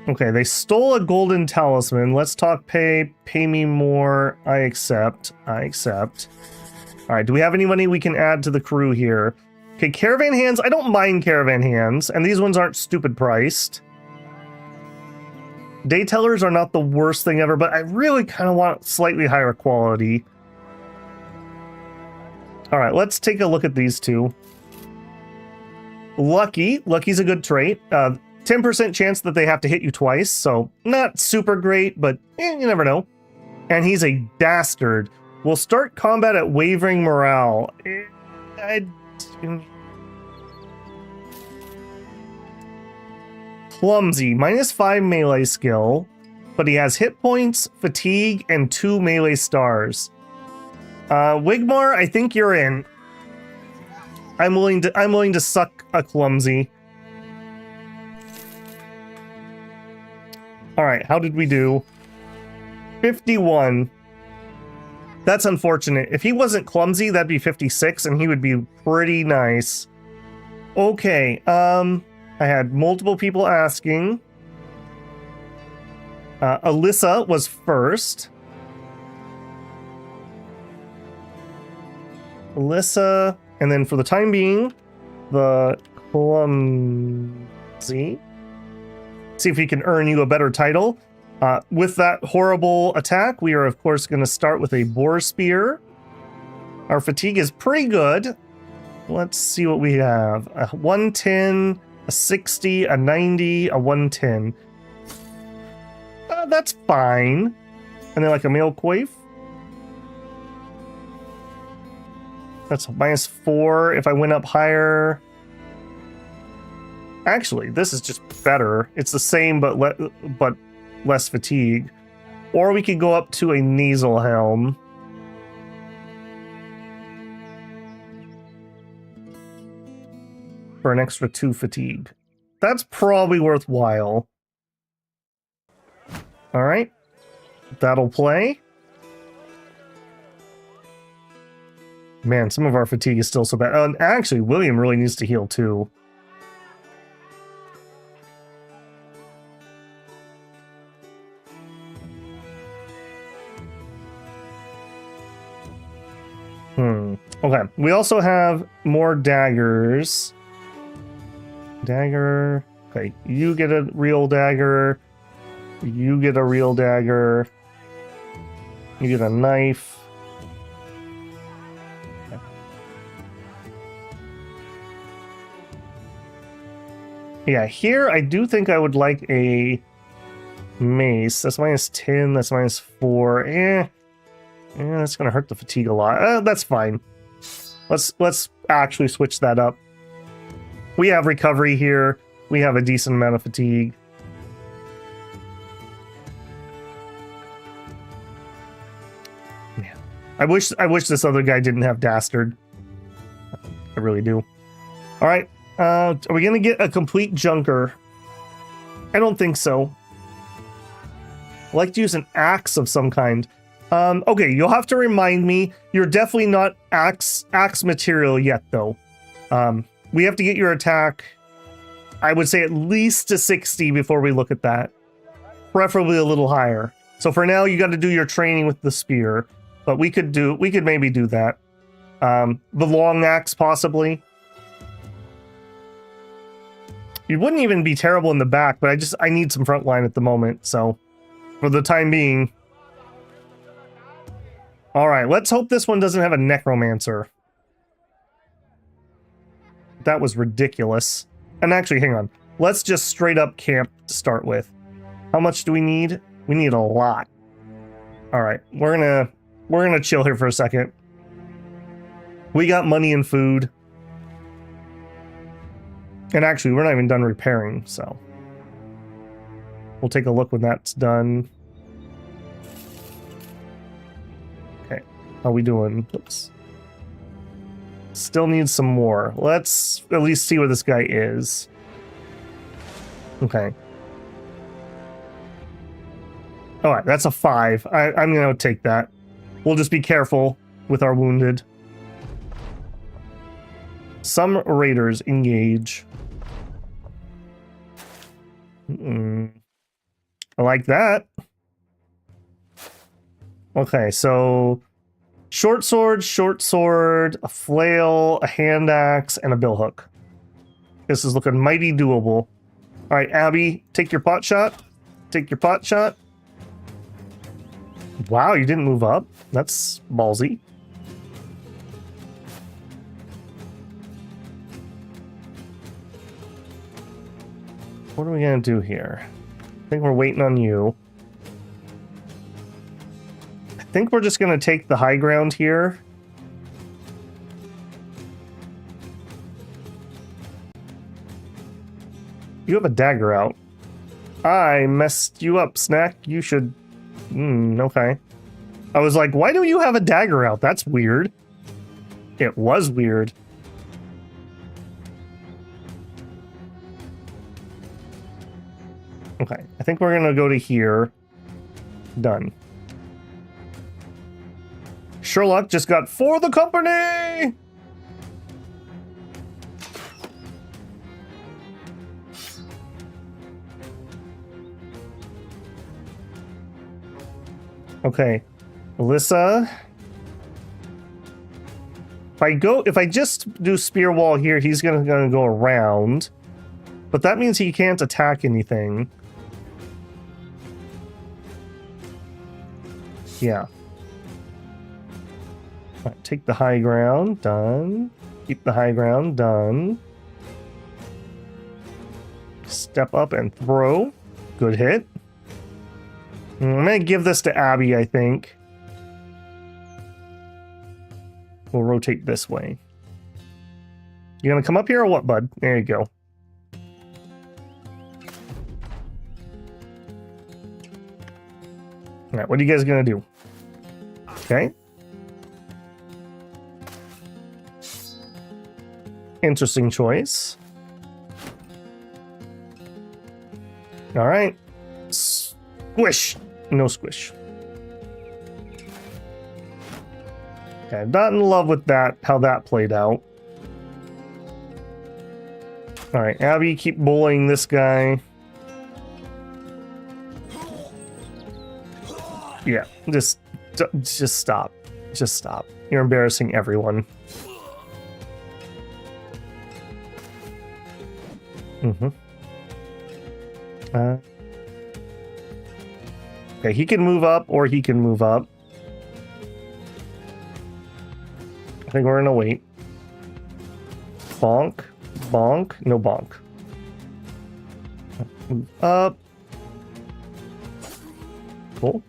Okay, they stole a golden talisman. Let's talk pay. Pay me more. I accept. I accept. All right, do we have any money we can add to the crew here? Okay, caravan hands. I don't mind caravan hands, and these ones aren't stupid priced. Day tellers are not the worst thing ever, but I really kind of want slightly higher quality. All right, let's take a look at these two. Lucky's a good trait. 10% chance that they have to hit you twice, so not super great, but you never know. And he's a dastard. We'll start combat at wavering morale. Clumsy, -5 melee skill, but he has hit points, fatigue, and 2 melee stars. Wigmar, I think you're in. I'm willing to suck a clumsy. All right, how did we do? 51. That's unfortunate. If he wasn't clumsy, that'd be 56, and he would be pretty nice. Okay, I had multiple people asking. Alyssa was first. Alyssa, and then for the time being, the clumsy. See if we can earn you a better title. With that horrible attack, we are of course going to start with a boar spear. Our fatigue is pretty good. Let's see what we have. A 110, a 60, a 90, a 110. That's fine. And then like a male coif. That's -4 if I went up higher. Actually, this is just better. It's the same, but less fatigue. Or we could go up to a nasal helm. For an extra 2 fatigue. That's probably worthwhile. All right. That'll play. Man, some of our fatigue is still so bad. And actually, William really needs to heal too. Okay, we also have more daggers. Dagger. Okay, you get a real dagger. You get a real dagger. You get a knife. Okay. Yeah, here I do think I would like a mace. That's -10, that's -4. That's gonna hurt the fatigue a lot. That's fine. Let's actually switch that up. We have recovery here. We have a decent amount of fatigue. Man, I wish this other guy didn't have Dastard. I really do. All right, are we gonna get a complete junker? I don't think so. I'd like to use an axe of some kind. Okay, you'll have to remind me. You're definitely not axe material yet, though. We have to get your attack, I would say, at least to 60 before we look at that. Preferably a little higher. So for now, you got to do your training with the spear, but we could maybe do that. The long axe, possibly. You wouldn't even be terrible in the back, but I need some front line at the moment, so for the time being. All right, let's hope this one doesn't have a necromancer. That was ridiculous. And actually, hang on. Let's just straight up camp to start with. How much do we need? We need a lot. All right, we're gonna chill here for a second. We got money and food. And actually, we're not even done repairing, so we'll take a look when that's done. How we doing? Oops. Still need some more. Let's at least see where this guy is. Okay. All right, that's a 5. I'm going to take that. We'll just be careful with our wounded. Some raiders engage. I like that. Okay, so short sword, a flail, a hand axe, and a billhook. This is looking mighty doable. All right, Abby, take your pot shot. Take your pot shot. Wow, you didn't move up. That's ballsy. What are we gonna do here? I think we're waiting on you. I think we're just gonna take the high ground here. You have a dagger out. I messed you up, Snack. You should... okay. I was like, why do you have a dagger out? That's weird. It was weird. Okay, I think we're gonna go to here. Done. Sherlock just got for the company! Okay, Alyssa. If I just do spear wall here, he's gonna go around. But that means he can't attack anything. Yeah. Right, take the high ground, done. Keep the high ground, done. Step up and throw. Good hit. I'm gonna give this to Abby, I think. We'll rotate this way. You gonna come up here or what, bud? There you go. Alright, what are you guys gonna do? Okay. Interesting choice. Alright. Squish! No squish. Okay, I'm not in love with that, how that played out. Alright, Abby, keep bullying this guy. Yeah, just stop. Just stop. You're embarrassing everyone. Mm-hmm. Okay, he can move up or he can move up. I think we're gonna wait. Bonk. Bonk. No bonk. Move up. Cool.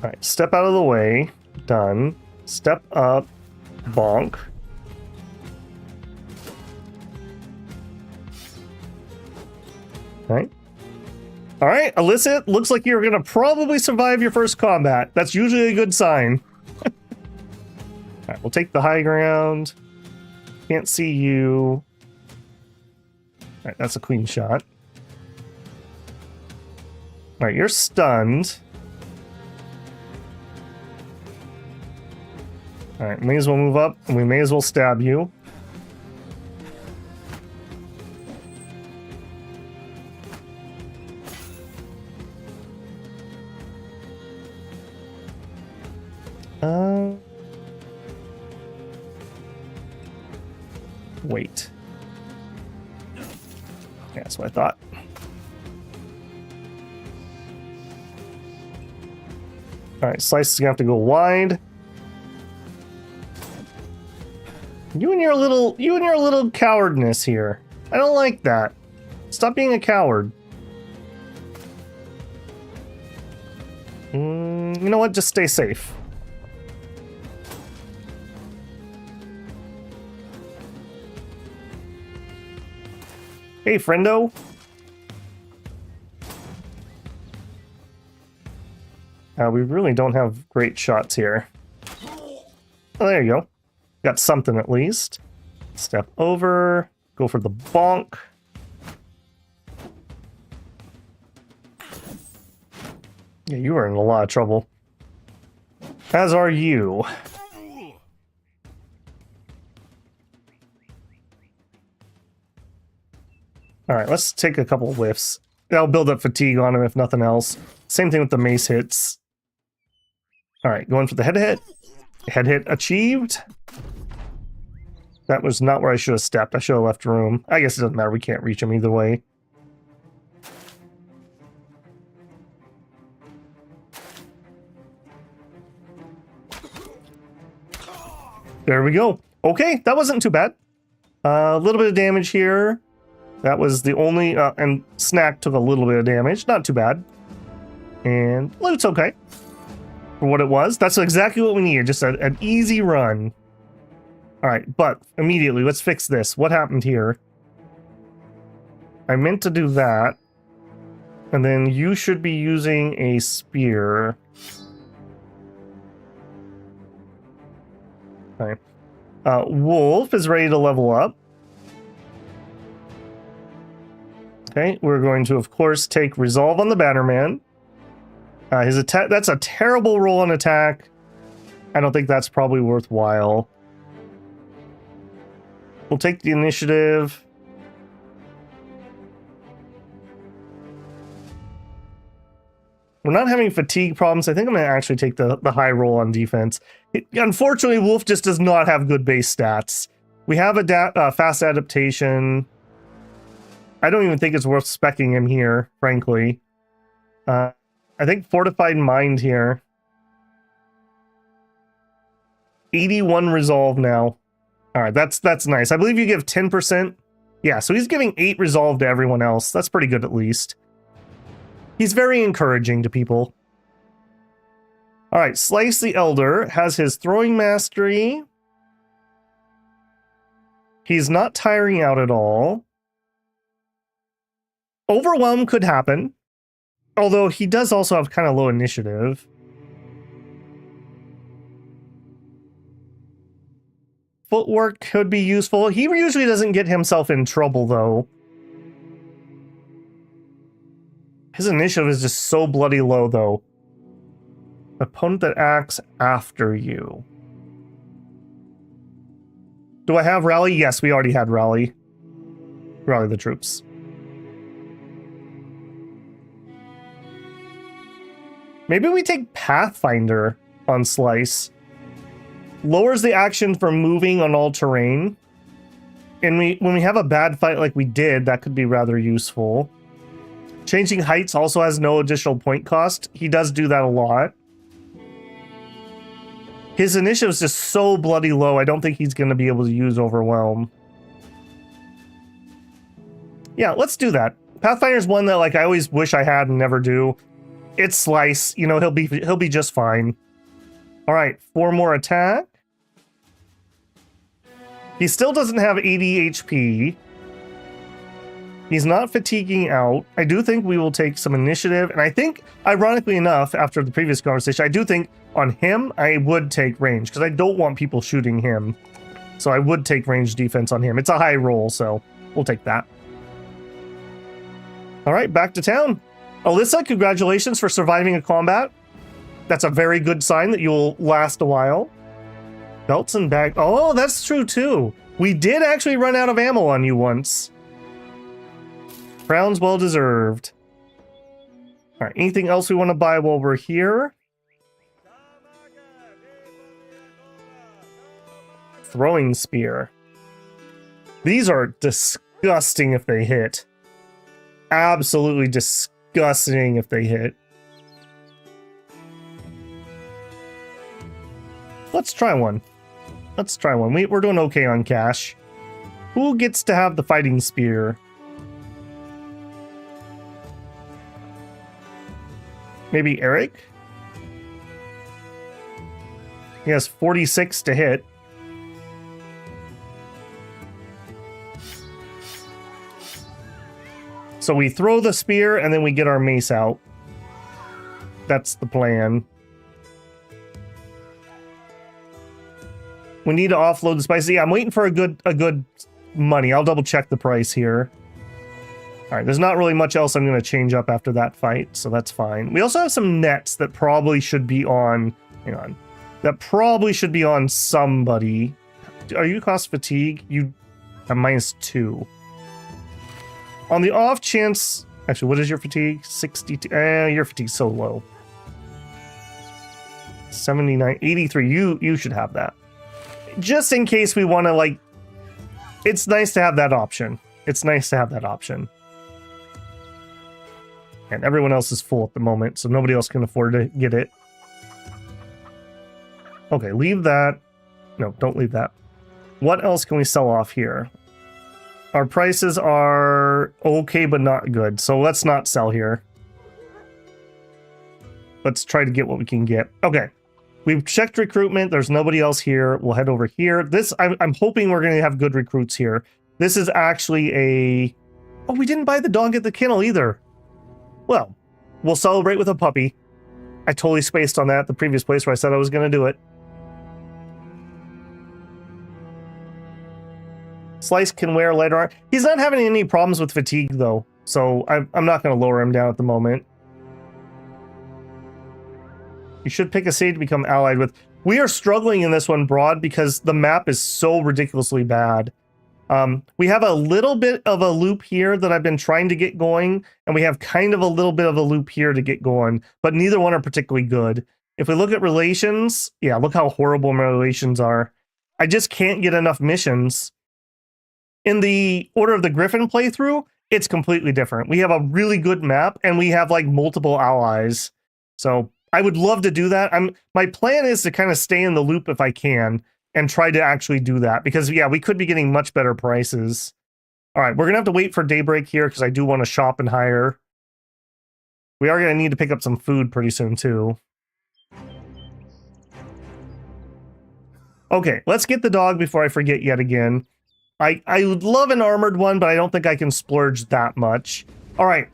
Alright, step out of the way. Done. Step up. Bonk. Alright. Alright, Alyssa, looks like you're gonna probably survive your first combat. That's usually a good sign. Alright, we'll take the high ground. Can't see you. Alright, that's a queen shot. Alright, you're stunned. Alright, may as well move up, and we may as well stab you. Wait. Yeah, that's what I thought. Alright, Slice is gonna have to go wide. You and your little cowardness here. I don't like that. Stop being a coward. You know what? Just stay safe. Hey, friendo. We really don't have great shots here. Oh, there you go. Got something at least. Step over. Go for the bonk. Yeah, you are in a lot of trouble. As are you. Alright, let's take a couple whiffs. That'll build up fatigue on him if nothing else. Same thing with the mace hits. Alright, going for the head hit. Head hit achieved. That was not where I should have stepped. I should have left room. I guess it doesn't matter. We can't reach him either way. There we go. Okay, that wasn't too bad. A little bit of damage here. That was the only... and Snack took a little bit of damage. Not too bad. And loot's okay. For what it was. That's exactly what we needed. Just an easy run. Alright, but immediately, let's fix this. What happened here? I meant to do that. And then you should be using a spear. Okay. Wolf is ready to level up. Okay, we're going to, of course, take Resolve on the Bannerman. His attack, that's a terrible roll on attack. I don't think that's probably worthwhile. We'll take the initiative. We're not having fatigue problems. I think I'm going to actually take the high roll on defense. Unfortunately, Wolf just does not have good base stats. We have a fast adaptation. I don't even think it's worth speccing him here, frankly. I think Fortified Mind here. 81 Resolve now. Alright, that's nice. I believe you give 10%. Yeah, so he's giving 8 Resolve to everyone else. That's pretty good at least. He's very encouraging to people. Alright, Slice the Elder has his Throwing Mastery. He's not tiring out at all. Overwhelm could happen. Although he does also have kind of low initiative. Footwork could be useful. He usually doesn't get himself in trouble, though. His initiative is just so bloody low, though. Opponent that acts after you. Do I have rally? Yes, we already had rally. Rally the troops. Maybe we take Pathfinder on Slice. Lowers the action for moving on all terrain. And when we have a bad fight like we did, that could be rather useful. Changing heights also has no additional point cost. He does do that a lot. His initiative is just so bloody low, I don't think he's going to be able to use Overwhelm. Yeah, let's do that. Pathfinder's one that like I always wish I had and never do. It's Slice. You know, he'll be just fine. All right, 4 more attack. He still doesn't have 80 HP. He's not fatiguing out. I do think we will take some initiative. And I think, ironically enough, after the previous conversation, I do think on him, I would take range. Because I don't want people shooting him. So I would take range defense on him. It's a high roll, so we'll take that. All right, back to town. Alyssa, congratulations for surviving a combat. That's a very good sign that you'll last a while. Belts and bag. Oh, that's true too. We did actually run out of ammo on you once. Crown's well deserved. All right, anything else we want to buy while we're here? Throwing spear. These are disgusting if they hit. Absolutely disgusting if they hit. Let's try one. Let's try one. We're doing okay on cash. Who gets to have the fighting spear? Maybe Eric? He has 46 to hit. So we throw the spear and then we get our mace out. That's the plan. We need to offload the spices. Yeah, I'm waiting for a good money. I'll double check the price here. All right, there's not really much else I'm going to change up after that fight, so that's fine. We also have some nets that probably should be on... Hang on. That probably should be on somebody. Are you cost fatigue? You have -2. On the off chance... Actually, what is your fatigue? 62. Your fatigue's so low. 79. 83. You should have that. Just in case we want to, like... It's nice to have that option. It's nice to have that option. And everyone else is full at the moment, so nobody else can afford to get it. Okay, leave that. No, don't leave that. What else can we sell off here? Our prices are okay, but not good. So let's not sell here. Let's try to get what we can get. Okay. We've checked recruitment. There's nobody else here. We'll head over here. This, I'm hoping we're going to have good recruits here. This is actually a... Oh, we didn't buy the dog at the kennel either. Well, we'll celebrate with a puppy. I totally spaced on that at the previous place where I said I was going to do it. Slice can wear lighter armor. He's not having any problems with fatigue, though. So I'm not going to lower him down at the moment. You should pick a sage to become allied with. We are struggling in this one, Broad, because the map is so ridiculously bad. We have a little bit of a loop here that I've been trying to get going, and we have kind of a little bit of a loop here to get going, but neither one are particularly good. If we look at relations, yeah, look how horrible my relations are. I just can't get enough missions. In the Order of the Griffin playthrough, it's completely different. We have a really good map, and we have like multiple allies. So I would love to do that. My plan is to kind of stay in the loop if I can and try to actually do that because, yeah, we could be getting much better prices. All right, we're going to have to wait for daybreak here because I do want to shop and hire. We are going to need to pick up some food pretty soon, too. Okay, let's get the dog before I forget yet again. I would love an armored one, but I don't think I can splurge that much. All right,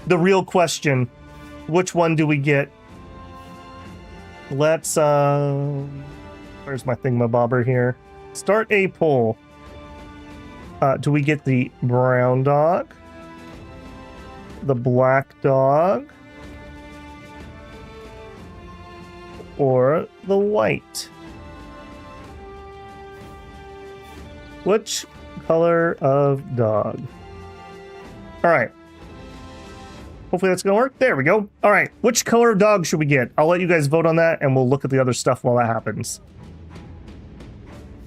the real question. Which one do we get? Let's, where's my thingamabobber here? Start a poll. Do we get the brown dog? the black dog or the white? Which color of dog? All right. Hopefully that's gonna work. There we go. All right, which color of dog should we get? I'll let you guys vote on that, and we'll look at the other stuff while that happens.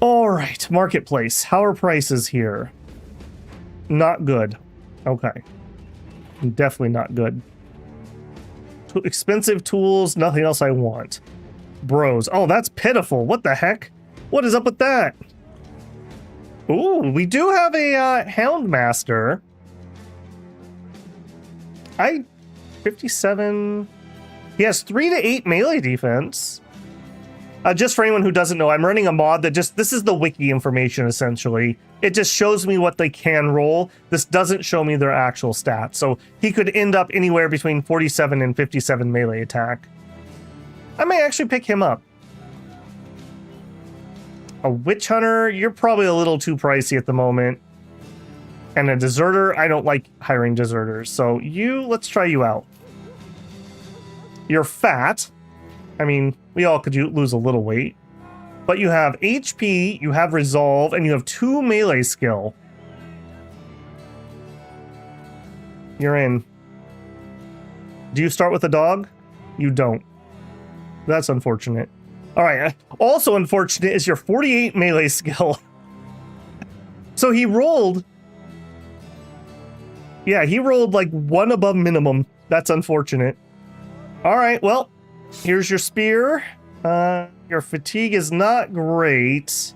All right, marketplace. How are prices here? Not good. Okay. Definitely not good. Expensive tools, nothing else I want. Bros. Oh, that's pitiful. What the heck? What is up with that? Ooh, we do have a Hound Master. 57. He has 3 to 8 melee defense. Just for anyone who doesn't know, I'm running a mod that this is the wiki information essentially. It just shows me what they can roll. This doesn't show me their actual stats. So he could end up anywhere between 47 and 57 melee attack. I may actually pick him up. A witch hunter, you're probably a little too pricey at the moment. And a deserter, I don't like hiring deserters. So let's try you out. You're fat. I mean, we all could lose a little weight. But you have HP, you have resolve, and you have 2 melee skill. You're in. Do you start with a dog? You don't. That's unfortunate. All right. Also unfortunate is your 48 melee skill. So he rolled. Yeah, he rolled like 1 above minimum. That's unfortunate. All right, well, here's your spear. Your fatigue is not great.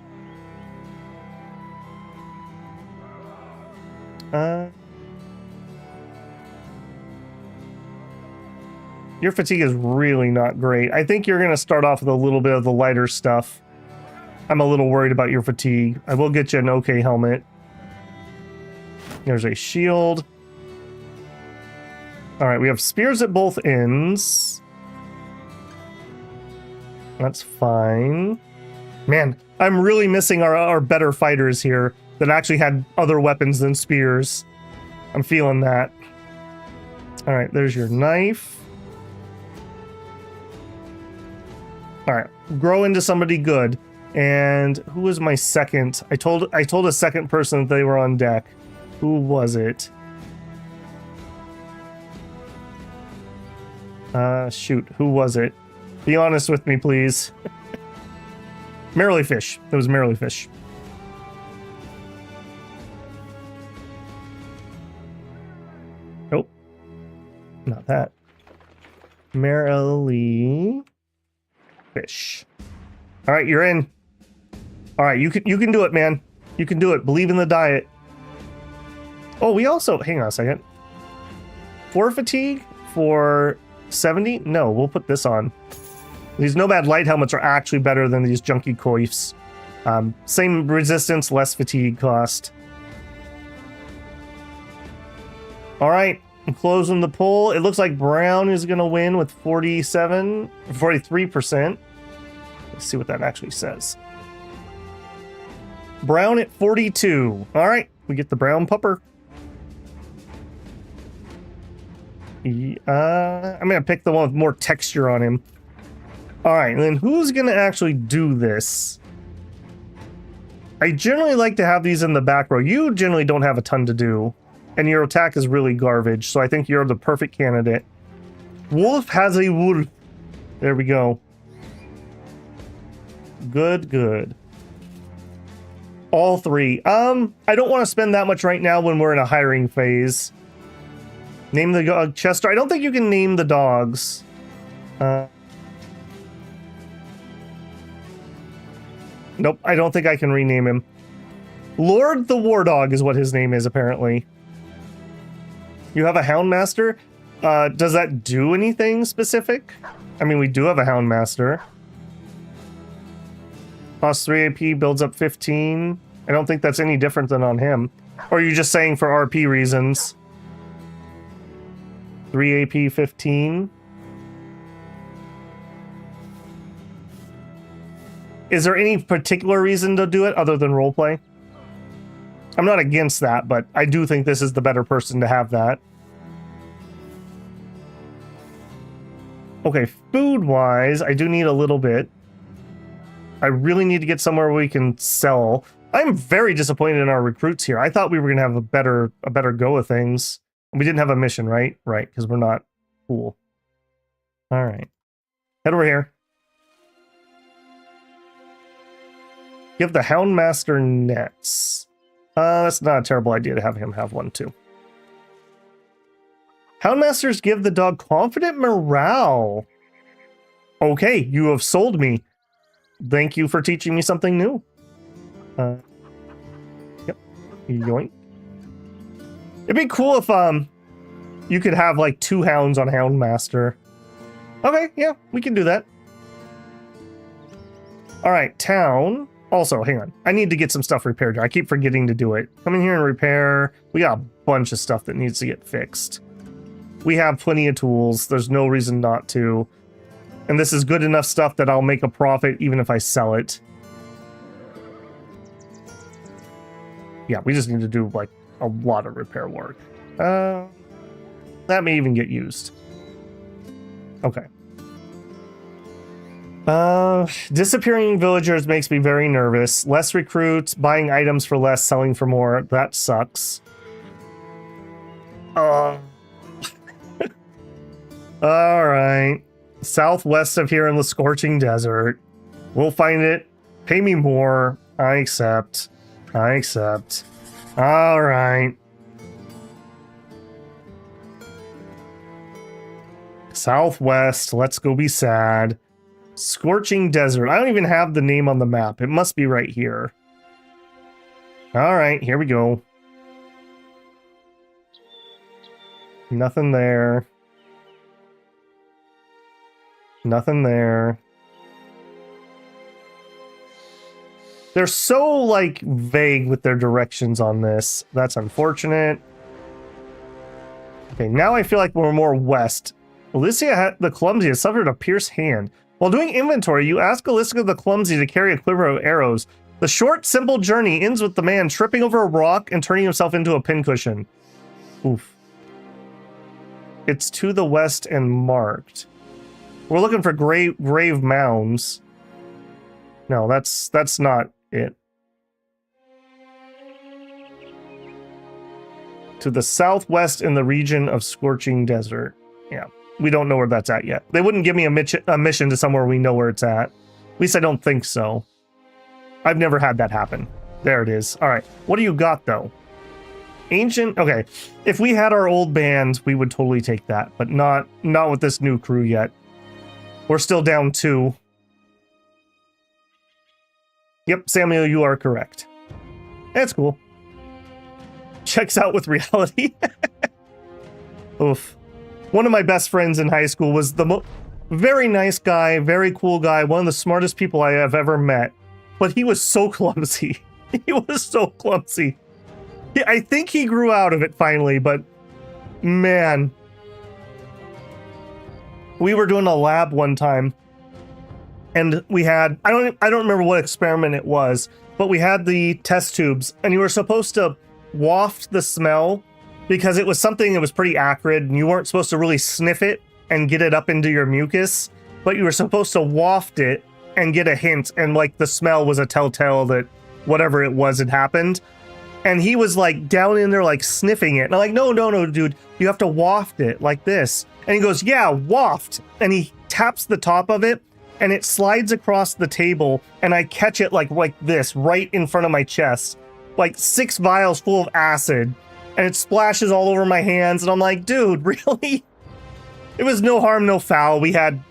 Your fatigue is really not great. I think you're going to start off with a little bit of the lighter stuff. I'm a little worried about your fatigue. I will get you an okay helmet. There's a shield. All right, we have spears at both ends. That's fine. Man, I'm really missing our better fighters here that actually had other weapons than spears. I'm feeling that. All right, there's your knife. All right, grow into somebody good. And who was my second? I told a second person that they were on deck. Who was it? Shoot, who was it? Be honest with me, please. Merrily Fish. It was Merrily Fish. Nope. Not that. Merrily Fish. All right, you're in. All right, you can do it, man. You can do it. Believe in the diet. Oh, we also, hang on a second. 4 fatigue for 70? No, we'll put this on. These Nomad light helmets are actually better than these junky coifs. Same resistance, less fatigue cost. All right, I'm closing the poll. It looks like Brown is going to win with 43%. Let's see what that actually says. Brown at 42. All right, we get the brown pupper. I'm going to pick the one with more texture on him. All right, and then who's going to actually do this? I generally like to have these in the back row. You generally don't have a ton to do, and your attack is really garbage, so I think you're the perfect candidate. Wolf has a wolf. There we go. Good, good. All 3. I don't want to spend that much right now when we're in a hiring phase. Name the dog Chester. I don't think you can name the dogs. Nope, I don't think I can rename him. Lord the War Dog is what his name is, apparently. You have a Hound Master? Does that do anything specific? I mean, we do have a Hound Master. Costs 3 AP, builds up 15. I don't think that's any different than on him. Or are you just saying for RP reasons? 3 AP, 15. Is there any particular reason to do it other than roleplay? I'm not against that, but I do think this is the better person to have that. Okay, food-wise, I do need a little bit. I really need to get somewhere where we can sell. I'm very disappointed in our recruits here. I thought we were going to have a better go of things. We didn't have a mission, right? Right, because we're not cool. All right. Head over here. Give the Houndmaster nets. That's not a terrible idea to have him have one, too. Houndmasters give the dog confident morale. Okay, you have sold me. Thank you for teaching me something new. Yep. Yoink. It'd be cool if you could have like 2 hounds on Houndmaster. Okay, yeah, we can do that. All right, town. Also, hang on. I need to get some stuff repaired. I keep forgetting to do it. Come in here and repair. We got a bunch of stuff that needs to get fixed. We have plenty of tools. There's no reason not to. And this is good enough stuff that I'll make a profit even if I sell it. Yeah, we just need to do like a lot of repair work. That may even get used. Okay. Disappearing villagers makes me very nervous. Less recruits, buying items for less, selling for more. That sucks. All right. Southwest of here in the scorching desert. We'll find it. Pay me more. I accept. I accept. All right. Southwest. Let's go be sad. Scorching desert. I don't even have the name on the map. It must be right here. All right. Here we go. Nothing there. Nothing there. They're so, like, vague with their directions on this. That's unfortunate. Okay, now I feel like we're more west. Alicia the Clumsy has suffered a pierced hand. While doing inventory, you ask Alicia the Clumsy to carry a quiver of arrows. The short, simple journey ends with the man tripping over a rock and turning himself into a pincushion. Oof. It's to the west and marked. We're looking for grave mounds. No, that's not it. To the southwest in the region of Scorching Desert. Yeah, we don't know where that's at yet. They wouldn't give me a mission to somewhere we know where it's at. At least I don't think so. I've never had that happen. There it is. All right, what do you got though? Ancient. Okay, if we had our old band, we would totally take that, but not with this new crew yet. We're still down 2. Yep, Samuel, you are correct. That's cool. Checks out with reality. Oof. One of my best friends in high school was the very nice guy, very cool guy, one of the smartest people I have ever met. But he was so clumsy. He was so clumsy. I think he grew out of it finally, but man. We were doing a lab one time, and we had, I don't remember what experiment it was, but we had the test tubes, and you were supposed to waft the smell because it was something that was pretty acrid, and you weren't supposed to really sniff it and get it up into your mucus, but you were supposed to waft it and get a hint, and like the smell was a telltale that whatever it was had happened. And he was like down in there like sniffing it. And I'm like, no, dude, you have to waft it like this. And he goes, yeah, waft. And he taps the top of it and it slides across the table. And I catch it like this right in front of my chest, like 6 vials full of acid. And it splashes all over my hands. And I'm like, dude, really? It was no harm, no foul. We had,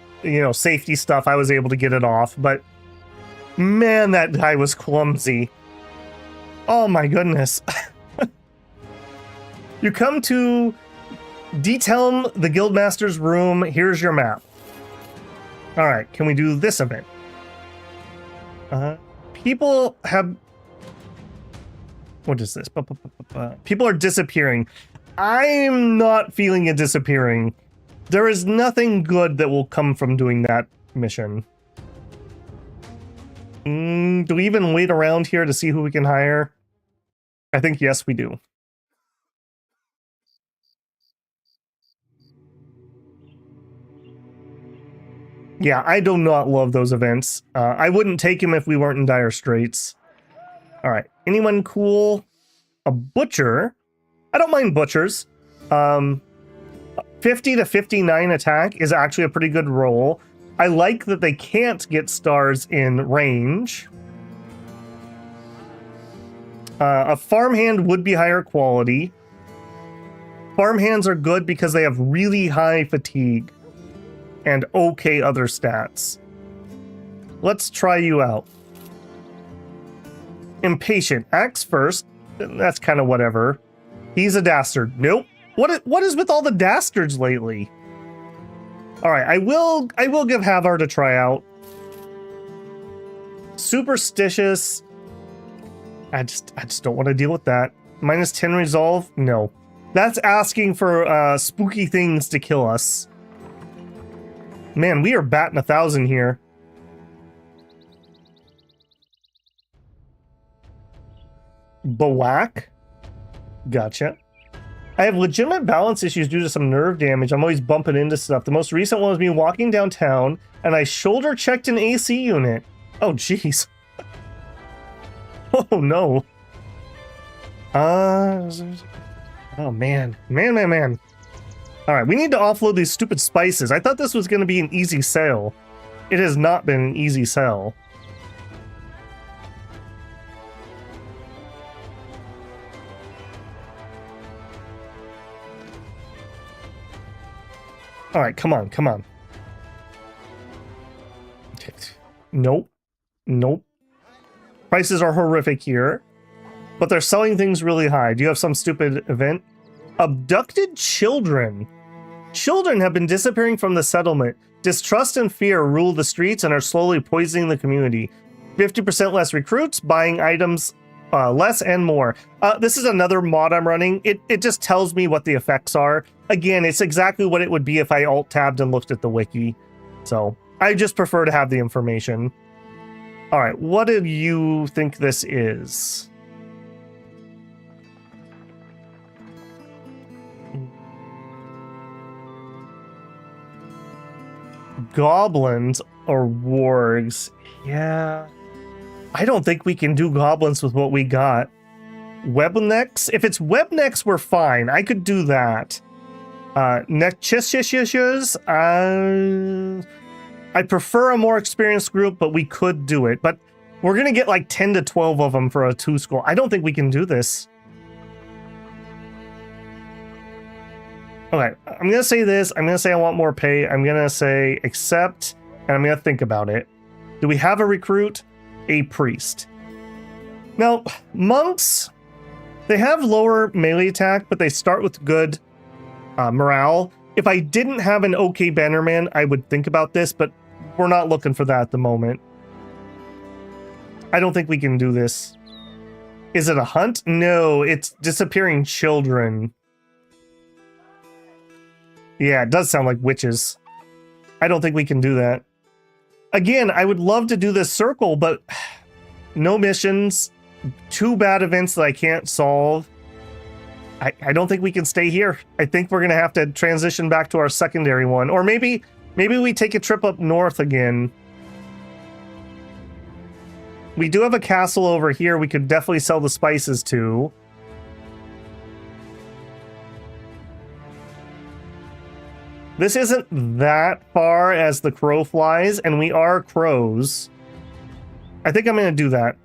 safety stuff. I was able to get it off. But man, that guy was clumsy. Oh my goodness. You come to Detelm the Guildmaster's room. Here's your map. All right, can we do this event? People have... What is this? People are disappearing. I'm not feeling it disappearing. There is nothing good that will come from doing that mission. Do we even wait around here to see who we can hire? I think yes, we do. Yeah, I do not love those events. I wouldn't take him if we weren't in dire straits. All right, anyone cool? A butcher? I don't mind butchers. 50 to 59 attack is actually a pretty good roll. I like that they can't get stars in range. A farmhand would be higher quality. Farmhands are good because they have really high fatigue and okay other stats. Let's try you out. Impatient. Axe first. That's kind of whatever. He's a dastard. Nope. What is with all the dastards lately? All right, I will give Havar to try out. Superstitious. I just don't want to deal with that. Minus 10 resolve? No. That's asking for spooky things to kill us. Man, we are batting 1,000 here. Bawak? Gotcha. I have legitimate balance issues due to some nerve damage. I'm always bumping into stuff. The most recent one was me walking downtown and I shoulder checked an AC unit. Oh, jeez. Oh, no. Oh, man. Man. All right, we need to offload these stupid spices. I thought this was going to be an easy sale. It has not been an easy sell. All right, come on. Nope. Prices are horrific here, but they're selling things really high. Do you have some stupid event? Abducted children. Children have been disappearing from the settlement. Distrust and fear rule the streets and are slowly poisoning the community. 50% less recruits, buying items less and more. This is another mod I'm running. It just tells me what the effects are. Again, it's exactly what it would be if I alt-tabbed and looked at the wiki. So I just prefer to have the information. All right, what do you think this is? Goblins or wargs? Yeah. I don't think we can do goblins with what we got. Webnecks? If it's webnecks, we're fine. I could do that. Nechishishes? I prefer a more experienced group, but we could do it. But we're going to get like 10 to 12 of them for a 2 skull. I don't think we can do this. Okay, I'm going to say this. I'm going to say I want more pay. I'm going to say accept, and I'm going to think about it. Do we have a recruit? A priest. Now, monks, they have lower melee attack, but they start with good morale. If I didn't have an okay bannerman, I would think about this, but we're not looking for that at the moment. I don't think we can do this. Is it a hunt? No, it's disappearing children. Yeah, it does sound like witches. I don't think we can do that. Again, I would love to do this circle, but no missions, 2 bad events that I can't solve. I don't think we can stay here. I think we're going to have to transition back to our secondary one. Or maybe we take a trip up north again. We do have a castle over here we could definitely sell the spices to. This isn't that far as the crow flies, and we are crows. I think I'm going to do that.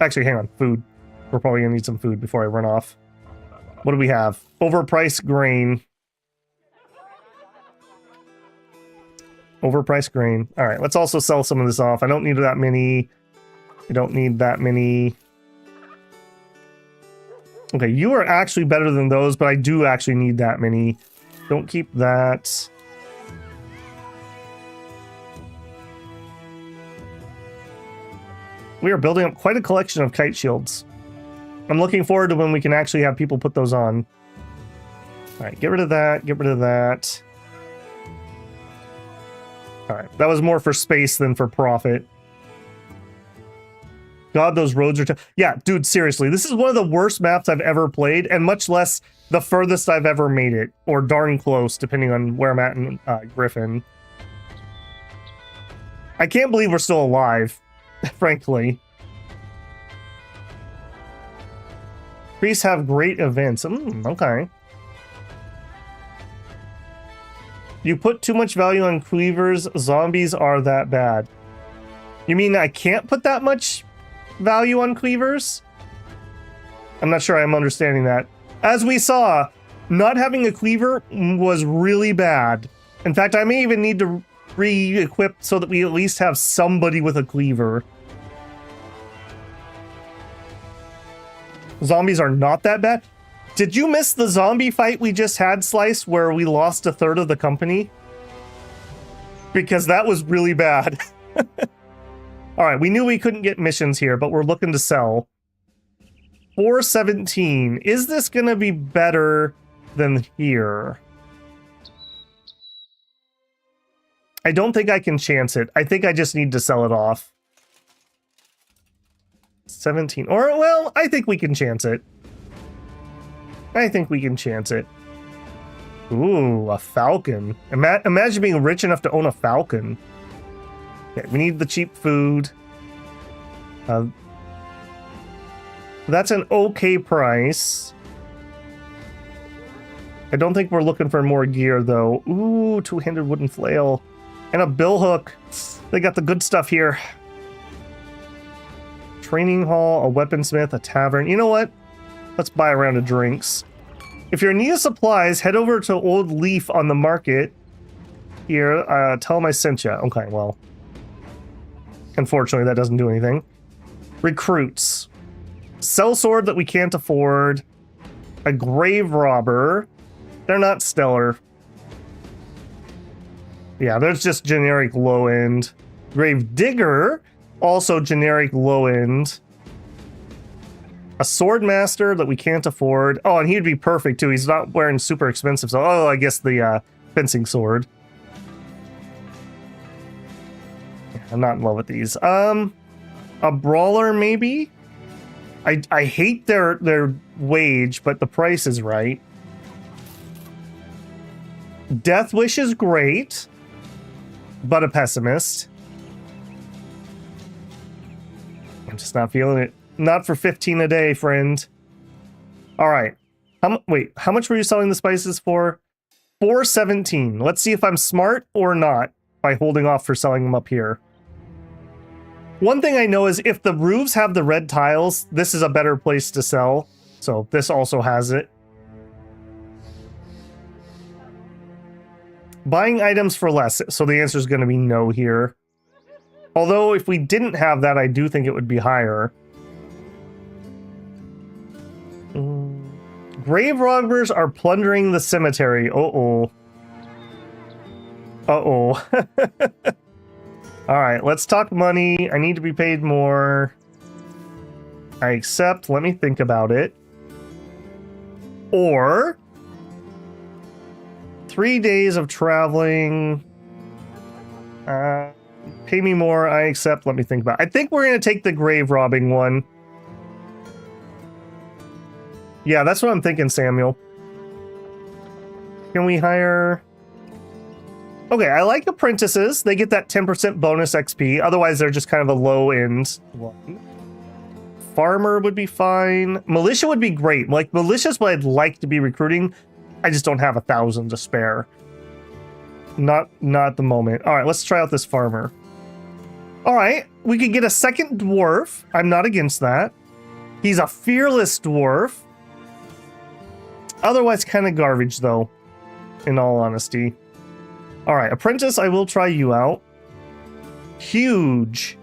Actually, hang on. Food. We're probably going to need some food before I run off. What do we have? Overpriced grain. Overpriced grain. All right, let's also sell some of this off. I don't need that many. I don't need that many. Okay, you are actually better than those, but I do actually need that many. Don't keep that. We are building up quite a collection of kite shields. I'm looking forward to when we can actually have people put those on. All right, get rid of that, get rid of that. All right, that was more for space than for profit. God, those roads are... Yeah, dude, seriously. This is one of the worst maps I've ever played, and much less the furthest I've ever made it. Or darn close, depending on where I'm at in Griffin. I can't believe we're still alive, frankly. Priests have great events. Okay. You put too much value on cleavers. Zombies are that bad. You mean I can't put that much value on cleavers? I'm not sure I'm understanding that. As we saw, not having a cleaver was really bad. In fact, I may even need to re-equip so that we at least have somebody with a cleaver. Zombies are not that bad. Did you miss the zombie fight we just had, Slice, where we lost a third of the company? Because that was really bad. Alright, we knew we couldn't get missions here, but we're looking to sell. 417. Is this gonna be better than here? I don't think I can chance it. I think I just need to sell it off. 17. Or, well, I think we can chance it. I think we can chance it. Ooh, a falcon. Imagine being rich enough to own a falcon. Okay, we need the cheap food. That's an okay price. I don't think we're looking for more gear, though. Ooh, two-handed wooden flail. And a billhook. They got the good stuff here. Training hall, a weaponsmith, a tavern. You know what? Let's buy a round of drinks. If you're in need of supplies, head over to Old Leaf on the market. Here, tell them I sent you. Okay, well. Unfortunately, that doesn't do anything. Recruits. Sell sword that we can't afford. A grave robber. They're not stellar. Yeah, there's just generic low end. Grave digger. Also generic low end. A sword master that we can't afford. Oh, and he'd be perfect too. He's not wearing super expensive. So, oh, I guess the fencing sword. Yeah, I'm not in love with these. A brawler maybe. I hate their wage, but the price is right. Death Wish is great, but a pessimist. I'm just not feeling it. Not for 15 a day, friend. All right. Wait, how much were you selling the spices for? 417. Let's see if I'm smart or not by holding off for selling them up here. One thing I know is if the roofs have the red tiles, this is a better place to sell. So this also has it. Buying items for less. So the answer is going to be no here. Although if we didn't have that, I do think it would be higher. Grave robbers are plundering the cemetery. Uh-oh. Uh-oh. Alright, let's talk money. I need to be paid more. I accept. Let me think about it. Or 3 days of traveling. Pay me more. I accept. Let me think about it. I think we're going to take the grave robbing one. Yeah, that's what I'm thinking, Samuel. Can we hire... Okay, I like apprentices. They get that 10% bonus XP. Otherwise, they're just kind of a low-end one. Farmer would be fine. Militia would be great. Like, militia's what I'd like to be recruiting. I just don't have 1,000 to spare. Not at the moment. All right, let's try out this farmer. All right, we could get a second dwarf. I'm not against that. He's a fearless dwarf. Otherwise, kind of garbage, though, in all honesty. All right, apprentice, I will try you out. Huge.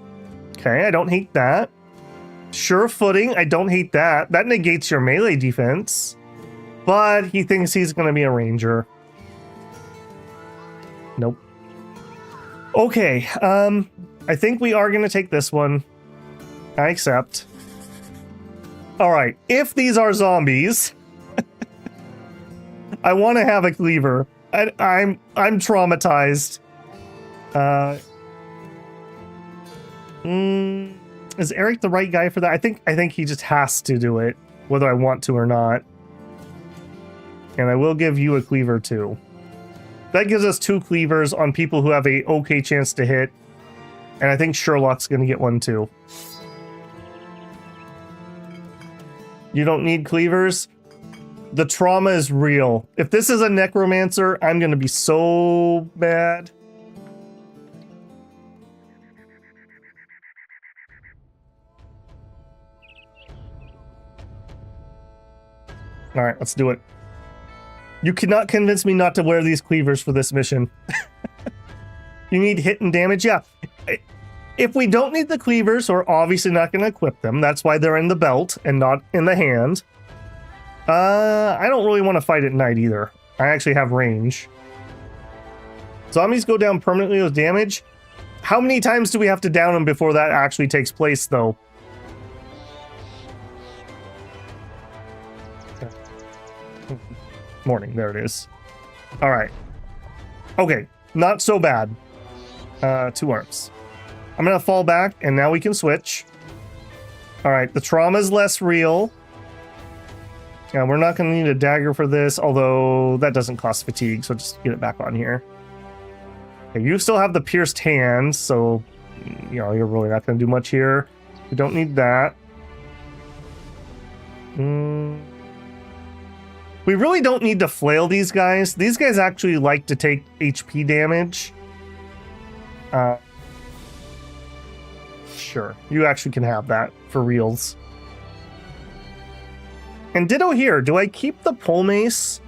Okay, I don't hate that. Sure footing, I don't hate that. That negates your melee defense. But he thinks he's going to be a ranger. Nope. Okay, I think we are going to take this one. I accept. All right, if these are zombies... I want to have a cleaver. I'm traumatized. Is Eric the right guy for that? I think he just has to do it, whether I want to or not. And I will give you a cleaver too. That gives us 2 cleavers on people who have a okay chance to hit. And I think Sherlock's going to get one too. You don't need cleavers? The trauma is real. If this is a necromancer, I'm going to be so bad. All right, let's do it. You cannot convince me not to wear these cleavers for this mission. You need hit and damage? Yeah. If we don't need the cleavers, we're obviously not going to equip them. That's why they're in the belt and not in the hand. I don't really want to fight at night either. I actually have range. Zombies go down permanently with damage. How many times do we have to down them before that actually takes place, though? Morning, there it is. All right. Okay, not so bad. 2 arms. I'm gonna fall back, and now we can switch. All right, the trauma is less real. Yeah, we're not gonna need a dagger for this, although that doesn't cost fatigue, so just get it back on here. Okay, you still have the pierced hands, so you know you're really not gonna do much here. We don't need that. We really don't need to flail these guys. These guys actually like to take HP damage. Sure, you actually can have that for reals. And ditto here, do I keep the pole mace?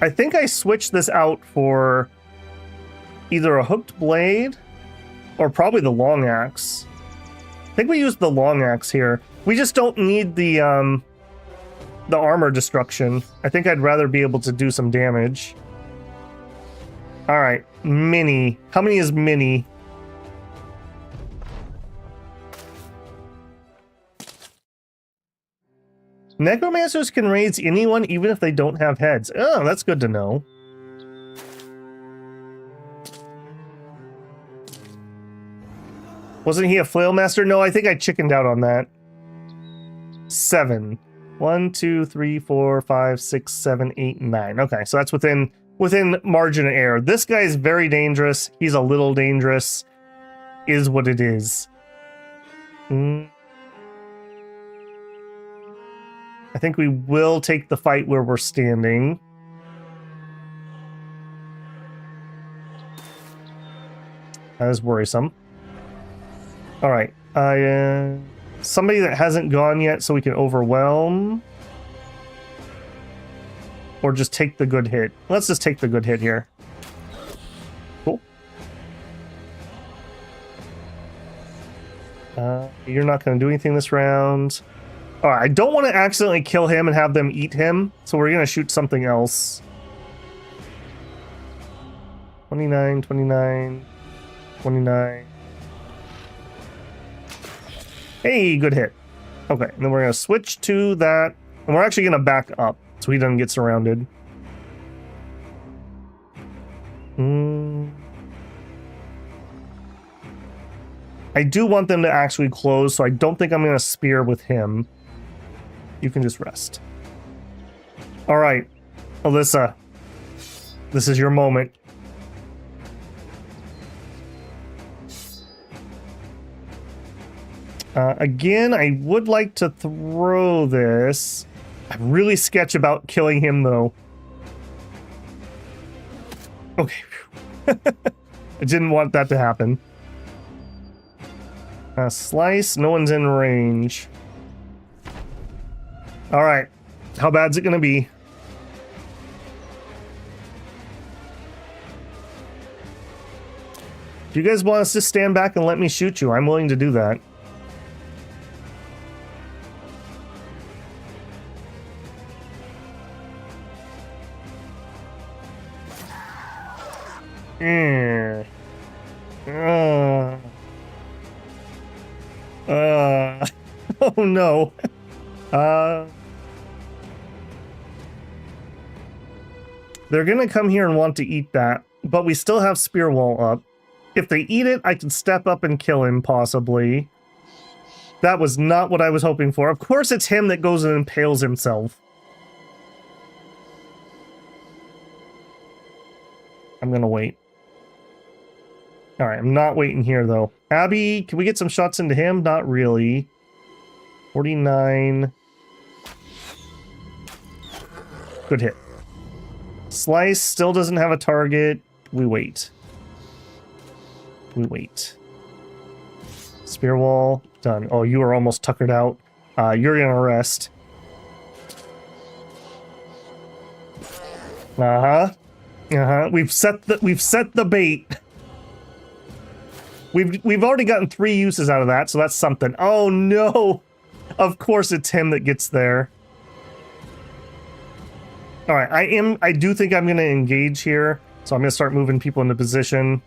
I think I switched this out for either a hooked blade or probably the long axe. I think we used the long axe here. We just don't need the armor destruction. I think I'd rather be able to do some damage. All right, mini. How many is mini? Necromancers can raise anyone even if they don't have heads. Oh, that's good to know. Wasn't he a flail master? No, I think I chickened out on that. 7. 1, 2, 3, 4, 5, 6, 7, 8, 9. Okay, so that's within margin of error. This guy is very dangerous. He's a little dangerous. Is what it is. I think we will take the fight where we're standing. That is worrisome. All right. Somebody that hasn't gone yet so we can overwhelm. Or just take the good hit. Let's just take the good hit here. Cool. You're not going to do anything this round. All right, I don't want to accidentally kill him and have them eat him, so we're going to shoot something else. 29, 29, 29. Hey, good hit. Okay, and then we're going to switch to that, and we're actually going to back up so he doesn't get surrounded. I do want them to actually close, so I don't think I'm going to spear with him. You can just rest. All right, Alyssa, this is your moment. Again, I would like to throw this. I'm really sketch about killing him, though. Okay. I didn't want that to happen. Slice, no one's in range. All right, how bad's it gonna be? If you guys want us to stand back and let me shoot you, I'm willing to do that. Oh no. They're gonna come here and want to eat that, but we still have spear wall up. If they eat it, I can step up and kill him, possibly. That was not what I was hoping for. Of course it's him that goes and impales himself. I'm gonna wait. Alright, I'm not waiting here, though. Abby, can we get some shots into him? Not really. 49. Good hit. Slice still doesn't have a target. We wait. We wait. Spear wall. Done. Oh, you are almost tuckered out. You're gonna rest. Uh-huh. Uh-huh. We've set the bait. We've already gotten 3 uses out of that, so that's something. Oh no! Of course it's him that gets there. Alright, I do think I'm gonna engage here, so I'm gonna start moving people into position.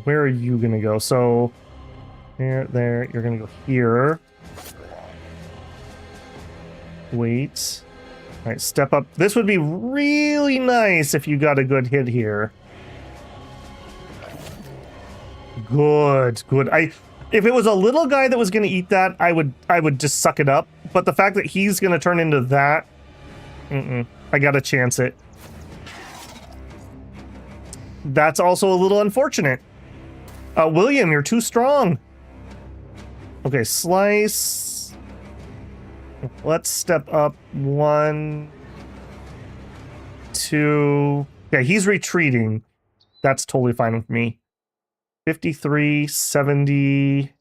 Where are you gonna go? So there, you're gonna go here. Wait. Alright, step up. This would be really nice if you got a good hit here. Good, good. If it was a little guy that was gonna eat that, I would just suck it up. But the fact that he's gonna turn into that, I gotta chance it. That's also a little unfortunate. William, you're too strong. Okay, slice. Let's step up 1, 2. Yeah, he's retreating. That's totally fine with me. 53, 70.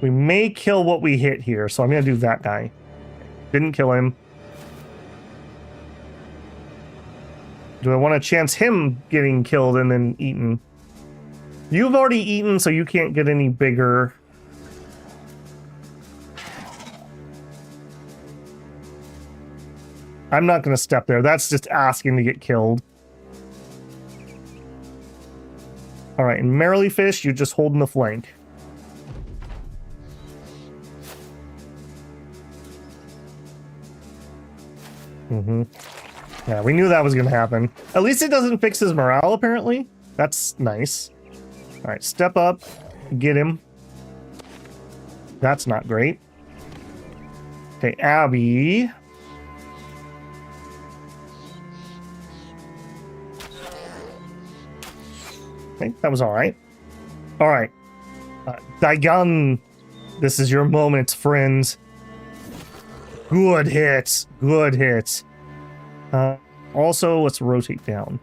We may kill what we hit here, so I'm gonna do that guy. Didn't kill him. Do I want to chance him getting killed and then eaten? You've already eaten, so you can't get any bigger. I'm not going to step there. That's just asking to get killed. Alright, and Merrily Fish, you're just holding the flank. Yeah, we knew that was going to happen. At least it doesn't fix his morale, apparently. That's nice. Alright, step up. Get him. That's not great. Okay, Abby. Okay, that was alright. Alright. Daigon. This is your moment, friends. Good hits. Good hits. Also, let's rotate down.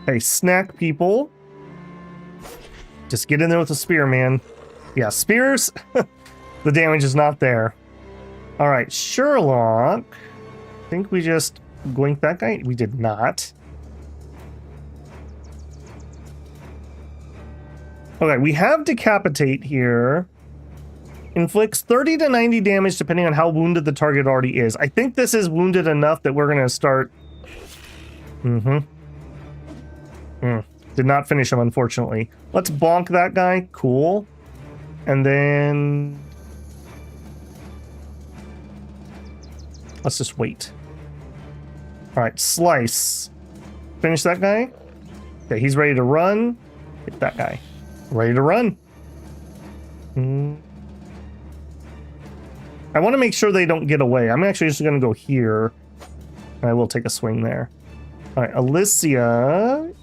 Hey, snack people. Just get in there with a spear, man. Yeah, spears. The damage is not there. Alright, Sherlock. I think we just goinked that guy. We did not. Okay, we have Decapitate here. Inflicts 30 to 90 damage depending on how wounded the target already is. I think this is wounded enough that we're going to start... Did not finish him, unfortunately. Let's bonk that guy. Cool. And then... let's just wait. Alright, Slice. Finish that guy. Okay, he's ready to run. Hit that guy. Ready to run. I want to make sure they don't get away. I'm actually just going to go here. And I will take a swing there. Alright, Alicia.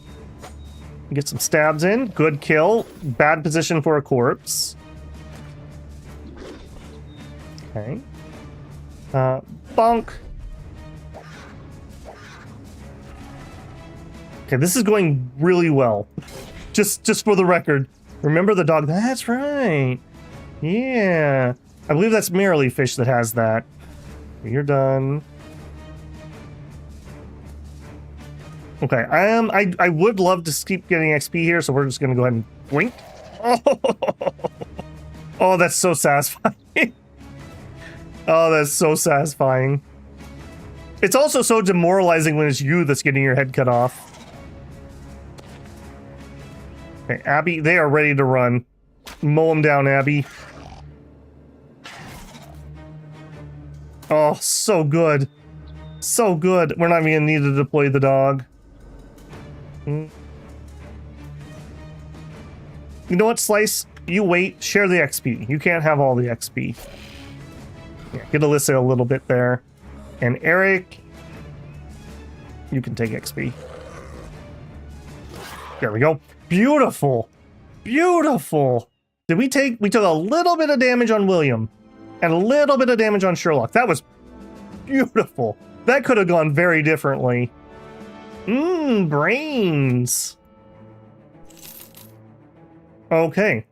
Get some stabs in. Good kill. Bad position for a corpse. Okay. Bonk. Okay, this is going really well. Just for the record. Remember the dog? That's right. Yeah. I believe that's Merrily Fish that has that. You're done. Okay, I would love to keep getting XP here, so we're just gonna go ahead and blink. Oh, that's so satisfying. Oh, that's so satisfying. It's also so demoralizing when it's you that's getting your head cut off. Okay, Abby, they are ready to run. Mow them down, Abby. Oh, so good. So good. We're not even gonna need to deploy the dog. You know what, Slice? You wait, share the XP. You can't have all the XP. Yeah, get Alyssa a little bit there. And Eric, you can take XP. There we go. Beautiful. Beautiful. We took a little bit of damage on William and a little bit of damage on Sherlock. That was beautiful. That could have gone very differently. Brains. Okay.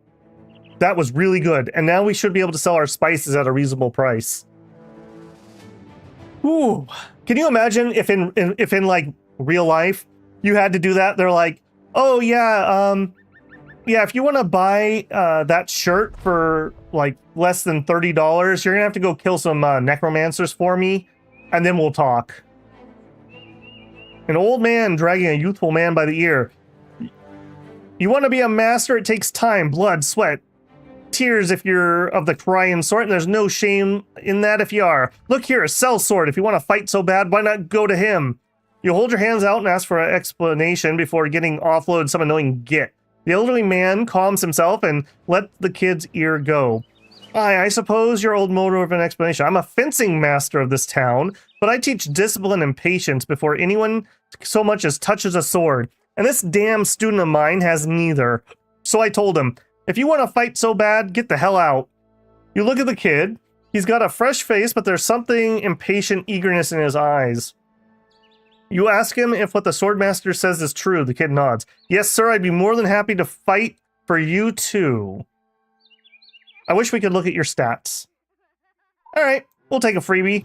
That was really good. And now we should be able to sell our spices at a reasonable price. Ooh. Can you imagine if in like real life you had to do that? They're like, oh yeah, yeah, if you want to buy that shirt for like less than $30, you're gonna have to go kill some necromancers for me, and then we'll talk. An old man dragging a youthful man by the ear. You want to be a master? It takes time, blood, sweat, tears if you're of the crying sort, and there's no shame in that if you are. Look here, a sellsword. If you want to fight so bad, why not go to him? You hold your hands out and ask for an explanation before getting offloaded some annoying git. The elderly man calms himself and let the kid's ear go. I suppose your old motive of an explanation. I'm a fencing master of this town, but I teach discipline and patience before anyone so much as touches a sword. And this damn student of mine has neither. So I told him, if you want to fight so bad, get the hell out. You look at the kid. He's got a fresh face, but there's something impatient eagerness in his eyes. You ask him if what the swordmaster says is true. The kid nods. Yes, sir, I'd be more than happy to fight for you too. I wish we could look at your stats. All right, we'll take a freebie.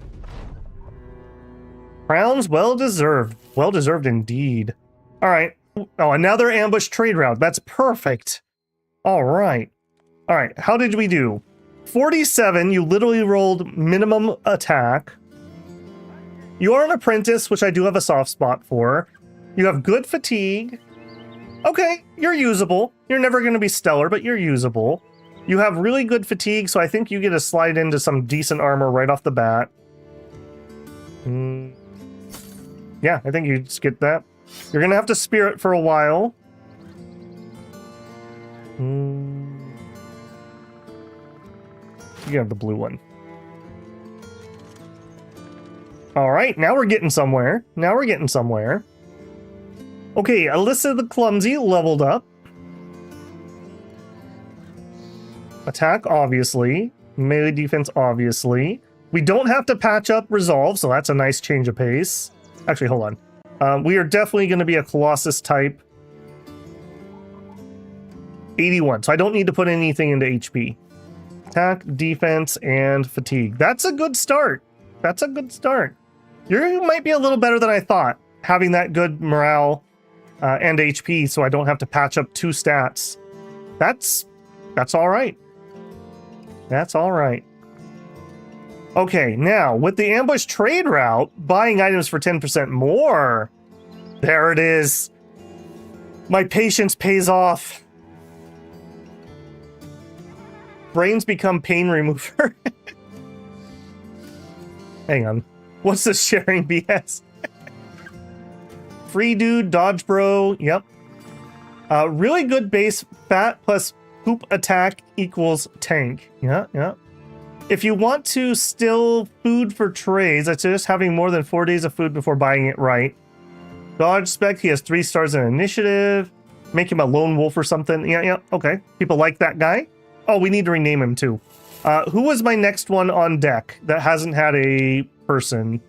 Crowns, well deserved. Well deserved indeed. All right. Oh, another ambush trade route. That's perfect. All right. All right, how did we do? 47, you literally rolled minimum attack. You are an apprentice, which I do have a soft spot for. You have good fatigue. Okay, you're usable. You're never going to be stellar, but you're usable. You have really good fatigue, so I think you get to slide into some decent armor right off the bat. Yeah, I think you just get that. You're going to have to spirit for a while. You have the blue one. All right, now we're getting somewhere. Now we're getting somewhere. Okay, Alyssa the Clumsy leveled up. Attack, obviously. Melee defense, obviously. We don't have to patch up Resolve, so that's a nice change of pace. Actually, hold on. We are definitely going to be a Colossus type. 81, so I don't need to put anything into HP. Attack, defense, and fatigue. That's a good start. That's a good start. You might be a little better than I thought, having that good morale and HP, so I don't have to patch up 2 stats. That's all right. That's all right. Okay, now, with the ambush trade route, buying items for 10% more. There it is. My patience pays off. Brains become pain remover. Hang on. What's this sharing BS? Free dude, dodge bro. Yep. Really good base. Fat plus poop attack equals tank. Yeah, yeah. If you want to still food for trades, I suggest having more than 4 days of food before buying it right. Dodge spec, he has 3 stars in initiative. Make him a lone wolf or something. Yeah, yeah, okay. People like that guy. Oh, we need to rename him too. Who was my next one on deck that hasn't had a person?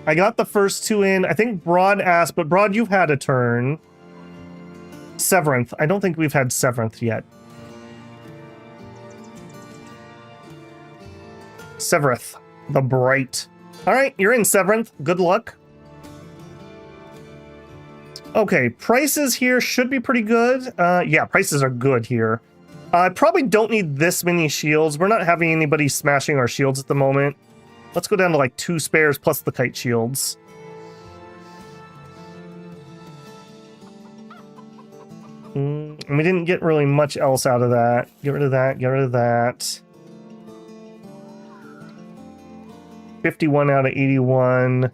I got the first 2 in. I think Broad asked, but Broad, you've had a turn. Severanth. I don't think we've had Severanth yet. Severanth, the Bright. All right, you're in, Severanth. Good luck. Okay, prices here should be pretty good. Yeah, prices are good here. I probably don't need this many shields. We're not having anybody smashing our shields at the moment. Let's go down to like 2 spares plus the kite shields. We didn't get really much else out of that. Get rid of that, get rid of that. 51 out of 81.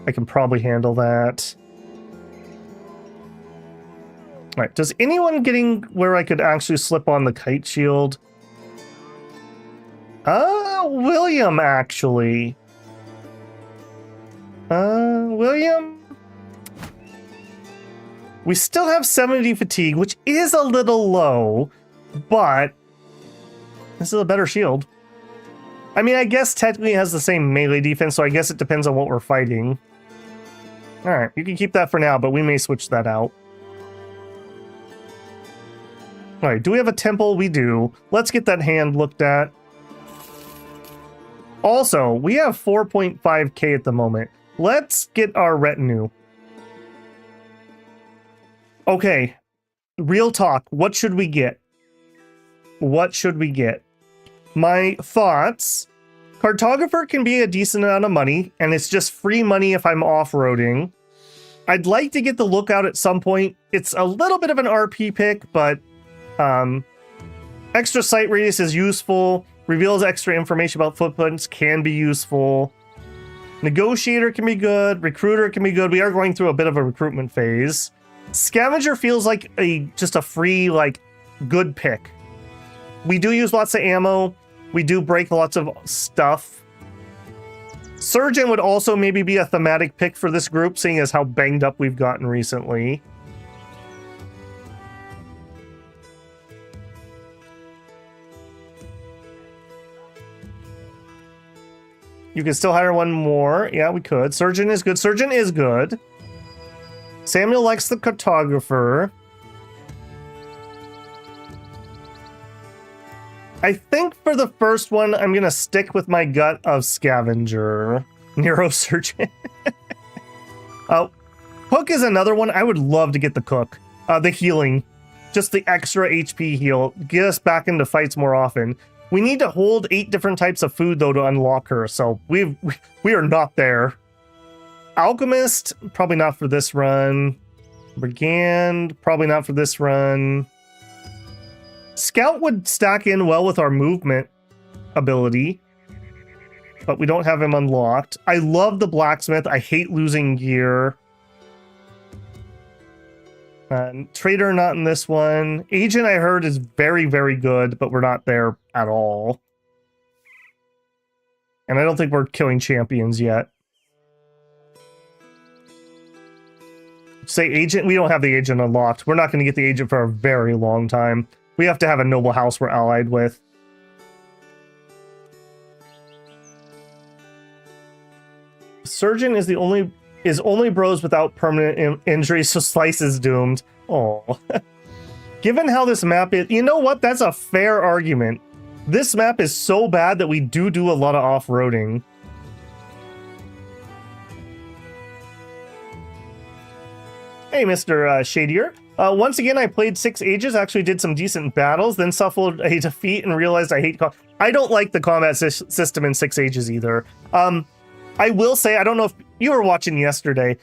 I can probably handle that. All right, does anyone getting where I could actually slip on the kite shield? William, actually. William? We still have 70 fatigue, which is a little low, but this is a better shield. I mean, I guess technically it has the same melee defense, so I guess it depends on what we're fighting. All right, you can keep that for now, but we may switch that out. All right, do we have a temple? We do. Let's get that hand looked at. Also, we have 4.5k at the moment. Let's get our retinue. Okay, real talk. What should we get? What should we get? My thoughts. Cartographer can be a decent amount of money, and it's just free money if I'm off-roading. I'd like to get the lookout at some point. It's a little bit of an RP pick, but extra sight radius is useful. Reveals extra information about footprints can be useful. Negotiator can be good. Recruiter can be good. We are going through a bit of a recruitment phase. Scavenger feels like just a free, good pick. We do use lots of ammo. We do break lots of stuff. Surgeon would also maybe be a thematic pick for this group, seeing as how banged up we've gotten recently. You can still hire one more. Yeah, we could. Surgeon is good. Surgeon is good. Samuel likes the cartographer. I think for the first one, I'm going to stick with my gut of scavenger. Neurosurgeon. Cook is another one. I would love to get the cook. The healing. Just the extra HP heal. Get us back into fights more often. We need to hold 8 different types of food, though, to unlock her. So we are not there. Alchemist, probably not for this run. Brigand, probably not for this run. Scout would stack in well with our movement ability, but we don't have him unlocked. I love the blacksmith. I hate losing gear. Trader, not in this one. Agent, I heard, is very, very good, but we're not there at all. And I don't think we're killing champions yet. Say agent, we don't have the agent unlocked. We're not going to get the agent for a very long time. We have to have a noble house we're allied with. Surgeon is only bros without permanent injury, so Slice is doomed. Oh. Given how this map is, you know what? That's a fair argument. This map is so bad that we do a lot of off-roading. Hey, Mr. Shadier. Once again, I played 6 Ages, actually did some decent battles, then suffered a defeat and realized I hate I don't like the combat system in 6 Ages either. I will say, I don't know if you were watching yesterday,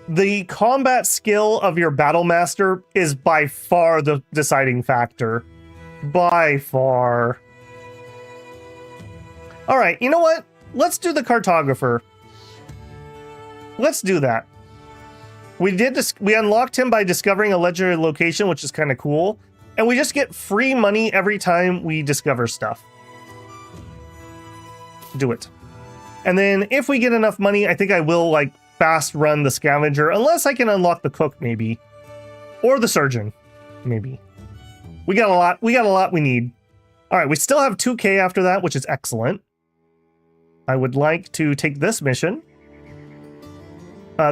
the combat skill of your battle master is by far the deciding factor. By far. All right, you know what? Let's do the cartographer. Let's do that. We unlocked him by discovering a legendary location, which is kind of cool. And we just get free money every time we discover stuff. Do it. And then if we get enough money, I think I will fast run the scavenger, unless I can unlock the cook maybe. Or the surgeon, maybe. We got a lot we need. All right, we still have 2k after that, which is excellent. I would like to take this mission.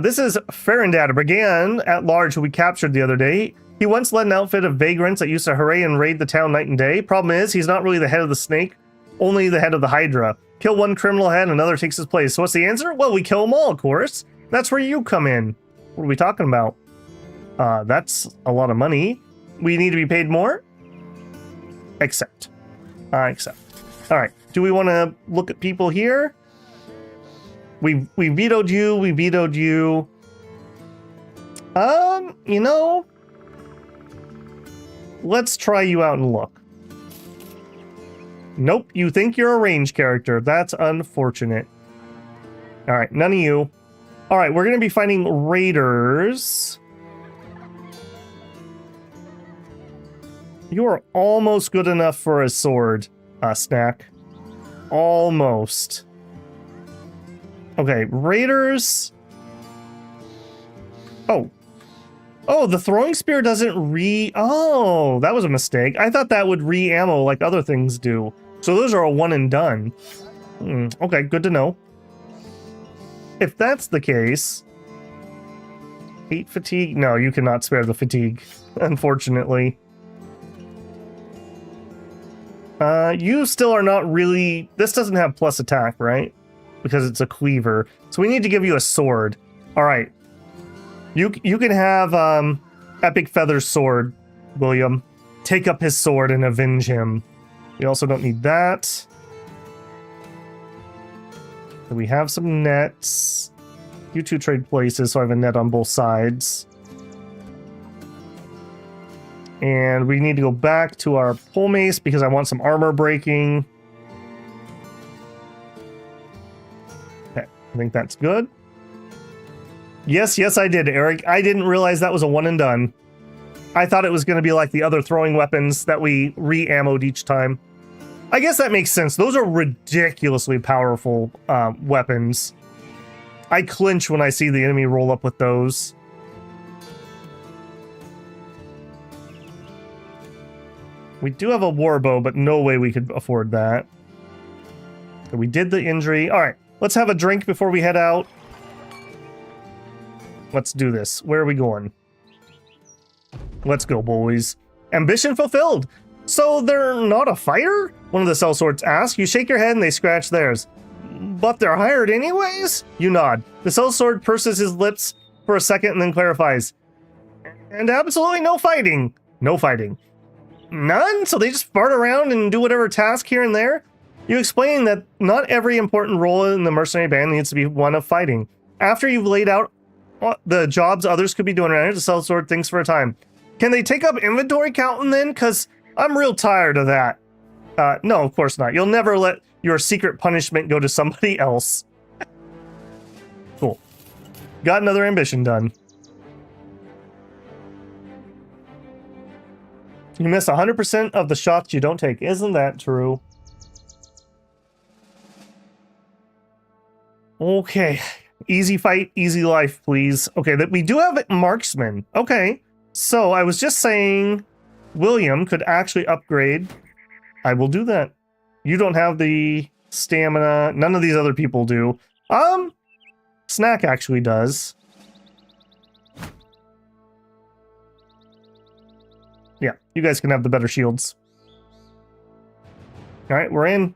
This is Ferrandad, a brigand at large who we captured the other day. He once led an outfit of vagrants that used to hooray and raid the town night and day. Problem is, he's not really the head of the snake, only the head of the Hydra. Kill one criminal head, another takes his place. So what's the answer? Well, we kill them all, of course. That's where you come in. What are we talking about? That's a lot of money. We need to be paid more? Accept. Accept. All right. Do we want to look at people here? We vetoed you. We vetoed you. You know, let's try you out and look. Nope, you think you're a range character. That's unfortunate. All right, none of you. All right, we're going to be fighting raiders. You are almost good enough for a sword, Snack. Almost. Okay, raiders. Oh. Oh, the throwing spear doesn't Oh, that was a mistake. I thought that would re-ammo like other things do. So those are a one and done. Okay, good to know. If that's the case... 8 fatigue? No, you cannot spare the fatigue, unfortunately. You still are not really... This doesn't have plus attack, right? Because it's a cleaver. So we need to give you a sword. Alright. You can have Epic Feather's sword, William. Take up his sword and avenge him. We also don't need that. So we have some nets. You two trade places, so I have a net on both sides. And we need to go back to our pole mace because I want some armor breaking. Okay, I think that's good. Yes, I did, Eric. I didn't realize that was a one and done. I thought it was going to be like the other throwing weapons that we re-ammoed each time. I guess that makes sense. Those are ridiculously powerful weapons. I clinch when I see the enemy roll up with those. We do have a warbow, but no way we could afford that. So we did the injury. All right, let's have a drink before we head out. Let's do this. Where are we going? Let's go, boys. Ambition fulfilled. So they're not a fighter? One of the sellswords asks. You shake your head and they scratch theirs. But they're hired anyways? You nod. The sellsword purses his lips for a second and then clarifies. And absolutely no fighting. No fighting. None? So they just fart around and do whatever task here and there? You explain that not every important role in the mercenary band needs to be one of fighting. After you've laid out the jobs others could be doing around here, the sellsword thinks for a time. Can they take up inventory counting then? Because I'm real tired of that. No, of course not. You'll never let your secret punishment go to somebody else. Cool. Got another ambition done. You miss 100% of the shots you don't take. Isn't that true? Okay. Easy fight, easy life, please. Okay, that we do have marksman. Okay. So I was just saying William could actually upgrade. I will do that. You don't have the stamina. None of these other people do. Snack actually does. Yeah, you guys can have the better shields. All right, we're in.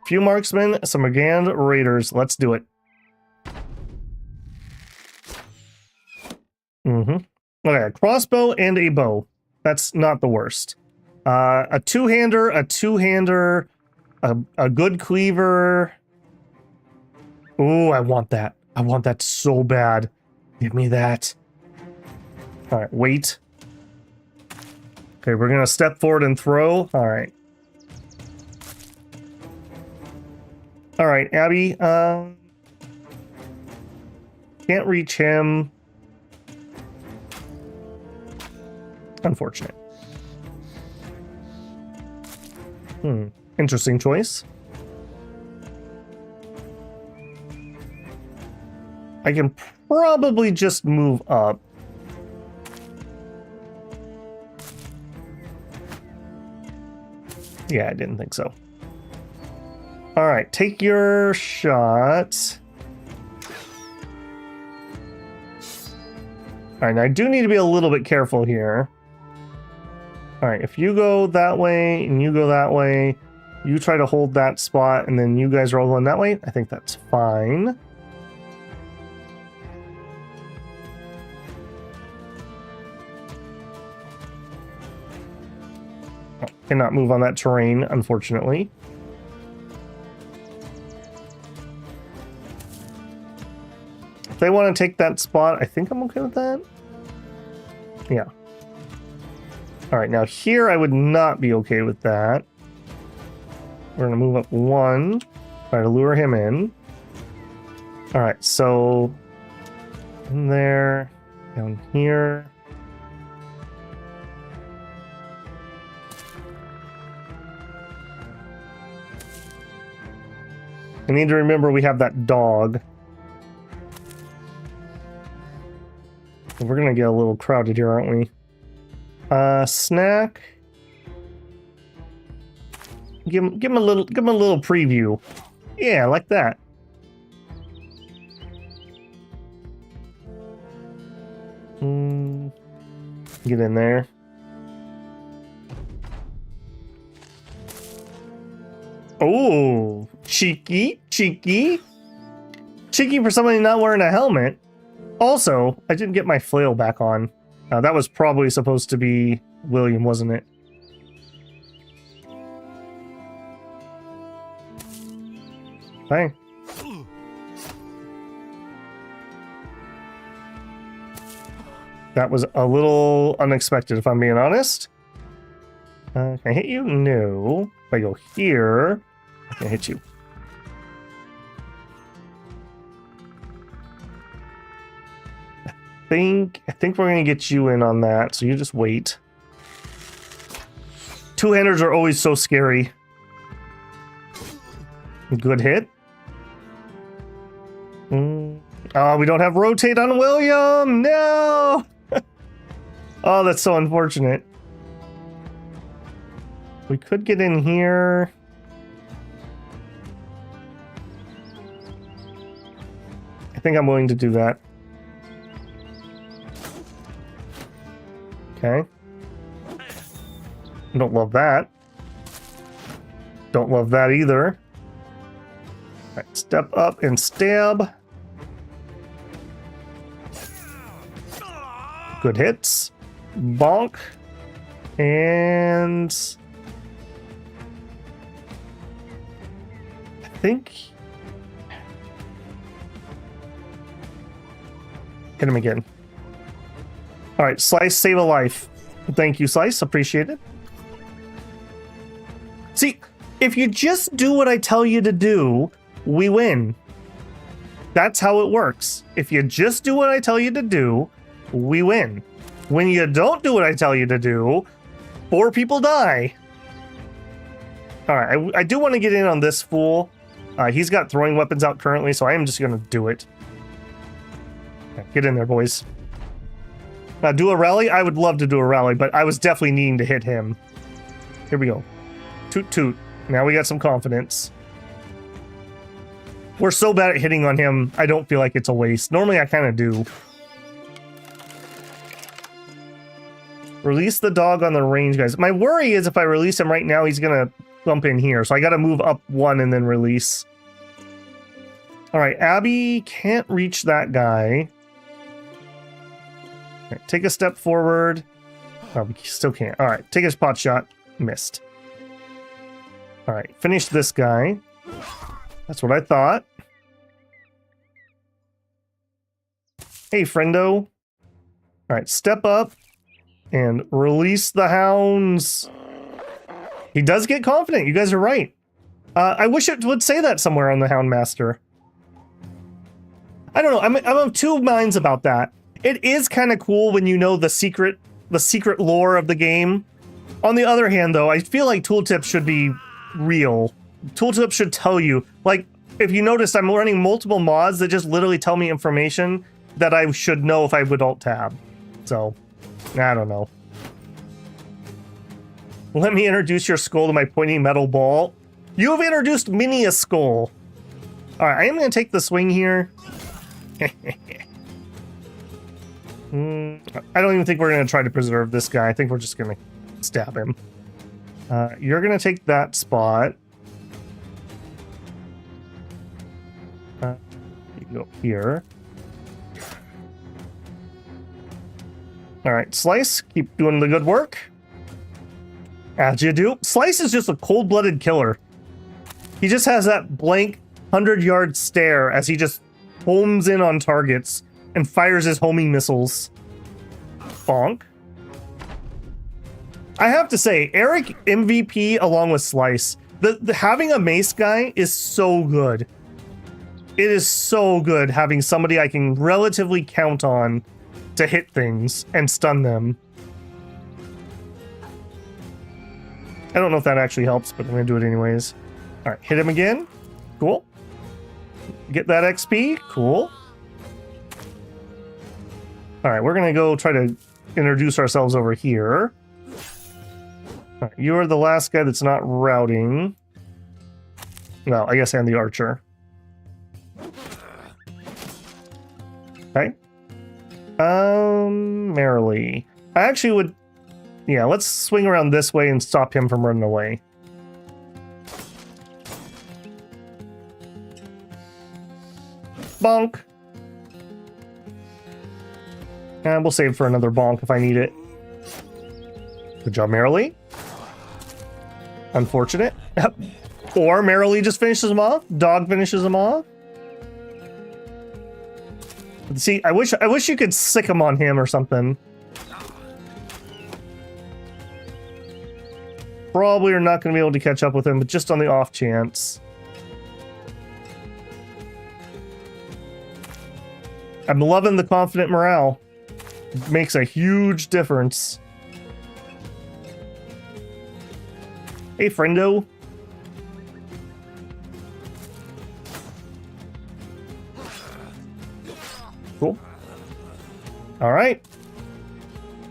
Few marksmen, some Brigand raiders. Let's do it. Okay, a crossbow and a bow. That's not the worst. A two-hander, a good cleaver. Ooh, I want that. I want that so bad. Give me that. All right, wait. Okay, we're gonna step forward and throw. All right. All right, Abby. Can't reach him. Unfortunate. Interesting choice. I can probably just move up. Yeah, I didn't think so. All right, take your shot. All right, now I do need to be a little bit careful here. All right, if you go that way and you go that way, you try to hold that spot and then you guys are all going that way, I think that's fine. Oh, cannot move on that terrain, unfortunately. If they want to take that spot, I think I'm okay with that. Yeah. All right, now here I would not be okay with that. We're going to move up 1. Try to lure him in. Alright, so in there, down here. I need to remember we have that dog. We're gonna get a little crowded here, aren't we? Snack. Give him a little preview. Yeah, like that. Get in there. Oh, cheeky for somebody not wearing a helmet. Also, I didn't get my flail back on. That was probably supposed to be William, wasn't it? Bang. That was a little unexpected, if I'm being honest. Can I hit you? No. If I go here, I can hit you. I think we're gonna get you in on that, so you just wait. Two-handers are always so scary. Good hit. Oh, we don't have rotate on William! No! Oh, that's so unfortunate. We could get in here. I think I'm willing to do that. Okay. Don't love that. Don't love that either. All right, step up and stab. Good hits. Bonk. And I think hit him again. All right, Slice, save a life. Thank you, Slice. Appreciate it. See, if you just do what I tell you to do, we win. That's how it works. If you just do what I tell you to do, we win. When you don't do what I tell you to do, 4 people die. All right, I do want to get in on this fool. He's got throwing weapons out currently, so I am just going to do it. Okay, get in there, boys. Do a rally? I would love to do a rally, but I was definitely needing to hit him. Here we go. Toot toot. Now we got some confidence. We're so bad at hitting on him, I don't feel like it's a waste. Normally I kind of do. Release the dog on the range, guys. My worry is if I release him right now, he's going to bump in here. So I got to move up 1 and then release. All right, Abby can't reach that guy. All right, take a step forward. Oh, we still can't. All right, take a spot shot. Missed. All right, finish this guy. That's what I thought. Hey, friendo. All right, step up and release the hounds. He does get confident. You guys are right. I wish it would say that somewhere on the Hound Master. I don't know. I'm of 2 minds about that. It is kind of cool when you know the secret lore of the game. On the other hand, though, I feel like tooltips should be real. Tooltips should tell you. Like, if you notice, I'm running multiple mods that just literally tell me information that I should know if I would alt-tab. So, I don't know. Let me introduce your skull to my pointy metal ball. You have introduced many a skull. Alright, I am going to take the swing here. I don't even think we're going to try to preserve this guy. I think we're just going to stab him. You're going to take that spot. You can go here. Alright, Slice, keep doing the good work. As you do. Slice is just a cold-blooded killer. He just has that blank 100-yard stare as he just homes in on targets and fires his homing missiles. Bonk. I have to say, Eric MVP along with Slice, The having a mace guy is so good. It is so good having somebody I can relatively count on to hit things and stun them. I don't know if that actually helps, but I'm gonna do it anyways. All right, hit him again. Cool. Get that XP. Cool. All right, we're gonna go try to introduce ourselves over here. All right, you are the last guy that's not routing. No, I guess I'm the archer. Okay. Merrily. I actually would... Yeah, let's swing around this way and stop him from running away. Bonk. And we'll save for another bonk if I need it. Good job, Merrily. Unfortunate. Or Merrily just finishes him off. Dog finishes him off. See, I wish you could sick him on him or something. Probably are not going to be able to catch up with him, but just on the off chance. I'm loving the confident morale. It makes a huge difference. Hey, friendo. Cool. All right.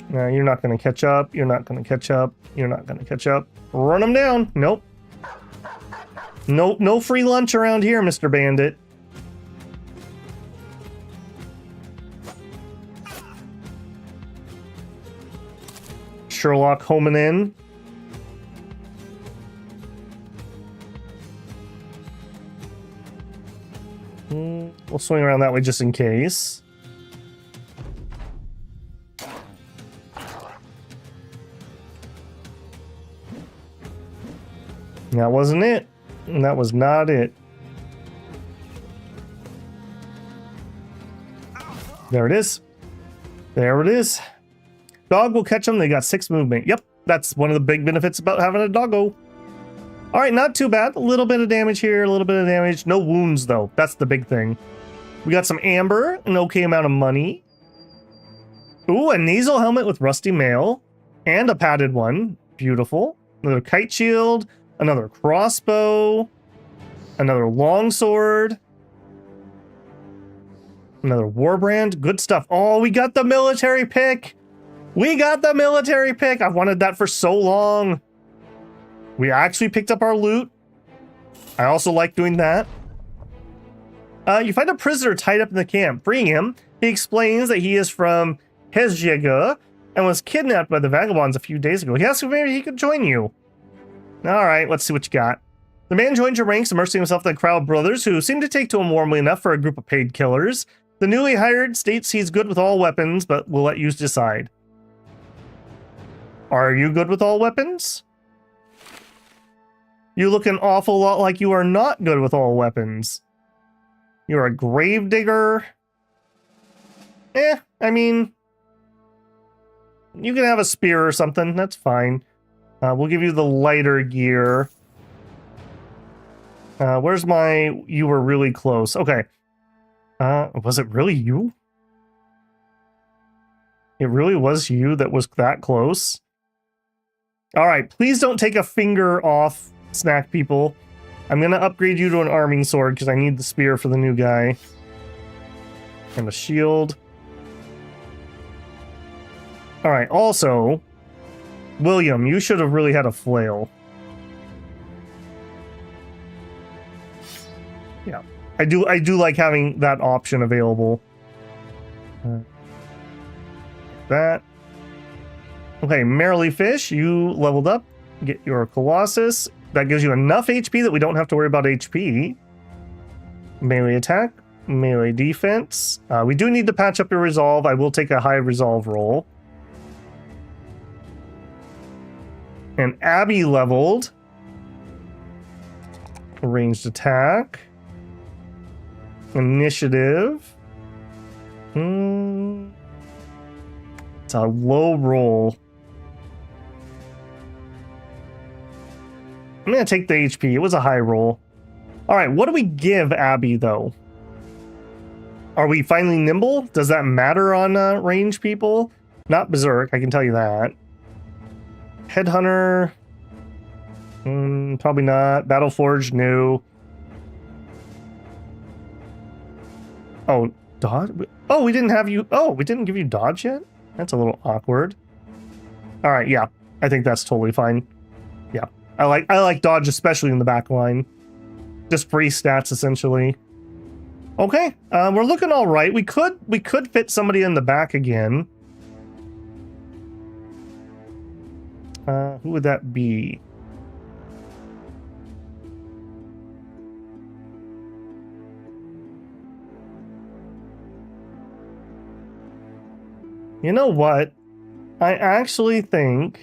No, you're not going to catch up. You're not going to catch up. You're not going to catch up. Run him down. Nope. Nope. No free lunch around here, Mr. Bandit. Sherlock homing in. We'll swing around that way just in case. That wasn't it. That was not it. There it is. There it is. Dog will catch them. They got 6 movement. Yep, that's one of the big benefits about having a doggo. All right, not too bad. A little bit of damage here, a little bit of damage. No wounds, though. That's the big thing. We got some amber, an okay amount of money. Ooh, a nasal helmet with rusty mail. And a padded one. Beautiful. Another kite shield. Another crossbow. Another longsword. Another warbrand. Good stuff. Oh, we got the military pick. We got the military pick. I've wanted that for so long. We actually picked up our loot. I also like doing that. You find a prisoner tied up in the camp. Freeing him, he explains that he is from Hezjega and was kidnapped by the vagabonds a few days ago. He asks if maybe he could join you. All right, let's see what you got. The man joins your ranks, immersing himself in the crowd of brothers who seem to take to him warmly enough for a group of paid killers. The newly hired states he's good with all weapons, but will let you decide. Are you good with all weapons? You look an awful lot like you are not good with all weapons. You're a gravedigger. I mean, you can have a spear or something. That's fine. We'll give you the lighter gear. Where's my... You were really close. Okay. Was it really you? It really was you that was that close? All right, please don't take a finger off, snack people. I'm going to upgrade you to an arming sword because I need the spear for the new guy. And a shield. All right, also, William, you should have really had a flail. Yeah, I do like having that option available. That. Okay, Merrily Fish, you leveled up. Get your Colossus. That gives you enough HP that we don't have to worry about HP. Melee attack, melee defense. We do need to patch up your resolve. I will take a high resolve roll. And Abby leveled. Ranged attack. Initiative. It's a low roll. I'm going to take the HP. It was a high roll. All right, what do we give Abby, though? Are we finally nimble? Does that matter on range people? Not Berserk, I can tell you that. Headhunter... probably not. Battleforge, no. Oh, dodge? Oh, we didn't have you... Oh, we didn't give you dodge yet? That's a little awkward. All right, yeah. I think that's totally fine. Yeah. I like dodge, especially in the back line. Just free stats, essentially. Okay, we're looking all right. We could fit somebody in the back again. Who would that be? You know what? I actually think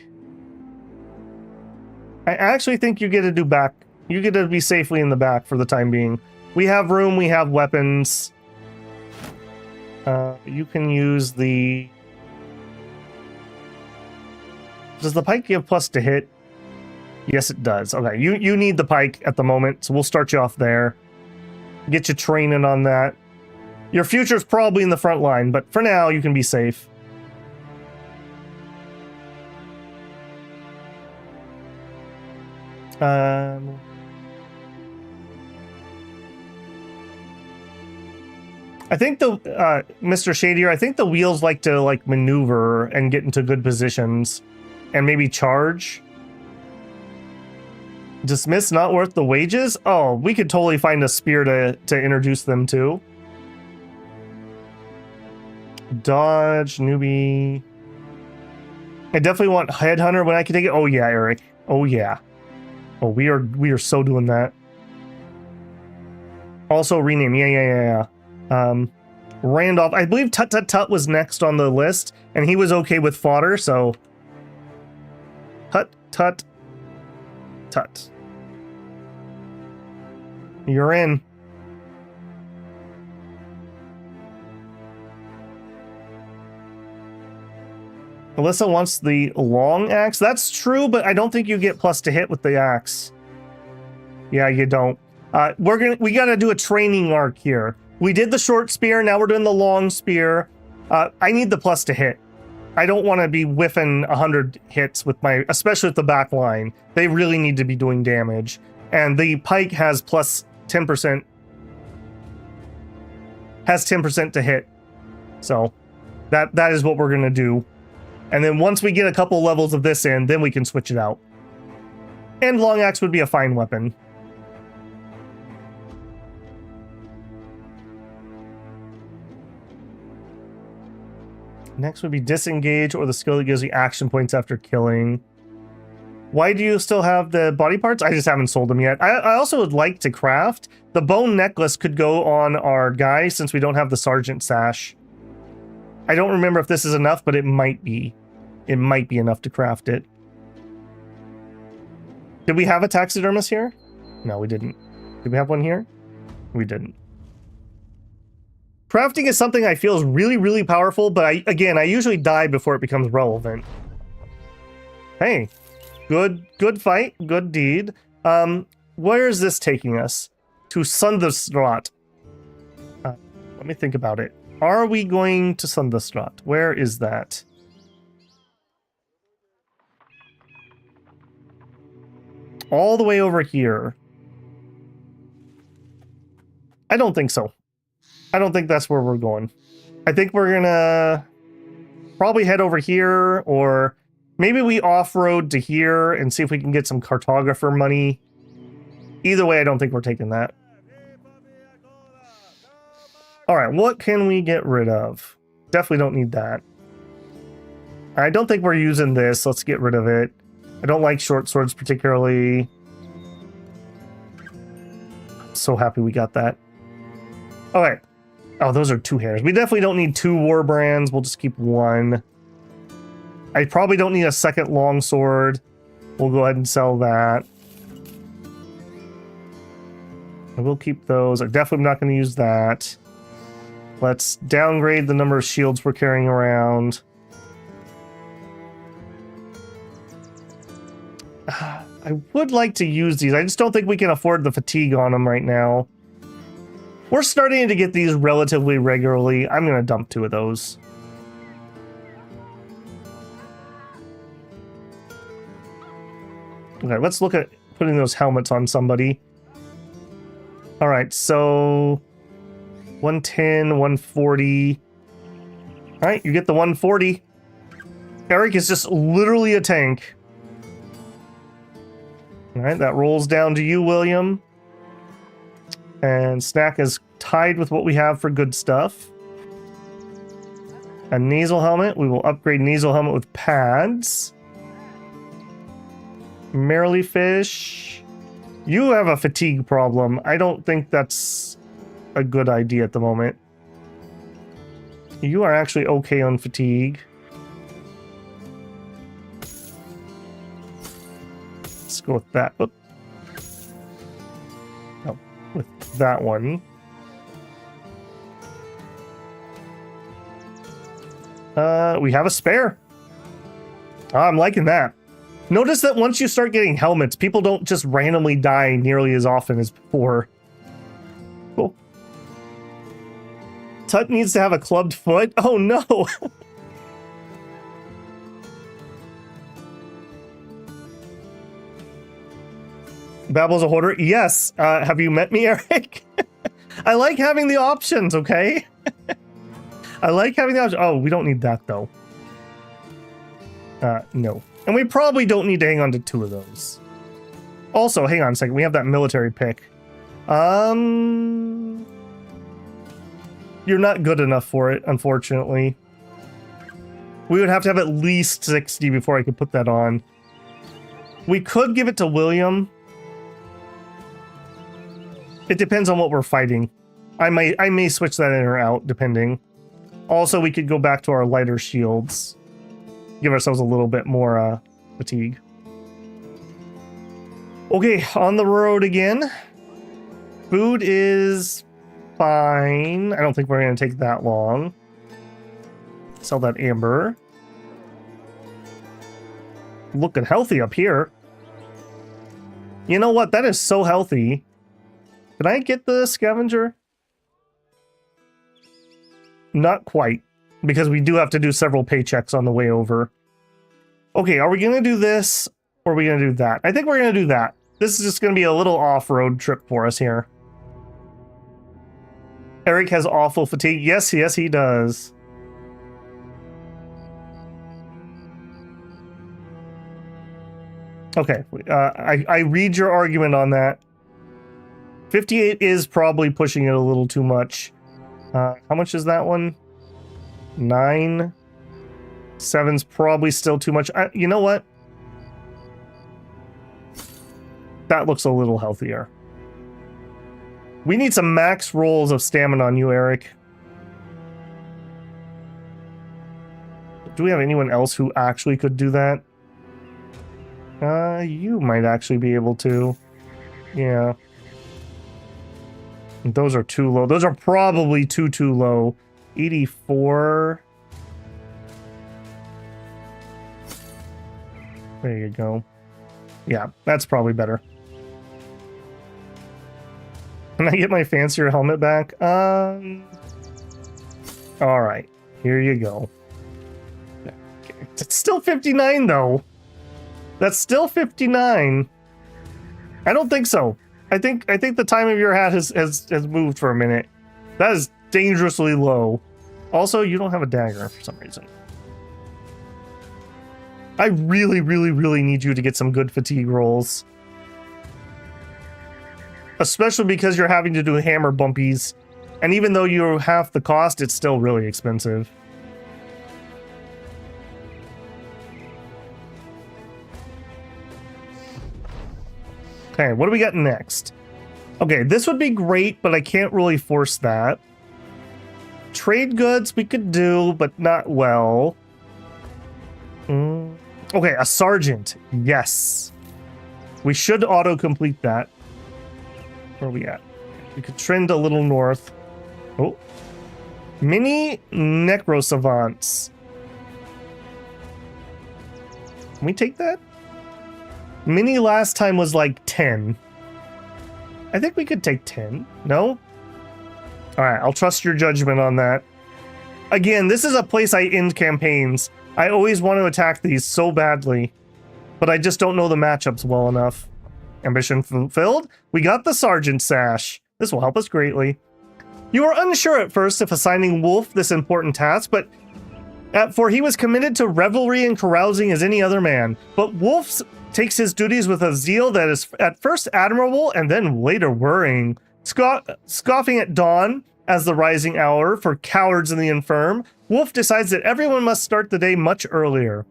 you get to do back. You get to be safely in the back for the time being. We have room, we have weapons. You can use the... Does the pike give plus to hit? Yes, it does. Okay, you need the pike at the moment, so we'll start you off there. Get you training on that. Your future's probably in the front line, but for now, you can be safe. I think the Mr. Shadier, I think the wheels like to maneuver and get into good positions and maybe charge. Dismiss not worth the wages? Oh, we could totally find a spear to introduce them to. Dodge, newbie. I definitely want Headhunter when I can take it. Oh yeah, Eric. Oh yeah. Oh, we are so doing that. Also rename. Yeah. Randolph. I believe Tut Tut Tut was next on the list, and he was okay with fodder, so Tut Tut Tut. You're in. Alyssa wants the long axe. That's true, but I don't think you get plus to hit with the axe. Yeah, you don't. We gotta do a training arc here. We did the short spear, now we're doing the long spear. I need the plus to hit. I don't want to be whiffing 100 hits with my, especially with the back line. They really need to be doing damage. And the pike has plus 10%. Has 10% to hit. So that is what we're gonna do. And then once we get a couple levels of this in, then we can switch it out. And long axe would be a fine weapon. Next would be disengage, or the skill that gives you action points after killing. Why do you still have the body parts? I just haven't sold them yet. I also would like to craft. The bone necklace could go on our guy since we don't have the sergeant sash. I don't remember if this is enough, but it might be. It might be enough to craft it. Did we have a taxidermist here? No, we didn't. Did we have one here? We didn't. Crafting is something I feel is really, really powerful, but I usually die before it becomes relevant. Hey, good fight, good deed. Where is this taking us? To Sunderstrot. Let me think about it. Are we going to Sunderstrot? Where is that? All the way over here. I don't think so. I don't think that's where we're going. I think we're gonna probably head over here, or maybe we off-road to here and see if we can get some cartographer money. Either way, I don't think we're taking that. Alright, what can we get rid of? Definitely don't need that. I don't think we're using this. Let's get rid of it. I don't like short swords particularly. I'm so happy we got that. Okay. Oh, those are 2 hairs. We definitely don't need 2 war brands. We'll just keep 1. I probably don't need a second longsword. We'll go ahead and sell that. I will keep those. I'm definitely not going to use that. Let's downgrade the number of shields we're carrying around. I would like to use these. I just don't think we can afford the fatigue on them right now. We're starting to get these relatively regularly. I'm going to dump 2 of those. Okay, let's look at putting those helmets on somebody. All right, so 110, 140. All right, you get the 140. Eric is just literally a tank. All right, that rolls down to you, William. And Snack is tied with what we have for good stuff. A nasal helmet. We will upgrade nasal helmet with pads. Merrily Fish. You have a fatigue problem. I don't think that's a good idea at the moment. You are actually okay on fatigue. Let's go with that. Oop. Oh, with that one. We have a spare. Oh, I'm liking that. Notice that once you start getting helmets, people don't just randomly die nearly as often as before. Cool. Tut needs to have a clubbed foot? Oh no! Babble's a hoarder? Yes. Have you met me, Eric? I like having the options, okay? I like having the options. Oh, we don't need that though. No. And we probably don't need to hang on to 2 of those. Also, hang on a second. We have that military pick. You're not good enough for it, unfortunately. We would have to have at least 60 before I could put that on. We could give it to William. It depends on what we're fighting. I may switch that in or out, depending. Also, we could go back to our lighter shields. Give ourselves a little bit more fatigue. Okay, on the road again. Food is fine. I don't think we're going to take that long. Sell that amber. Looking healthy up here. You know what? That is so healthy. Can I get the scavenger? Not quite. Because we do have to do several paychecks on the way over. Okay, are we going to do this? Or are we going to do that? I think we're going to do that. This is just going to be a little off-road trip for us here. Eric has awful fatigue. Yes, yes, he does. Okay, I read your argument on that. 58 is probably pushing it a little too much. How much is that one? 9. 7's probably still too much. You know what? That looks a little healthier. We need some max rolls of stamina on you, Eric. Do we have anyone else who actually could do that? You might actually be able to. Yeah. Those are too low. Those are probably too low. 84. There you go. Yeah, that's probably better. Can I get my fancier helmet back? Alright. Here you go. It's still 59 though. That's still 59. I don't think so. I think the time of your hat has moved for a minute. That is dangerously low. Also, you don't have a dagger for some reason. I really, really, really need you to get some good fatigue rolls. Especially because you're having to do hammer bumpies. And even though you're half the cost, it's still really expensive. Okay, what do we got next? Okay, this would be great, but I can't really force that. Trade goods we could do, but not well. Okay, a sergeant. Yes. We should auto-complete that. Where are we at? We could trend a little north. Oh. Mini necro savants. Can we take that? Mini last time was like 10. I think we could take 10. No? Alright, I'll trust your judgment on that. Again, this is a place I end campaigns. I always want to attack these so badly, but I just don't know the matchups well enough. Ambition fulfilled. We got the Sergeant Sash. This will help us greatly. You were unsure at first if assigning Wolf this important task, for he was committed to revelry and carousing as any other man. But Wolf takes his duties with a zeal that is at first admirable and then later worrying. Scoffing at dawn as the rising hour for cowards and the infirm, Wolf decides that everyone must start the day much earlier.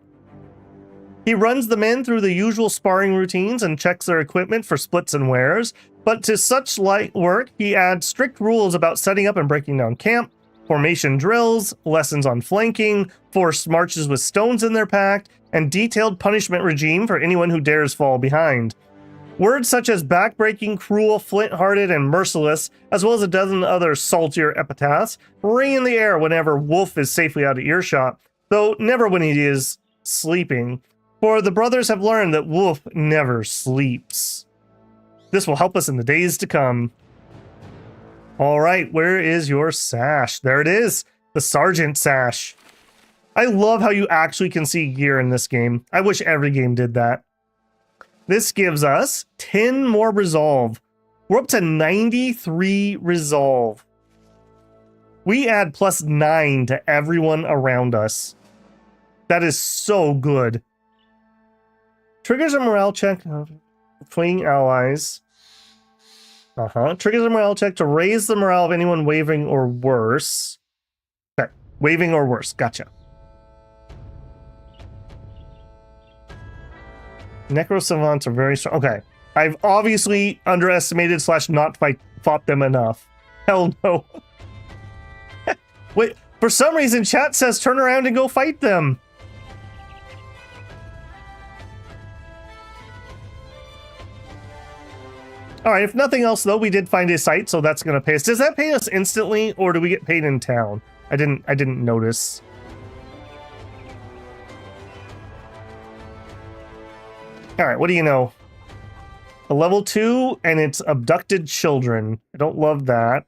He runs the men through the usual sparring routines and checks their equipment for splits and wears, but to such light work, he adds strict rules about setting up and breaking down camp, formation drills, lessons on flanking, forced marches with stones in their pack, and detailed punishment regime for anyone who dares fall behind. Words such as backbreaking, cruel, flint-hearted, and merciless, as well as a dozen other saltier epithets, ring in the air whenever Wolf is safely out of earshot, though never when he is sleeping, for the brothers have learned that Wolf never sleeps. This will help us in the days to come. All right, where is your sash? There it is, the Sergeant Sash. I love how you actually can see gear in this game. I wish every game did that. This gives us 10 more resolve. We're up to 93 resolve. We add +9 to everyone around us. That is so good. Triggers a morale check. Fleeing allies. Triggers a morale check to raise the morale of anyone wavering or worse. Okay, waving or worse. Gotcha. Necro savants are very strong. Okay, I've obviously underestimated / not fought them enough. Hell no. Wait, for some reason chat says turn around and go fight them. Alright, if nothing else though, we did find a site, so that's gonna pay us. Does that pay us instantly, or do we get paid in town? I didn't notice. Alright, what do you know? A level 2, and it's abducted children. I don't love that.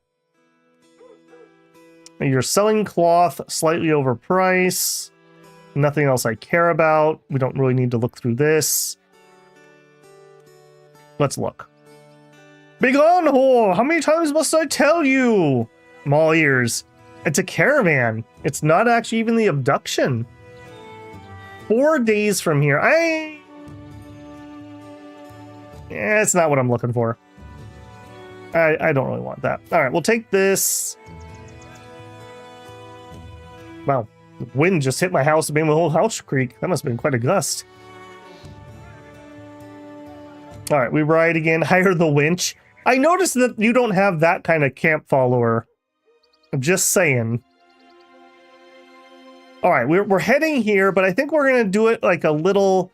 You're selling cloth slightly overpriced. Nothing else I care about. We don't really need to look through this. Let's look. Begone, whore! How many times must I tell you? I'm all ears. It's a caravan. It's not actually even the abduction. 4 days from here. It's not what I'm looking for. I don't really want that. Alright, we'll take this. Wow. The wind just hit my house and made my whole house creak. That must have been quite a gust. Alright, we ride again. Hire the winch. I noticed that you don't have that kind of camp follower. I'm just saying. Alright, we're heading here, but I think we're gonna do it like a little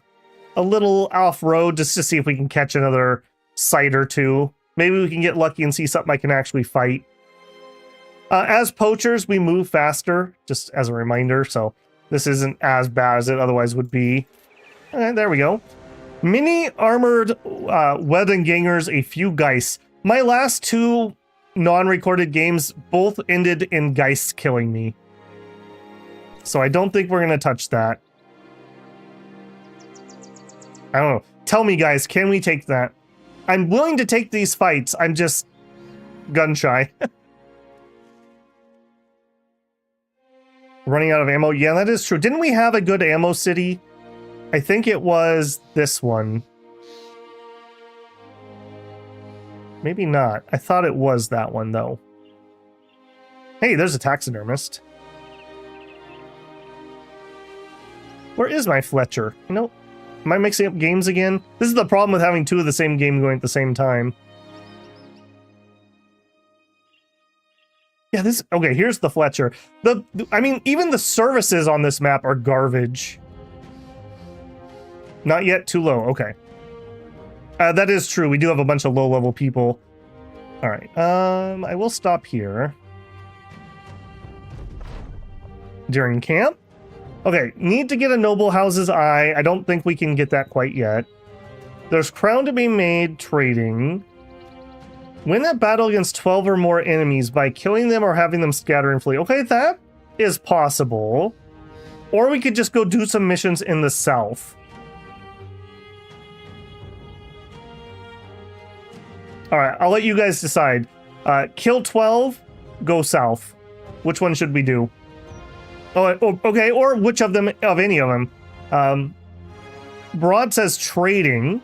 off-road just to see if we can catch another sight or two. Maybe we can get lucky and see something I can actually fight. As poachers, we move faster, just as a reminder, so this isn't as bad as it otherwise would be. There we go. Mini armored Wedengangers, a few Geists. My last 2 non-recorded games both ended in Geists killing me. So I don't think we're going to touch that. I don't know. Tell me, guys, can we take that? I'm willing to take these fights. I'm just gun-shy. Running out of ammo. Yeah, that is true. Didn't we have a good ammo city? I think it was this one. Maybe not. I thought it was that one, though. Hey, there's a taxidermist. Where is my Fletcher? Nope. Am I mixing up games again? This is the problem with having 2 of the same game going at the same time. Yeah, this... Okay, here's the Fletcher. I mean, even the services on this map are garbage. Not yet too low. Okay. That is true. We do have a bunch of low-level people. All right. I will stop here. During camp. Okay. Need to get a noble house's eye. I don't think we can get that quite yet. There's crown to be made, trading. Win a battle against 12 or more enemies by killing them or having them scatter and flee. Okay, that is possible. Or we could just go do some missions in the south. All right, I'll let you guys decide. Kill 12, go south. Which one should we do? Oh, okay, or which of them, of any of them. Broad says trading.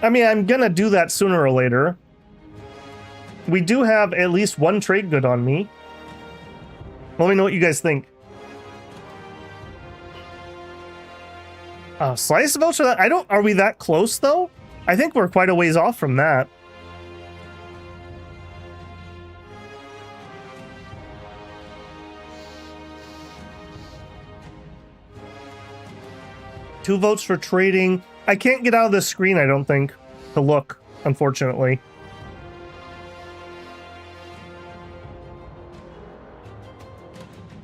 I mean, I'm gonna do that sooner or later. We do have at least one trade good on me. Let me know what you guys think. Slice votes for that? Are we that close though? I think we're quite a ways off from that. Two votes for trading. I can't get out of this screen, I don't think, to look, unfortunately.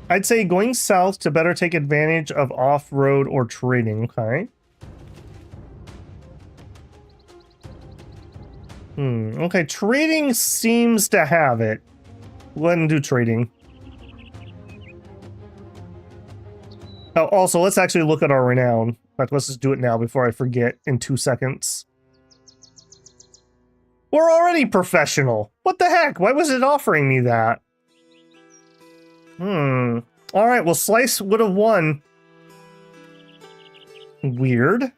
I'd say going south to better take advantage of off-road or trading, okay? Okay, trading seems to have it. Go ahead and do trading. Oh, also, let's actually look at our renown. In fact, let's just do it now before I forget in 2 seconds. We're already professional. What the heck? Why was it offering me that? All right, well, Slice would have won. Weird.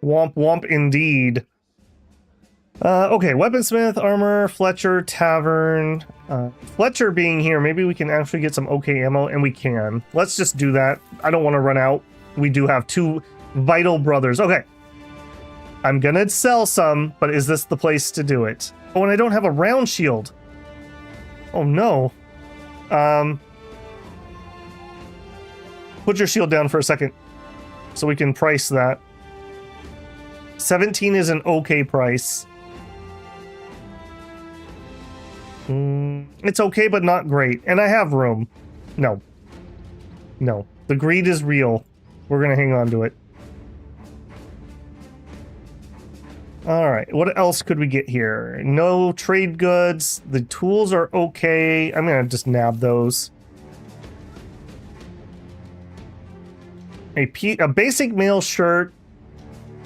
Womp womp indeed. Okay, weaponsmith, armor, Fletcher, tavern. Fletcher being here, maybe we can actually get some okay ammo, and we can. Let's just do that. I don't want to run out. We do have two vital brothers. Okay. I'm gonna sell some, but is this the place to do it? Oh, and I don't have a round shield. Oh, no. Put your shield down for a second so we can price that. 17 is an okay price. It's okay, but not great. And I have room. No. No. The greed is real. We're going to hang on to it. All right. What else could we get here? No trade goods. The tools are okay. I'm going to just nab those. A basic male shirt.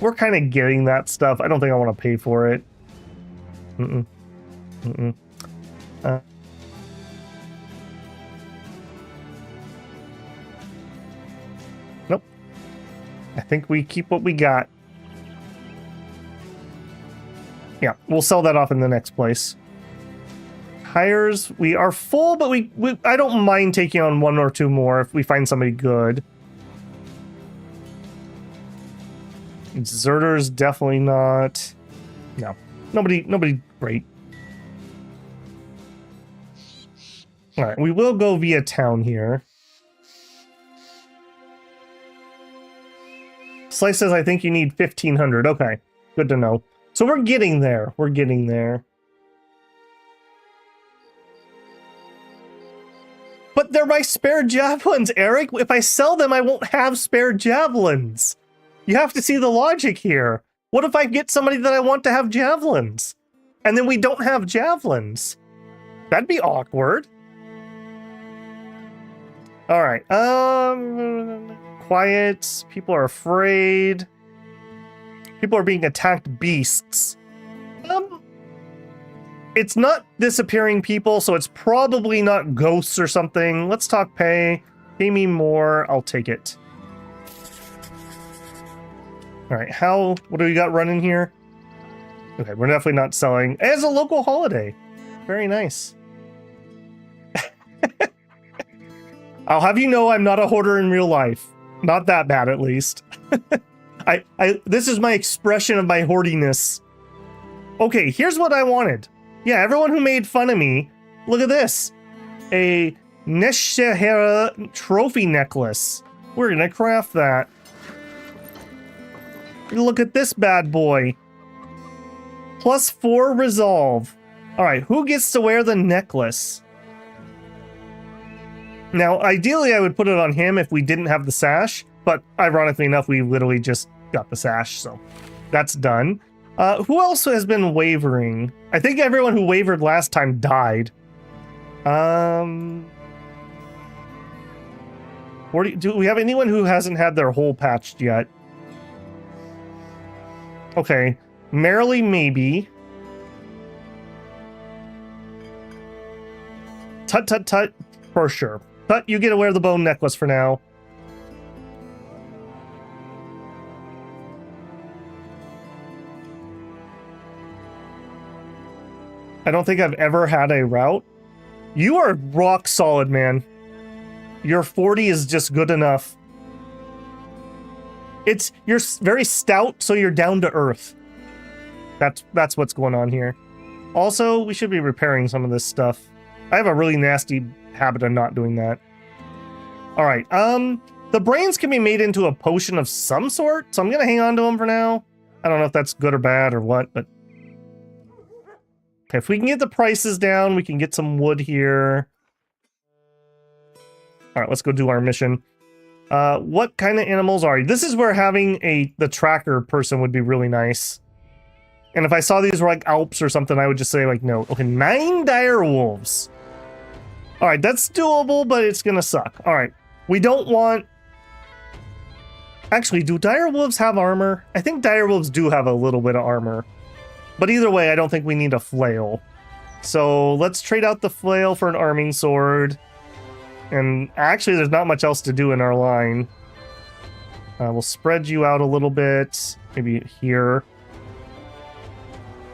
We're kind of getting that stuff. I don't think I want to pay for it. Nope. I think we keep what we got. Yeah, we'll sell that off in the next place. Hires, we are full, but I don't mind taking on one or two more if we find somebody good. Deserters, definitely not. No, nobody great. All right, we will go via town here. Slice says, I think you need 1,500. Okay, good to know. So we're getting there. We're getting there. But they're my spare javelins, Eric. If I sell them, I won't have spare javelins. You have to see the logic here. What if I get somebody that I want to have javelins? And then we don't have javelins? That'd be awkward. All right. Quiet. People are afraid. People are being attacked beasts. It's not disappearing people, so it's probably not ghosts or something. Let's talk pay. Pay me more. I'll take it. All right, what do we got running here? Okay, we're definitely not selling. As a local holiday. Very nice. I'll have you know I'm not a hoarder in real life. Not that bad, at least. This is my expression of my hoardiness. Okay, here's what I wanted. Yeah, everyone who made fun of me, look at this. A Neshehera trophy necklace. We're gonna craft that. Look at this bad boy. +4 resolve. All right, who gets to wear the necklace? Now, ideally, I would put it on him if we didn't have the sash, but ironically enough, we literally just got the sash, so that's done. Who else has been wavering? I think everyone who wavered last time died. Do we have anyone who hasn't had their hole patched yet? Okay, Merrily maybe. Tut tut tut for sure. But you get to wear the bone necklace for now. I don't think I've ever had a route. You are rock solid, man. Your 40 is just good enough. You're very stout, so you're down to earth. That's what's going on here. Also, we should be repairing some of this stuff. I have a really nasty habit of not doing that. All right, the brains can be made into a potion of some sort, so I'm gonna hang on to them for now. I don't know if that's good or bad or what, but okay, if we can get the prices down, we can get some wood here. All right, let's go do our mission. What kind of animals are you? This is where having the tracker person would be really nice. And if I saw these were like Alps or something, I would just say like, no. Okay, 9 dire wolves. All right, that's doable, but it's gonna suck. All right, we don't want... Actually, do dire wolves have armor? I think dire wolves do have a little bit of armor. But either way, I don't think we need a flail. So let's trade out the flail for an arming sword. And actually, there's not much else to do in our line. We'll spread you out a little bit. Maybe here.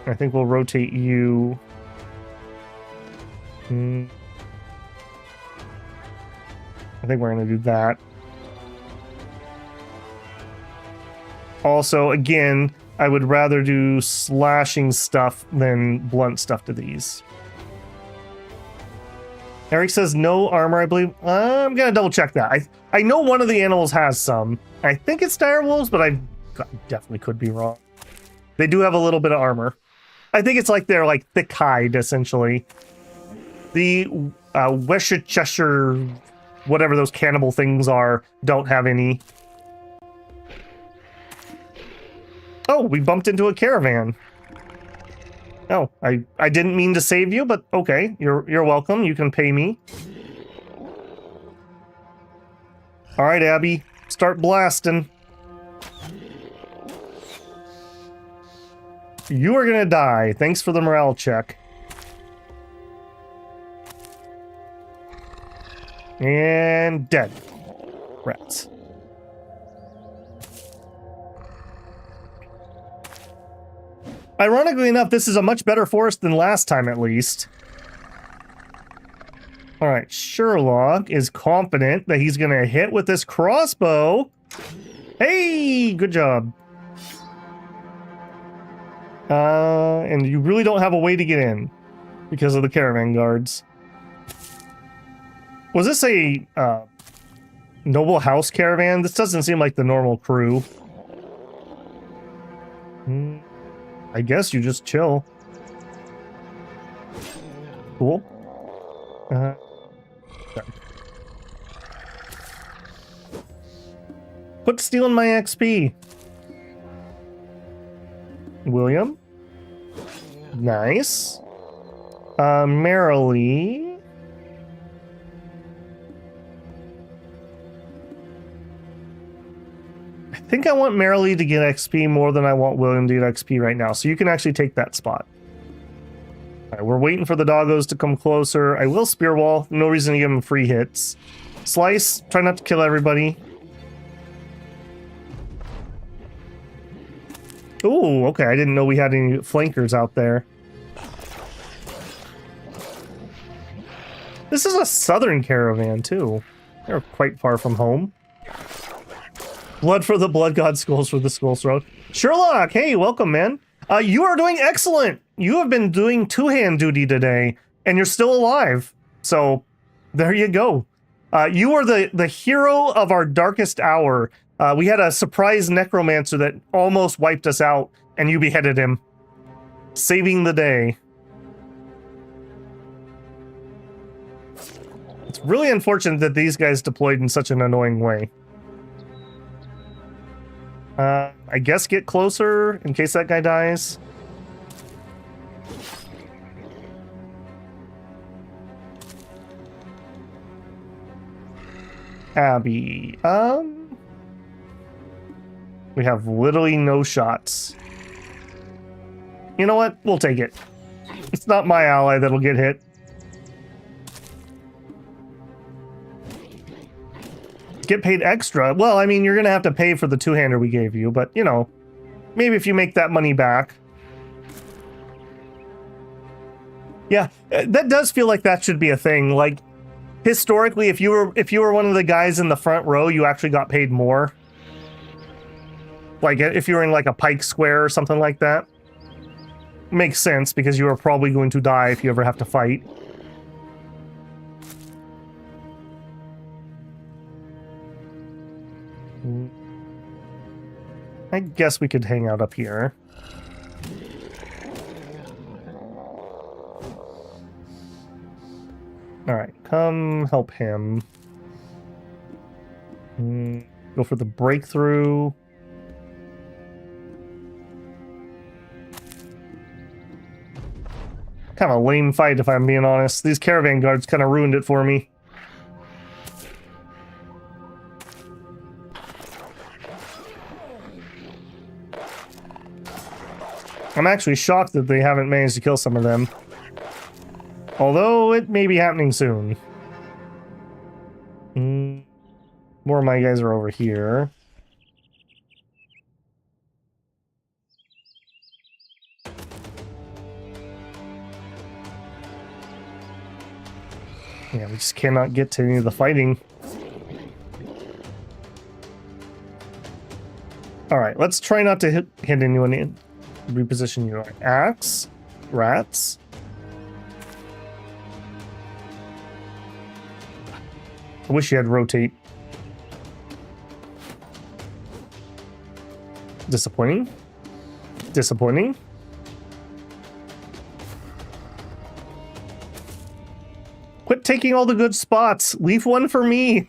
I think we'll rotate you. I think we're going to do that. Also, again, I would rather do slashing stuff than blunt stuff to these. Eric says no armor, I believe. I'm going to double check that. I know one of the animals has some. I think it's dire wolves, but I definitely could be wrong. They do have a little bit of armor. I think it's like they're like thick hide, essentially. The Cheshire, whatever those cannibal things are, don't have any. Oh, we bumped into a caravan. Oh, I didn't mean to save you, but okay, you're welcome. You can pay me. All right, Abby, start blasting. You are gonna die. Thanks for the morale check. And dead. Rats. Ironically enough, this is a much better forest than last time, at least. All right, Sherlock is confident that he's gonna hit with this crossbow. Hey, good job. And you really don't have a way to get in because of the caravan guards. Was this a noble house caravan? This doesn't seem like the normal crew. I guess you just chill. Cool. Quit stealing my XP. William. Nice. Merrily. I think I want Merrily to get XP more than I want William to get XP right now, so you can actually take that spot. All right, we're waiting for the doggos to come closer. I will spear wall. No reason to give them free hits. Slice. Try not to kill everybody. Oh, okay. I didn't know we had any flankers out there. This is a southern caravan, too. They're quite far from home. Blood for the blood god, skulls for the skull's throat. Sherlock, hey, welcome, man. You are doing excellent. You have been doing two-hand duty today, and you're still alive. So, there you go. You are the hero of our darkest hour. We had a surprise necromancer that almost wiped us out, and you beheaded him. Saving the day. It's really unfortunate that these guys deployed in such an annoying way. I I guess, get closer in case that guy dies. Abby. We have literally no shots. You know what? We'll take it. It's not my ally that'll get hit. Get paid extra? Well, I mean, you're gonna have to pay for the two-hander we gave you, but, you know, maybe if you make that money back. Yeah, that does feel like that should be a thing. Like, historically, if you were one of the guys in the front row, you actually got paid more. Like, if you were in, like, a pike square or something like that. Makes sense, because you are probably going to die if you ever have to fight. I guess we could hang out up here. Alright, come help him. Go for the breakthrough. Kind of a lame fight, if I'm being honest. These caravan guards kind of ruined it for me. I'm actually shocked that they haven't managed to kill some of them. Although, it may be happening soon. More of my guys are over here. Yeah, we just cannot get to any of the fighting. Alright, let's try not to hit anyone in. Reposition your axe. Rats. I wish you had rotate. Disappointing. Disappointing. Quit taking all the good spots. Leave one for me.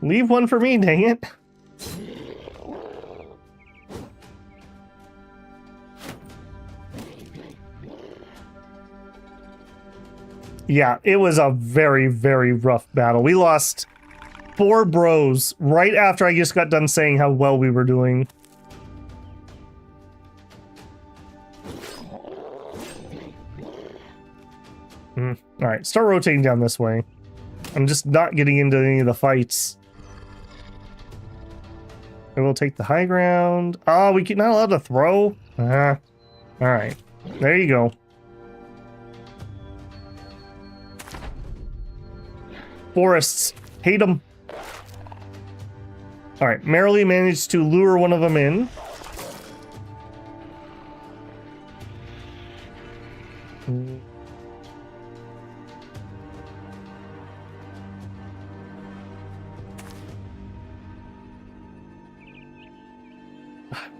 Leave one for me, dang it. Yeah, it was a very, very rough battle. We lost 4 bros right after I just got done saying how well we were doing. Alright, start rotating down this way. I'm just not getting into any of the fights. I will take the high ground. Oh, we're not allowed to throw? Alright, there you go. Forests. Hate them. Alright, merrily managed to lure one of them in.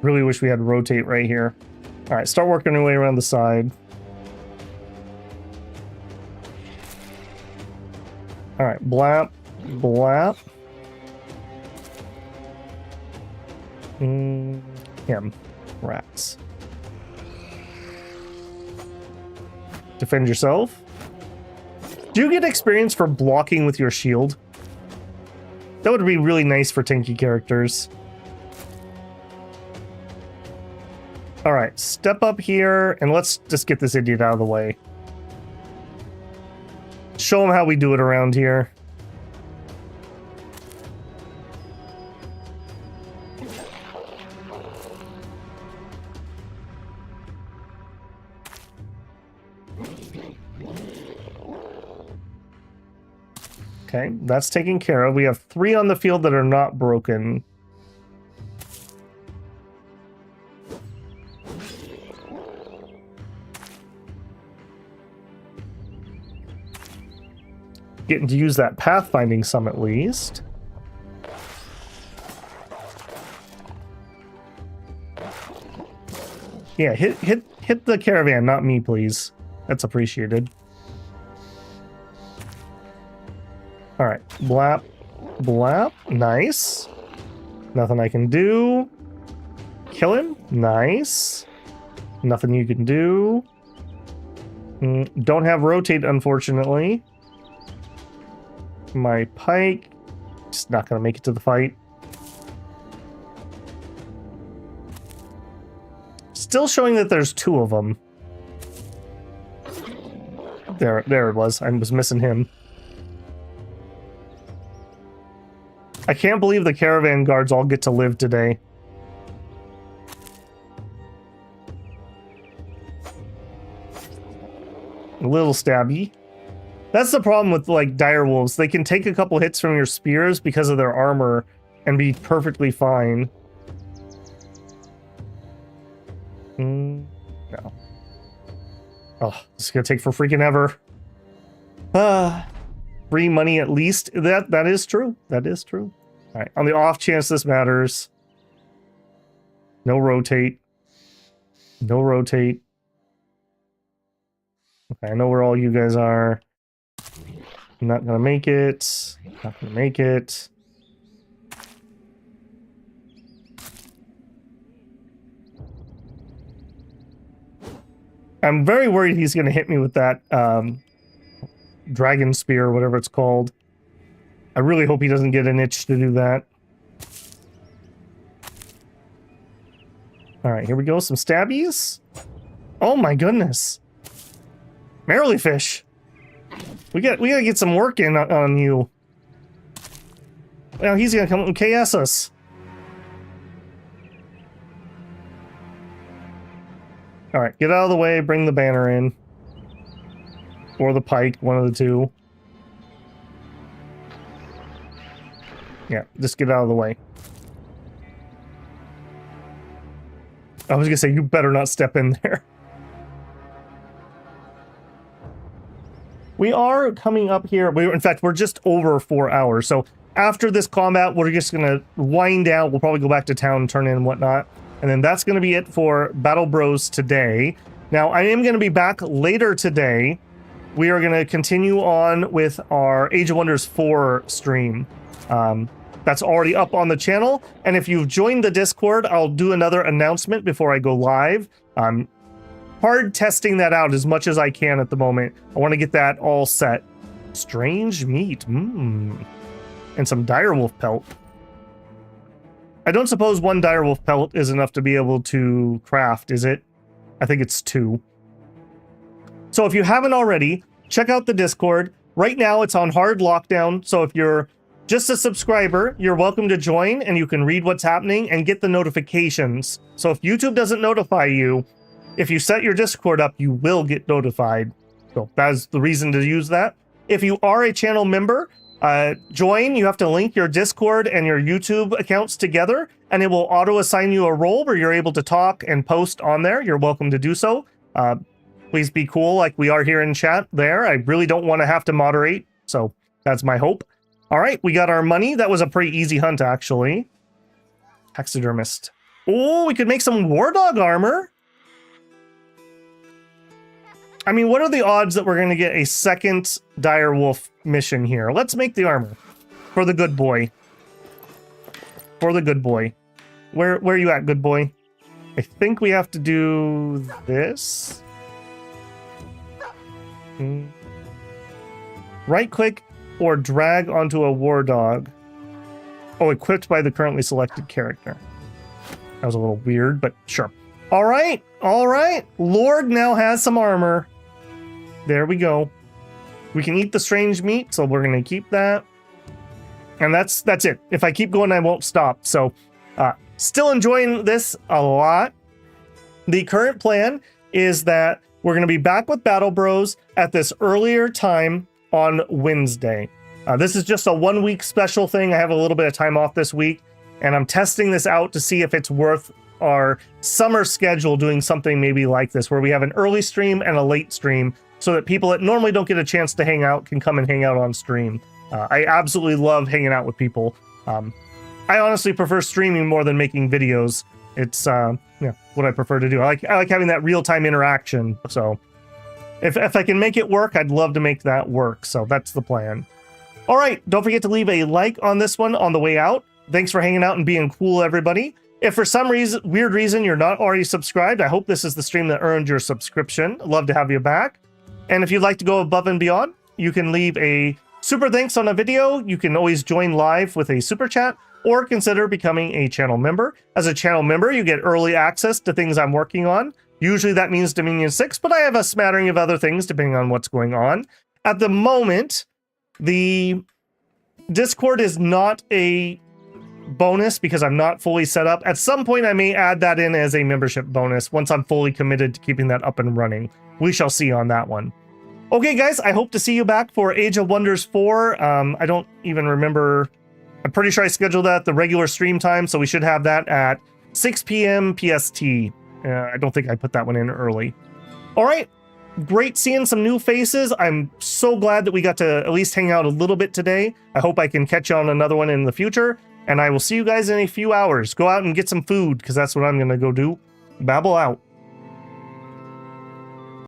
Really wish we had rotate right here. Alright, start working our way around the side. Alright, blap, blap. Him. Rats. Defend yourself. Do you get experience for blocking with your shield? That would be really nice for tanky characters. Alright, step up here, and let's just get this idiot out of the way. Show him how we do it around here. Okay, that's taken care of. We have 3 on the field that are not broken. Getting to use that pathfinding some at least. Yeah, hit the caravan, not me, please. That's appreciated. All right, blap, blap, nice. Nothing I can do. Kill him. Nice. Nothing you can do. Don't have rotate, unfortunately. My pike. Just not going to make it to the fight. Still showing that there's two of them. There it was. I was missing him. I can't believe the caravan guards all get to live today. A little stabby. That's the problem with, like, dire wolves. They can take a couple hits from your spears because of their armor and be perfectly fine. No. Oh, this is gonna take for freaking ever. Free money at least. That is true. That is true. All right. On the off chance this matters. No rotate. No rotate. Okay, I know where all you guys are. I'm not gonna make it. Not gonna make it. I'm very worried he's gonna hit me with that dragon spear or whatever it's called. I really hope he doesn't get an itch to do that. All right, here we go. Some stabbies. Oh my goodness. Merrily fish. We gotta get some work in on you. Well, he's gonna come and KS us. All right, get out of the way. Bring the banner in, or the pike, one of the two. Yeah, just get out of the way. I was gonna say, you better not step in there. We are coming up here. In fact, we're just over 4 hours. So after this combat, we're just gonna wind down. We'll probably go back to town, turn in and whatnot. And then that's gonna be it for Battle Bros today. Now, I am gonna be back later today. We are gonna continue on with our Age of Wonders 4 stream. That's already up on the channel. And if you've joined the Discord, I'll do another announcement before I go live. I'm hard testing that out as much as I can at the moment. I want to get that all set. Strange meat. And some direwolf pelt. I don't suppose one direwolf pelt is enough to be able to craft, is it? I think it's 2. So if you haven't already, check out the Discord. Right now it's on hard lockdown, so if you're just a subscriber, you're welcome to join and you can read what's happening and get the notifications. So if YouTube doesn't notify you, if you set your Discord up, you will get notified. So that's the reason to use that. If you are a channel member, join. You have to link your Discord and your YouTube accounts together, and it will auto-assign you a role where you're able to talk and post on there. You're welcome to do so. Please be cool like we are here in chat there. I really don't want to have to moderate, so that's my hope. All right, we got our money. That was a pretty easy hunt, actually. Taxidermist. Oh, we could make some war dog armor. I mean, what are the odds that we're going to get a second direwolf mission here? Let's make the armor for the good boy. For the good boy. Where are you at, good boy? I think we have to do this. Right click or drag onto a war dog. Oh, equipped by the currently selected character. That was a little weird, but sure. All right, all right. Lord now has some armor. There we go. We can eat the strange meat, so we're gonna keep that. And that's it. If I keep going, I won't stop. So, still enjoying this a lot. The current plan is that we're gonna be back with Battle Bros at this earlier time on Wednesday. This is just a 1 week special thing. I have a little bit of time off this week, and I'm testing this out to see if it's worth our summer schedule doing something maybe like this, where we have an early stream and a late stream, so that people that normally don't get a chance to hang out can come and hang out on stream. I absolutely love hanging out with people. I honestly prefer streaming more than making videos. It's what I prefer to do. I like having that real-time interaction. So if I can make it work, I'd love to make that work. So that's the plan. All right, don't forget to leave a like on this one on the way out. Thanks for hanging out and being cool, everybody. If for some weird reason you're not already subscribed, I hope this is the stream that earned your subscription. I'd love to have you back. And if you'd like to go above and beyond, you can leave a super thanks on a video. You can always join live with a super chat or consider becoming a channel member. As a channel member, you get early access to things I'm working on. Usually that means Dominion 6, but I have a smattering of other things depending on what's going on. At the moment, the Discord is not a bonus because I'm not fully set up. At some point, I may add that in as a membership bonus once I'm fully committed to keeping that up and running. We shall see on that one. Okay, guys, I hope to see you back for Age of Wonders 4. I don't even remember. I'm pretty sure I scheduled that at the regular stream time, so we should have that at 6 p.m. PST. I don't think I put that one in early. All right. Great seeing some new faces. I'm so glad that we got to at least hang out a little bit today. I hope I can catch you on another one in the future. And I will see you guys in a few hours. Go out and get some food, because that's what I'm going to go do. Babble out.